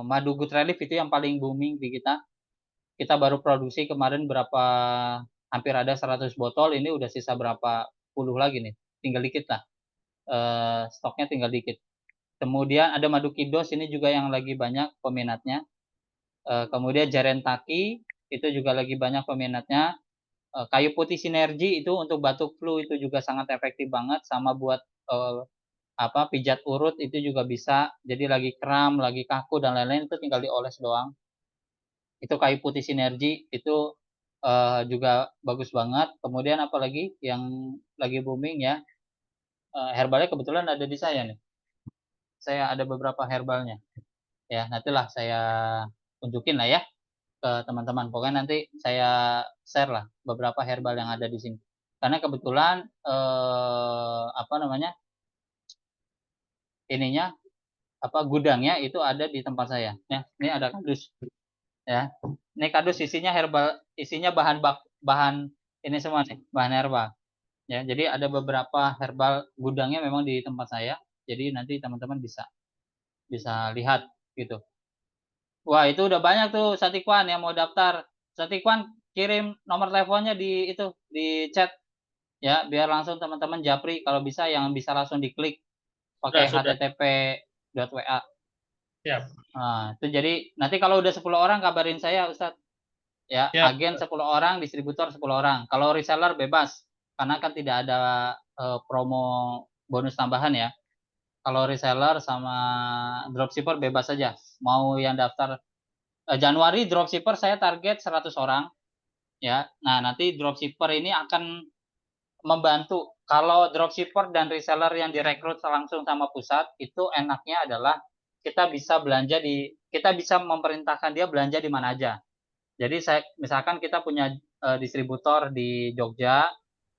Madu Good Relief, itu yang paling booming di kita. Kita baru produksi kemarin hampir ada 100 botol, ini udah sisa berapa puluh lagi nih, tinggal dikit lah. Stoknya tinggal dikit. Kemudian ada Madu Kidos, ini juga yang lagi banyak peminatnya. Kemudian Jarentaki, itu juga lagi banyak peminatnya. Kayu putih sinergi itu untuk batuk flu itu juga sangat efektif banget, sama buat pijat urut itu juga bisa. Jadi lagi kram, lagi kaku dan lain-lain itu tinggal dioles doang. Itu kayu putih sinergi itu juga bagus banget. Kemudian apalagi yang lagi booming ya, herbalnya kebetulan ada di saya nih. Saya ada beberapa herbalnya. Ya, nantilah saya tunjukin lah ya ke teman-teman. Pokoknya nanti saya share lah beberapa herbal yang ada di sini. Karena kebetulan ininya gudangnya itu ada di tempat saya. Ya, ini ada kardus. Ya. Ini kardus isinya herbal, isinya bahan ini semua nih, bahan herbal. Ya, jadi ada beberapa herbal gudangnya memang di tempat saya. Jadi nanti teman-teman bisa lihat gitu. Wah, itu udah banyak tuh Satikwan yang mau daftar. Satikwan kirim nomor teleponnya di chat ya, biar langsung teman-teman japri, kalau bisa yang bisa langsung diklik pakai Sudah. http://wa. Siap. Nah, itu jadi nanti kalau udah 10 orang kabarin saya, Ustadz. Ya, Siap. agen 10 orang, distributor 10 orang. Kalau reseller bebas, karena kan tidak ada promo bonus tambahan ya. Kalau reseller sama dropshipper bebas saja. Mau yang daftar Januari, dropshipper saya target 100 orang. Ya, nah nanti dropshipper ini akan membantu. Kalau dropshipper dan reseller yang direkrut langsung sama pusat, itu enaknya adalah kita bisa memerintahkan dia belanja di mana aja. Jadi misalkan kita punya distributor di Jogja,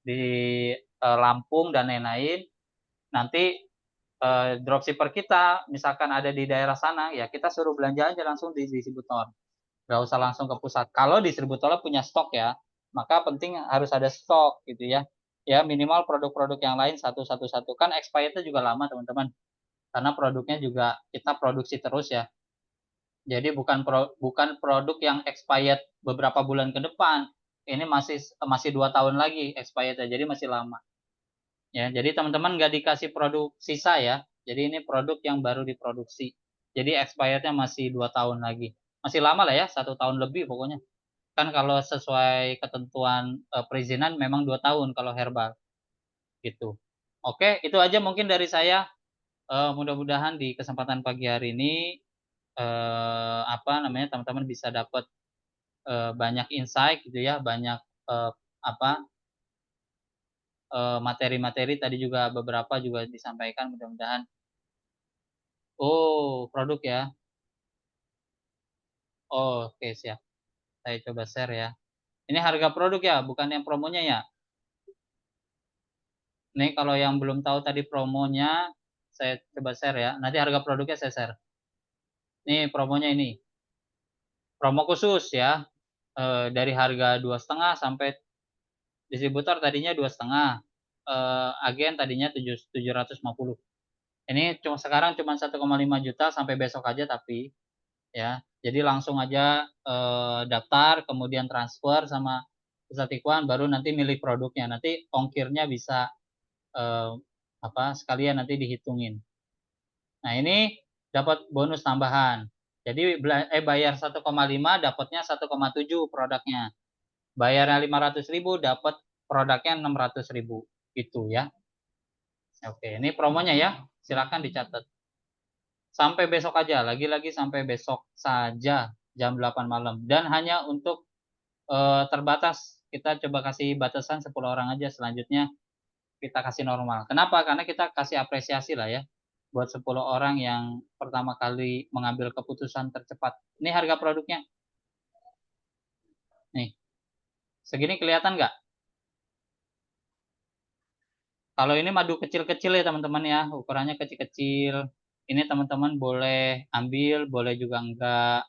di Lampung dan lain-lain, nanti dropshipper kita misalkan ada di daerah sana, ya kita suruh belanja aja langsung di distributor. Nggak usah langsung ke pusat. Kalau distributornya punya stok ya, maka penting harus ada stok gitu ya. Ya minimal produk-produk yang lain satu. Kan expirednya juga lama teman-teman. Karena produknya juga kita produksi terus ya. Jadi bukan produk yang expired beberapa bulan ke depan. Ini masih 2 tahun lagi expirednya, jadi masih lama. Ya, jadi teman-teman nggak dikasih produk sisa ya. Jadi ini produk yang baru diproduksi. Jadi expirednya masih 2 tahun lagi. Masih lama lah ya, 1 tahun lebih pokoknya. Kan kalau sesuai ketentuan perizinan memang 2 tahun kalau herbal. Gitu. Oke, itu aja mungkin dari saya. Mudah-mudahan di kesempatan pagi hari ini teman-teman bisa dapat banyak insight gitu ya, banyak materi-materi tadi juga beberapa juga disampaikan, mudah-mudahan. Oh, produk ya. Oh, oke, siap. Saya coba share ya. Ini harga produk ya, bukan yang promonya ya. Nih kalau yang belum tahu tadi promonya, saya coba share ya. Nanti harga produknya saya share. Nih promonya ini. Promo khusus ya. Dari harga 2,5 sampai distributor tadinya 2,5. Agen tadinya 750. Ini sekarang cuma 1,5 juta sampai besok aja tapi ya. Jadi langsung aja daftar, kemudian transfer sama Satikwan, baru nanti milih produknya. Nanti ongkirnya bisa sekalian nanti dihitungin. Nah, ini dapat bonus tambahan. Jadi bayar 1,5 dapatnya 1,7 produknya. Bayarnya 500.000 dapat produknya 600.000 gitu ya. Oke, ini promonya ya. Silakan dicatat. Sampai besok aja, lagi-lagi sampai besok saja jam 8 malam dan hanya untuk terbatas. Kita coba kasih batasan 10 orang aja, selanjutnya kita kasih normal. Kenapa? Karena kita kasih apresiasi lah ya buat 10 orang yang pertama kali mengambil keputusan tercepat. Ini harga produknya. Nih, segini kelihatan nggak? Kalau ini madu kecil-kecil ya teman-teman ya, ukurannya kecil-kecil. Ini teman-teman boleh ambil, boleh juga enggak.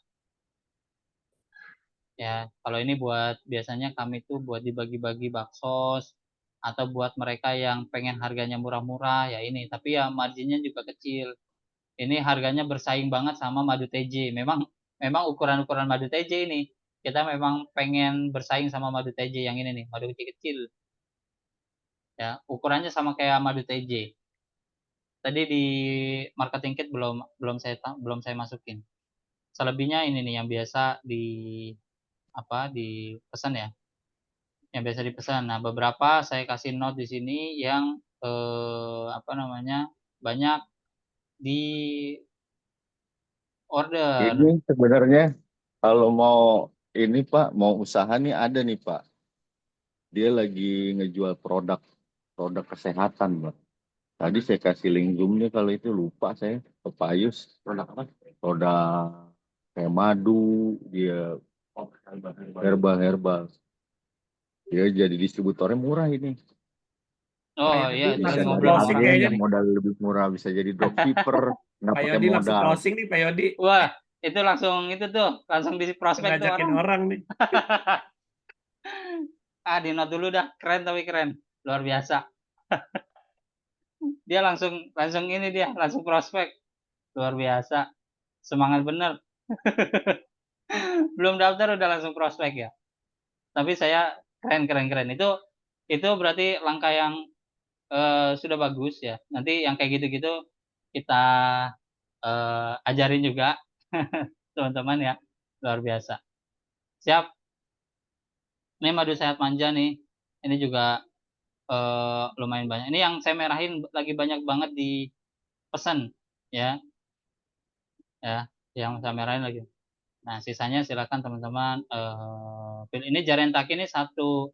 Ya, kalau ini buat biasanya kami tuh buat dibagi-bagi baksos atau buat mereka yang pengen harganya murah-murah ya ini, tapi ya marginnya juga kecil. Ini harganya bersaing banget sama madu TJ. Memang ukuran-ukuran madu TJ ini kita memang pengen bersaing sama madu TJ yang ini nih, madu kecil-kecil. Ya, ukurannya sama kayak madu TJ. Tadi di marketing kit belum saya masukin. Selebihnya ini nih yang biasa dipesan ya. Yang biasa dipesan. Nah, beberapa saya kasih note di sini yang banyak di order. Ini sebenarnya kalau mau ini Pak, mau usaha nih ada nih Pak. Dia lagi ngejual produk kesehatan Pak. Tadi saya kasih link Zoom-nya, kalau itu lupa saya. Pepayus. Produk apa? Produk kayak madu, dia herbal. Dia jadi distributornya murah ini. Oh iya, Yodi Bisa langsung dari closing agen kayaknya yang nih. modal lebih murah, bisa jadi dropshipper, nggak Pak pakai Yodi langsung modal. closing nih Pak Yodi. Wah, itu langsung di prospek tuh Ngajakin orang. orang nih. Di note dulu dah, keren tapi keren, luar biasa. Dia langsung langsung prospek, luar biasa, semangat bener. Belum daftar udah langsung prospek ya. Tapi saya keren. Itu berarti langkah yang sudah bagus ya. Nanti yang kayak gitu-gitu kita ajarin juga teman-teman ya, luar biasa. Siap. Ini madu sehat manja nih. Ini juga lumayan banyak. Ini yang saya merahin lagi banyak banget di pesan ya. Ya, yang saya merahin lagi. Nah, sisanya silakan teman-teman pilih. Ini Jarentaki ini satu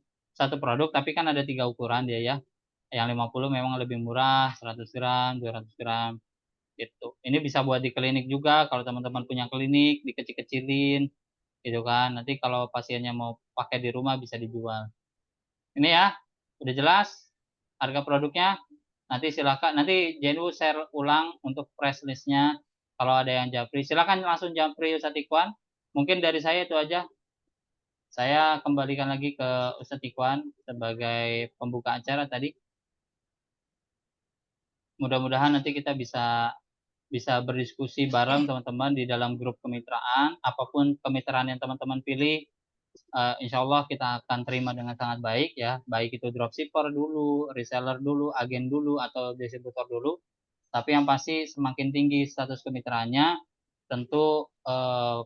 produk tapi kan ada 3 ukuran dia ya. Yang 50 memang lebih murah, 100 gram, 200 gram gitu. Ini bisa buat di klinik juga kalau teman-teman punya klinik, dikecil-kecilin gitu kan. Nanti kalau pasiennya mau pakai di rumah bisa dijual. Ini ya, udah jelas harga produknya. Nanti silakan, nanti Jenu share ulang untuk price listnya. Kalau ada yang japri, silakan langsung japri Ustadz Ikhwan. Mungkin dari saya itu aja. Saya kembalikan lagi ke Ustadz Ikhwan sebagai pembuka acara tadi. Mudah-mudahan nanti kita bisa berdiskusi bareng teman-teman di dalam grup kemitraan. Apapun kemitraan yang teman-teman pilih, insya Allah kita akan terima dengan sangat baik ya. Baik itu dropshipper dulu, reseller dulu, agen dulu, atau distributor dulu. Tapi yang pasti semakin tinggi status kemitraannya, tentu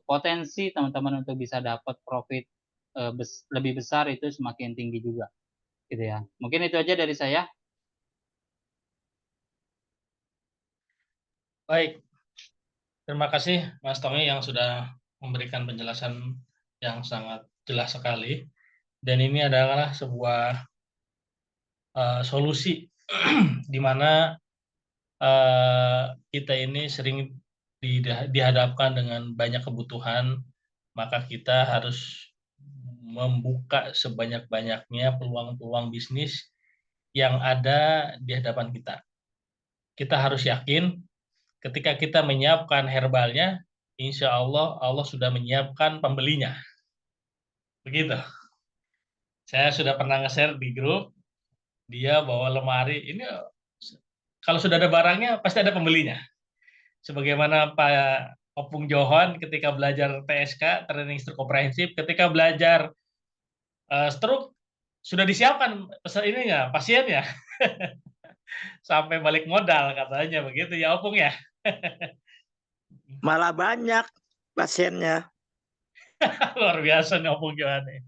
potensi teman-teman untuk bisa dapat profit lebih besar itu semakin tinggi juga. Gitu ya. Mungkin itu aja dari saya. Baik, terima kasih Mas Tongi yang sudah memberikan penjelasan yang sangat jelas sekali. Dan ini adalah sebuah solusi di mana kita ini sering dihadapkan dengan banyak kebutuhan, maka kita harus membuka sebanyak-banyaknya peluang-peluang bisnis yang ada di hadapan kita. Kita harus yakin ketika kita menyiapkan herbalnya, insya Allah Allah sudah menyiapkan pembelinya. Begitu. Saya sudah pernah nge-share di grup, dia bawa lemari, ini kalau sudah ada barangnya pasti ada pembelinya. Sebagaimana Pak Opung Johon ketika belajar TSK, training stroke komprehensif, ketika belajar stroke sudah disiapkan pasiennya. sampai balik modal katanya begitu ya Opung ya. Malah banyak pasiennya. Luar biasa nih Opung Johani.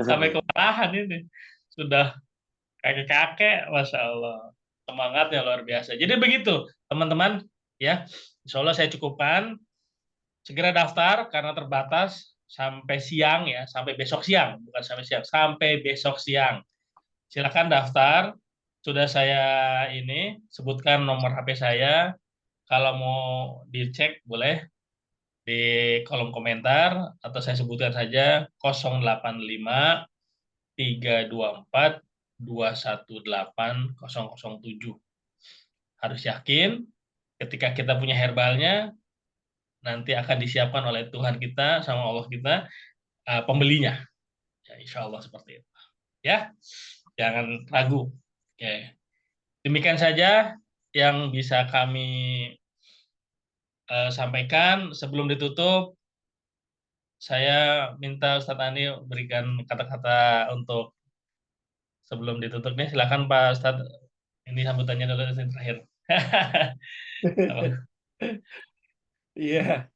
Sampai kewalahan ini. Sudah kakek-kakek, Masya Allah. Semangatnya luar biasa. Jadi begitu, teman-teman. Ya, Insya Allah saya cukupkan. Segera daftar karena terbatas sampai siang ya, sampai besok siang, bukan sampai siang, sampai besok siang. Silakan daftar. Sudah saya ini sebutkan nomor HP saya. Kalau mau dicek boleh di kolom komentar atau saya sebutkan saja 085 324 218 007. Harus yakin ketika kita punya herbalnya nanti akan disiapkan oleh Tuhan kita sama Allah kita pembelinya. Ya, insya Allah seperti itu. Ya, jangan ragu. Oke. Demikian saja yang bisa kami sampaikan. Sebelum ditutup, saya minta Ustadz Ani berikan kata-kata untuk sebelum ditutup nih. Silakan Pak Ustadz. Ini sambutannya dulu yang terakhir. Iya.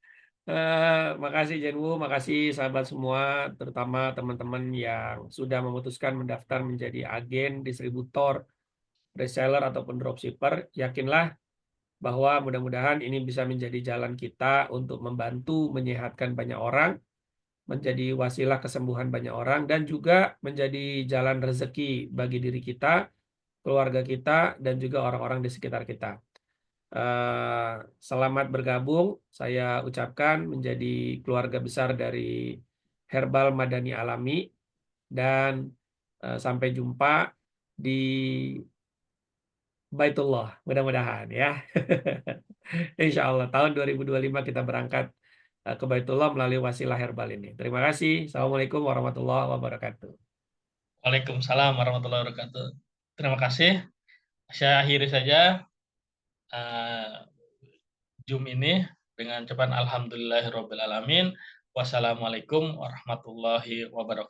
Makasih Jenwu, makasih sahabat semua, terutama teman-teman yang sudah memutuskan mendaftar menjadi agen, distributor, reseller ataupun dropshipper. Yakinlah bahwa mudah-mudahan ini bisa menjadi jalan kita untuk membantu menyehatkan banyak orang, menjadi wasilah kesembuhan banyak orang, dan juga menjadi jalan rezeki bagi diri kita, keluarga kita, dan juga orang-orang di sekitar kita. Selamat bergabung, saya ucapkan menjadi keluarga besar dari Herbal Madani Alami, dan sampai jumpa di Baitullah, mudah-mudahan ya. Insya Allah tahun 2025 kita berangkat ke Baitullah melalui wasilah herbal ini. Terima kasih. Assalamualaikum warahmatullahi wabarakatuh. Waalaikumsalam warahmatullahi wabarakatuh. Terima kasih. Saya akhiri saja Zoom ini dengan ucapan alhamdulillahirabbil alamin. Wassalamualaikum warahmatullahi wabarakatuh.